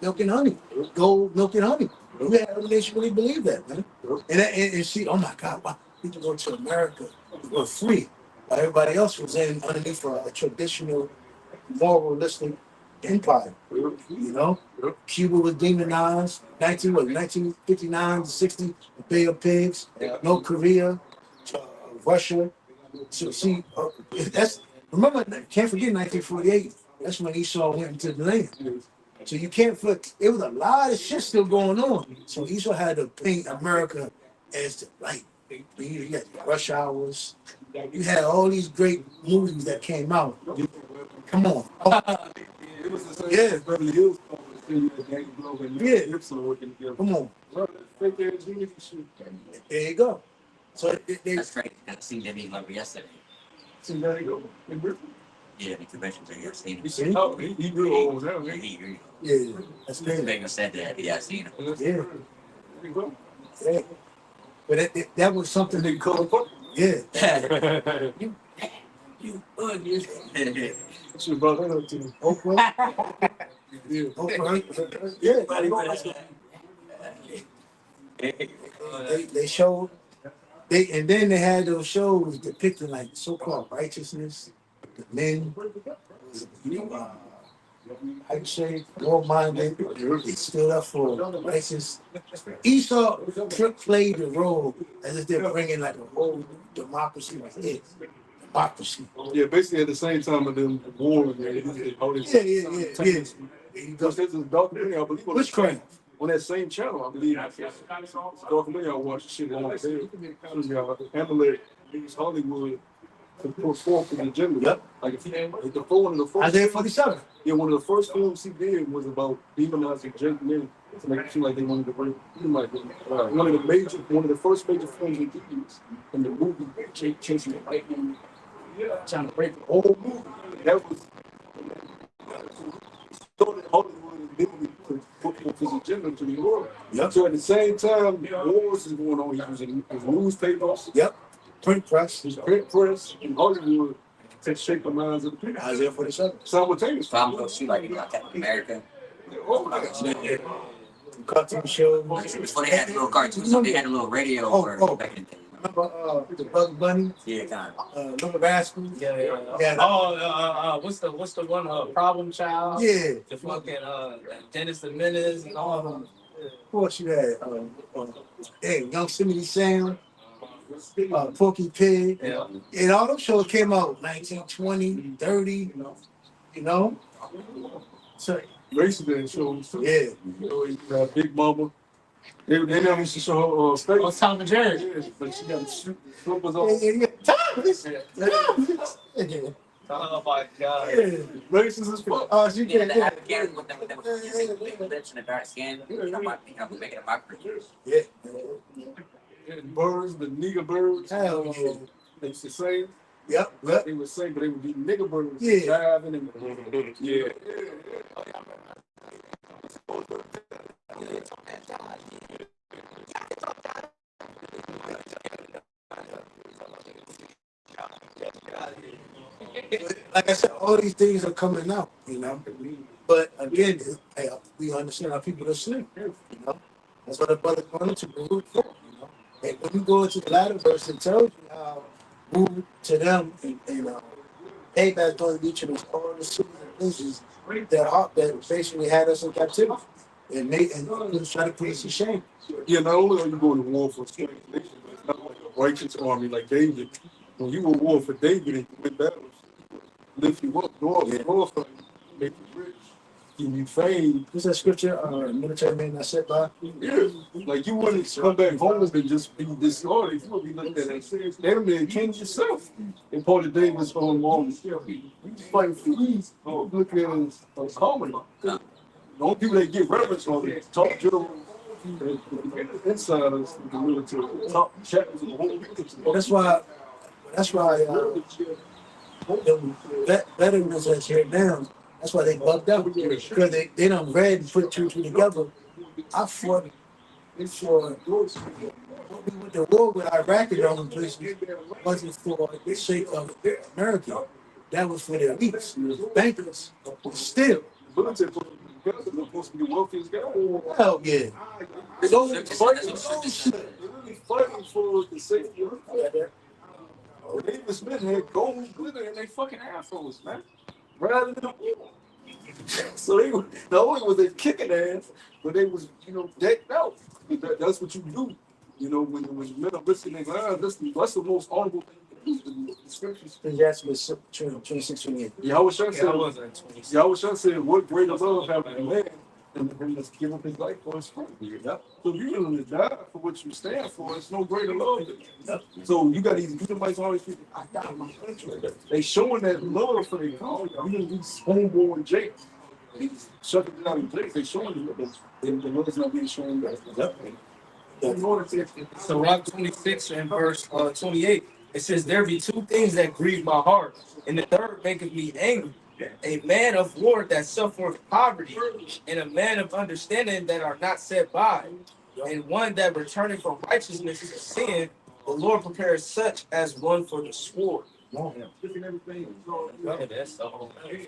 milk and honey, gold, milk and honey. You had other nations really believe that, man. And see, oh my God, wow, people go to America were free, while everybody else was in underneath a traditional, moralistic empire. You know, Cuba was demonized. 1959 to 60, the Bay of Pigs. North Korea, Russia. So see, that's remember. Can't forget 1948. That's when Esau went into the land. So you can't put. It was a lot of shit still going on. So Esau had to paint America as the light. You had Rush Hours. You had all these great movies that came out. Come on. It was the same Yeah. as Beverly Hills. Yeah. Come on. There you go. So That's crazy. I seen them eat lumber yesterday. Yeah, the convention thing. I seen him. see? He grew old now. Yeah, he agree. Yeah, that's The crazy. nigga said that. Yeah, I seen him. Yeah. Yeah. But that was something They call it fuck. yeah. You ugly. She brought that up to me. Oprah. Yeah. Oprah. Yeah. They showed and then they had those shows depicting like so-called righteousness, the men, how you say, war-minded, they stood up for righteous. Esau played the role as if they're bringing like a whole new democracy like this. Democracy. Yeah, basically at the same time of them war, man. Yeah. Because there's a documentary, I believe, Which crime? on that same channel, I believe. It's a documentary I watched shit on there. Amalek used Hollywood to put forth an agenda. Yep. Like if one of the first Isaiah 47. yeah, one of the first films he did was about demonizing Jake men to make it seem like they wanted to bring like one of the first major films he did in the movie Jake chasing the lightning, trying to break the whole movie. That was started Hollywood and literally put forth his agenda to the world. Yep. So at the same time, wars is going on. He was in his newspapers, Yep. Print press. his print press in Hollywood to shape the minds of the people. Isaiah 47. Simultaneously. So I'm gonna shoot like Captain America. Cartoon show. Before they had the little cartoons, so they had a little radio back in the day. Remember the Bugs Bunny? Yeah, kind of. Little Rascal? Yeah. Oh, what's the one? Problem Child. Yeah. The fucking Dennis the Menace and all of them. Of course you had Young Yosemite Sam, Porky Pig. Yeah. And all those shows came out 1920, 30, you know? So Racing shows. yeah. You know, Big Mama. They never used to show her Oh, face. Tom and Jerry. Yeah, but she got slippers Yeah, on. yeah. Oh my God. Racist as fuck. Oh, she Yeah, can't. the Afghans with them big lips and the dark skin. I'm making a mockery. Yeah. And birds, the nigger birds. Hell yeah. They used to say, Yep. they would say, but they would be nigger birds. Yeah. Driving and yeah. Like I said, all these things are coming out, you know. But again, we understand how people are sleep, you know. That's what the brother going into the root for, you know. And when you go into the latter verse, it tells you how moved to them and payback going to be to all the cities and places that basically had us in captivity and try to put us to shame. Yeah, not only are you going to war for a nation, but it's not like a righteous army like David. When you were war for David and you win battles, lift you up, glorify you, make you rich, give you fame. What's that scripture? Military man not set by. Yeah, like you wouldn't come back home and just be discarded. You would be looked at as serious enemy and king yourself. And part of David's own army. You fighting for ease. Look at it as comedy. The only people that get reverence are the top generals, insiders, the military, top chapters of the whole military. That's why the veterans that's here now, that's why they bugged out. Because they done read and put two and two together. I fought for we went to war with Iraq and all the places wasn't for the sake of America. That was for the elites, the bankers. But still, Military supposed to be the wealthiest guy. hell yeah. That's So, what scripture said. That's what scripture said. They're really fighting for the safety of the David Smith had gold glitter in their fucking assholes, man. Rather than so they were, not only was they kicking ass, but they was, decked out. That's what you do. When men are listening, that's the most honorable thing you can do. The scriptures. Ecclesiastes 26, 28. Yahweh Shah Yeah, I said, was at 26. Yahweh Shah said, what greater love have a man than him that's give up his life for his friend? Yep. So if you're willing to die for what you stand for, it's no greater love. Yep. So you got these Edomites always thinking, I got my country. They showing that love for their cause. These homeboy Jake, these shucking down in Jake, they showing you that the love is not being shown. Yep. So Rock 26 and verse 28, it says, there be two things that grieve my heart, and the third maketh me angry. A man of war that suffereth poverty, and a man of understanding that are not set by, and one that returneth from righteousness to sin. The Lord prepares such as one for the sword. Yeah, That's the whole thing.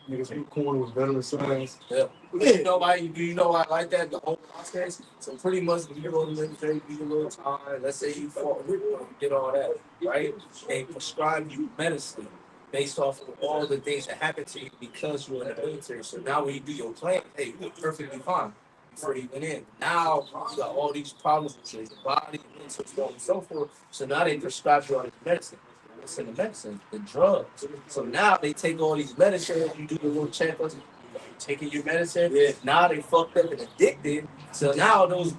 niggas in the corner with veteran signs. Yeah. You know why? Do you know why I like that? The whole process. So pretty much, if you go to the military, you do a little time. Let's say you fought, you did all that, right? They prescribe you medicine based off of all the things that happened to you because you're in the military. So now when you do your plan, hey, you're perfectly fine before you went in. Now you got all these problems with your body, and so on and so forth. So now they prescribe you all this medicine. What's in the medicine? The drugs. So now they take all these medicines, you do the little checkups, taking your medicine. Yeah. Now they fucked up and addicted. So now those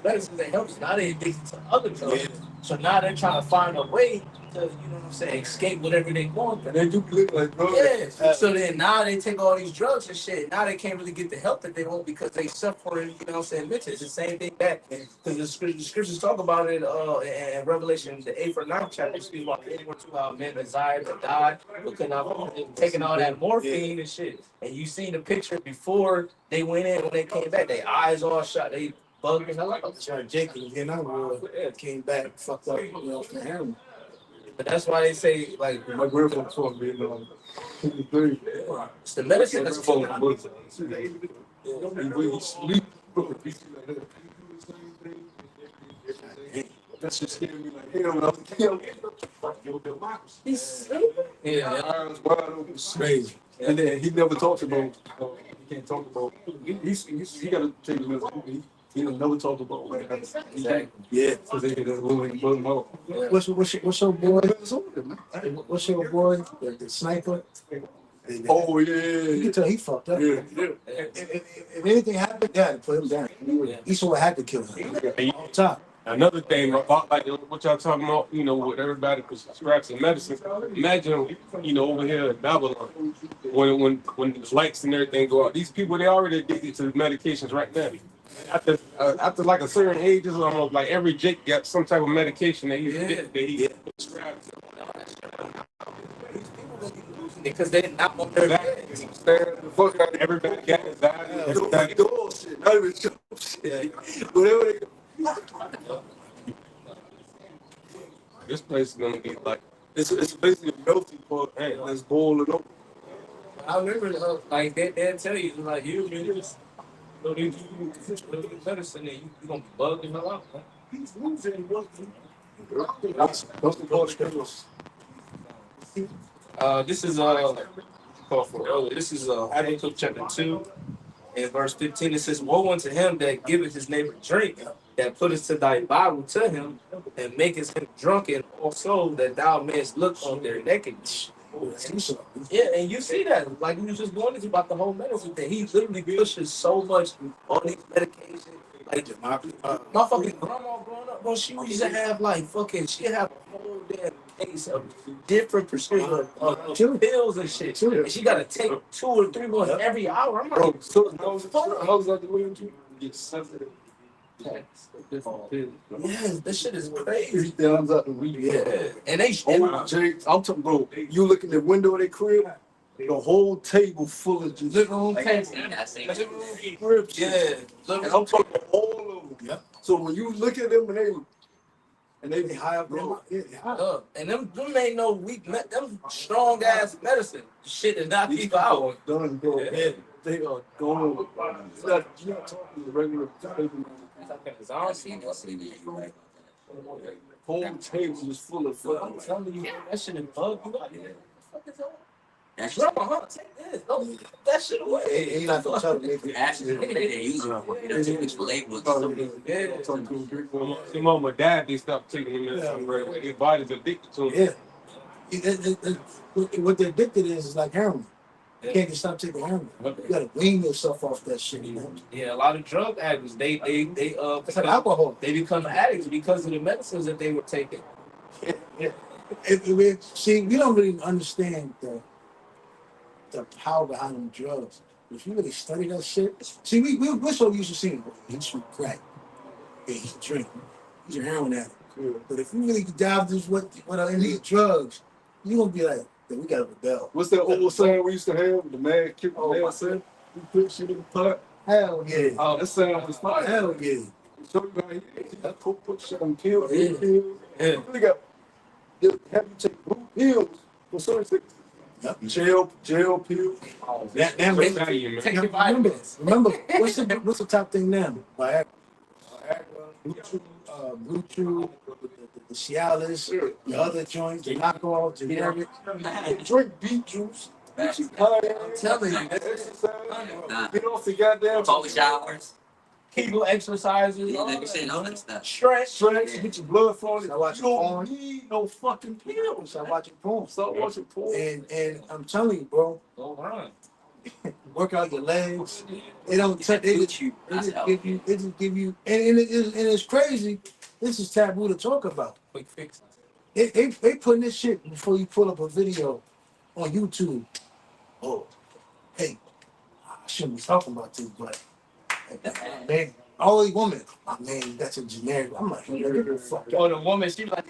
medicines that help you, now they addicted to other drugs. Yeah. So now they're trying to find a way to, what I'm saying, escape whatever they want. And they do look like drugs. Yeah. So then now they take all these drugs and shit. Now they can't really get the help that they want because they suffer, mentally. It's the same thing that, because the scriptures talk about it in Revelation, the 8th or 9th chapter, speaks about anyone to how men desire to die, but could not taking all that morphine and shit. And you see the picture before they went in, when they came back, their eyes all shot, they bugged and all that. Jacob was getting out, came back, fucked up, from him. But that's why they say, like, My grandfather taught me, it's the medicine that's when killing you sleep, that's just scared me like hell when I was a kid. Yeah. Eyes wide open, crazy. And then he never talks about, he can't talk about, he got to take the medicine. He never talk about what Exactly. Yeah, because they get that little bug him out. What's your boy? What's your boy? The sniper? Oh, You yeah. can tell he fucked up. Yeah. If anything happened, they had to put him down. Esau had to kill him. On top. Another thing about like what y'all talking about, with everybody prescribes some medicine. Imagine, over here in Babylon, when the lights and everything go out, these people they already addicted to medications right now. After like a certain age, it's almost like every Jake got some type of medication that he prescribed. Because they did not want their The fuck out of Everybody got anxiety. everybody. Shit, not even jump shit. Whatever they This place is gonna be like it's basically a melting pot. Hey, let's boil it up. I remember, like, they'll tell you, like, you just these medicine and you're going to be bugged and all out. That's the part of This is called for earlier. This is Habakkuk chapter 2 and verse 15. It says, woe unto him that giveth his neighbor drink, that putteth to thy Bible to him, and maketh him drunken, also that thou mayest look on their nakedness. Yeah, and you see that, like we was just going into about the whole medicine thing. He literally pushes so much on these medications. Like my fucking grandma growing up, bro, she used to have like she have a whole damn case of different prescription pills and shit. And she gotta take 2 or 3 ones every hour. I'm like, bro, so how's that the way you get sensitive? yes, this shit is crazy. Down out the weed. Yeah, and they James, I'm talking, bro. You look in the window of their crib, the whole table full of just living room Like, table. cribs. Yeah, And I'm talking all of them. Yeah. So when you look at them and And they They high up there. bro, Yeah, they high. And them ain't no weak, them strong ass medicine. Shit that knock these people people out. are done, bro. Yeah. They are gone. You're not talking to regular people. I seen it, you're right. Whole table is full of I'm fucking. telling you, that shit is bug you out. What the fuck is that? That's Grandma, huh? Take this. Don't get that shit And away. you're not gonna tell them you actually they use it for too much for labels. Yeah. Talking to a big one. See, mama, dad, they stopped taking them medicine, bro. Their body's addicted to them. Yeah. What they're addicted is like heroin. You can't just stop taking heroin. You gotta wean yourself off that shit, you know. Yeah, a lot of drug addicts, they It's like alcohol. they become addicts because of the medicines that they were taking. Yeah. See, we don't really understand the power behind them drugs. If you really study that shit, see, we're so used to seeing he smoke crack, he drink, he's a heroin addict. But if you really dive into what are in these drugs, you're gonna be like, "Yeah, we gotta rebel." What's that old saying we used to have? The man kicked the man said, "You put shit in the pot." Hell yeah. Oh, that sound was fire. Hell yeah. Show you how he put shit on pills. Yeah. Pills. Yeah. You really got have you take blue pills for certain things. Yep. Jail pills. Damn, Great value, man. Take your vitamins. remember, what's the top thing now? Viagra, Blue Chew, the Cialis, the other joints, the knockoff, generic. Drink beet juice. I'm telling you, Nah. Get off the goddamn Cold showers. Kegel exercises, Yeah, all like you said, all that stuff. stretch. get your blood flowing. Start watching You don't porn. need no fucking pills. Start watching porn. Start watching porn. And I'm telling you, bro, Go run. work out your legs. They don't He said, they "Boot just, you." they I just said, "Oh." give you they just give you and it's crazy. This is taboo to talk about. Quick fix. They putting this shit before you pull up a video on YouTube. Oh, hey, I shouldn't be talking about this, but man, only woman. I mean, that's a generic. I'm like, fuck. Oh, the woman, she like,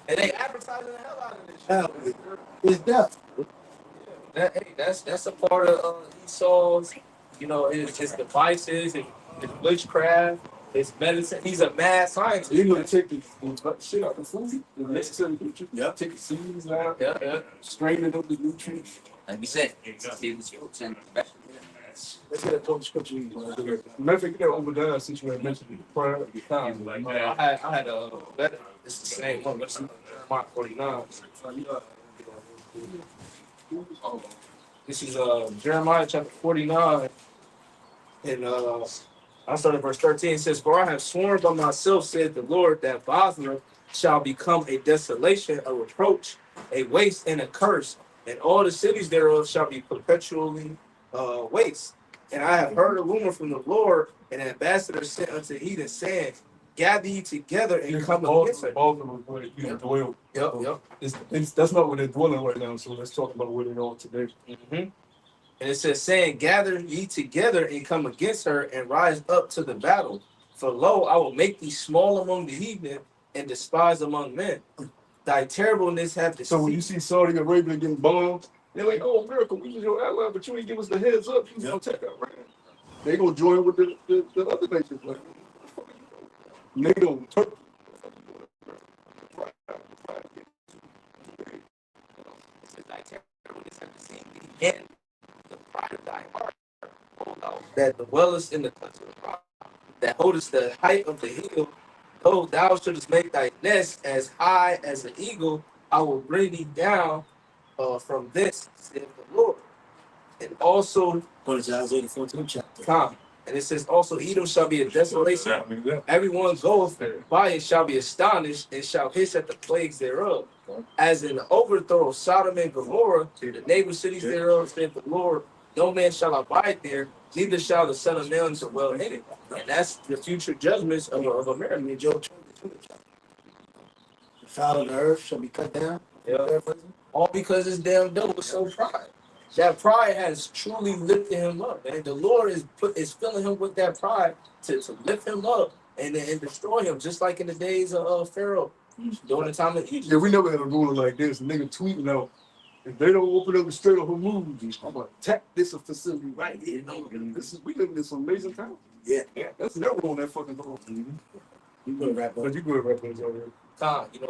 and they advertising the hell out of this shit. Hell, it's death. That's a part of Esau's, his devices, his witchcraft, his medicine. He's a mad scientist. You gonna take the shit out the food, the necessary nutrients. Yeah. Take the seeds out, Yeah. strain it up the nutrients. Like we said, see the fruits and vegetables. Let's get a total scripture. Matter of fact, you know, Obadiah, since you had mentioned it prior. I had a letter. It's the same one, but it's Mark 49. This is Jeremiah chapter 49, and I started verse 13. It says, "For I have sworn by myself, said the Lord, that Bosra shall become a desolation, a reproach, a waste, and a curse, and all the cities thereof shall be perpetually waste. And I have heard a rumor from the Lord, and an ambassador sent unto heathen, saying, Gather ye together and come against her." Baltimore, where you dwell. Yep. That's not where they're dwelling right now. So let's talk about where they are today. And it says, saying, "Gather ye together and come against her, and rise up to the battle. For lo, I will make thee small among the heathen, and despised among men. Thy terribleness hath deceived." So when you see Saudi Arabia getting bombed, they're like, "Oh, America, we was your ally, but you ain't give us the heads up. You gonna take Iran." They gonna join with the other nations, like NATO, Turkey. "Thy terribleness hath deceived thee, and the pride of thy heart, O thou that dwellest in the country of rock, that holdest the height of the hill, though thou shouldest make thy nest as high as an eagle, I will bring thee down from this, saith the Lord." And also, Going to Isaiah the 14th chapter. come. And it says, "Also Edom shall be a desolation. Everyone goeth by it shall be astonished, and shall hiss at the plagues thereof. As in the overthrow of Sodom and Gomorrah, the neighbor cities thereof, saith the Lord, no man shall abide there, neither shall the son of man dwell in it." And that's the future judgments of America. Job 22 chapter. The fowl of the earth shall be cut down. Yeah. All because his damn devil was so pride. That pride has truly lifted him up, and the Lord is filling him with that pride to lift him up and destroy him, just like in the days of Pharaoh during the time of Egypt. Yeah, we never had a ruler like this. A nigga tweeting out, if they don't open up the Strait of Hormuz, I'm gonna attack this facility right here. No, we live in this amazing time. Yeah. That's never on that fucking door. You good, rapper. But you good rappers over here.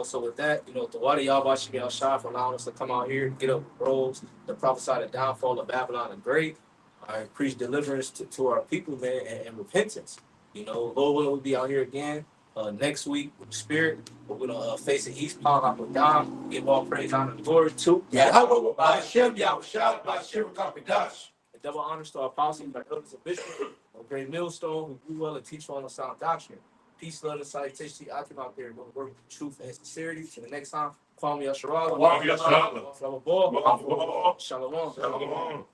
So with that, the water y'all watching y'all shot for allowing us to come out here, get up roles, to prophesy the downfall of Babylon the Great. I preach deliverance to our people, man, and repentance. Lord willing, we'll be out here again next week with the Spirit. We're gonna face the East Palm up and down. Give all praise, honor, and glory to Yahweh by Hashem, Yahushua by Hashem, Kapidash. and double honors to our apostles, our elders, and bishops, a great millstone who grew well and teach on the sound doctrine. Peace, love, and salutation to you out there doing work with truth and sincerity. Till the next time, call me Yasharala. Kwame Yasharala. Shalom. Shalom.